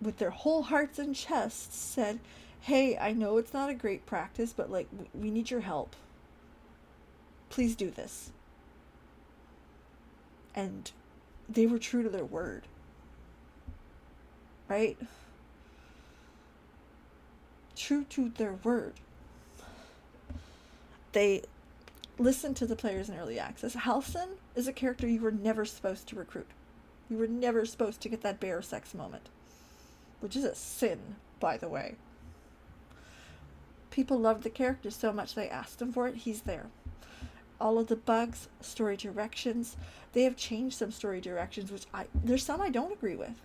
with their whole hearts and chests, said, hey, I know it's not a great practice, but like, we need your help. Please do this. And they were true to their word. Right? True to their word. They listened to the players in early access. Halcyon is a character you were never supposed to recruit. You were never supposed to get that bear sex moment. Which is a sin, by the way. People loved the character so much they asked him for it. He's there. All of the bugs, story directions, they have changed some story directions, which there's some I don't agree with.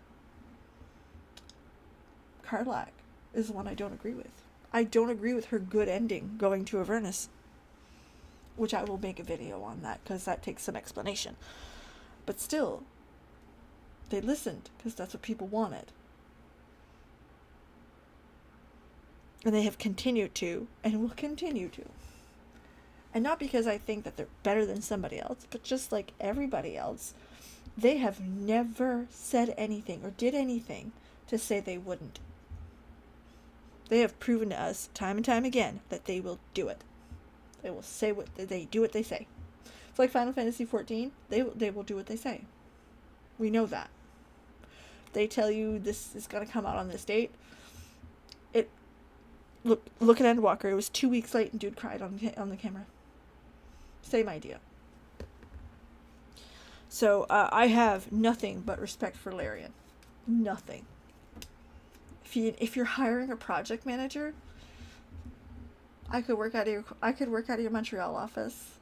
Karlach is one I don't agree with. I don't agree with her good ending going to Avernus, which I will make a video on that because that takes some explanation. But still, they listened because that's what people wanted. And they have continued to, and will continue to. And not because I think that they're better than somebody else, but just like everybody else, they have never said anything or did anything to say they wouldn't. They have proven to us time and time again that they will do it. They will say what they do what they say. It's like Final Fantasy 14. They will do what they say. We know that. They tell you this is going to come out on this date. Look at Endwalker. It was 2 weeks late and dude cried on the camera. Same idea. So I have nothing but respect for Larian. Nothing. If you're hiring a project manager, I could work out of your Montreal office.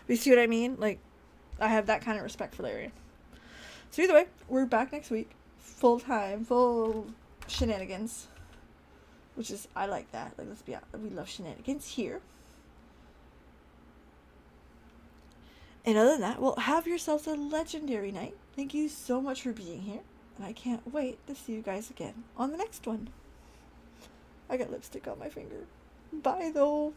You see what I mean? Like, I have that kind of respect for Larian. So either way, we're back next week, full time, full shenanigans, which is, I like that. Like, let's be honest, we love shenanigans here. And other than that, well, have yourselves a legendary night. Thank you so much for being here, and I can't wait to see you guys again on the next one. I got lipstick on my finger. Bye though.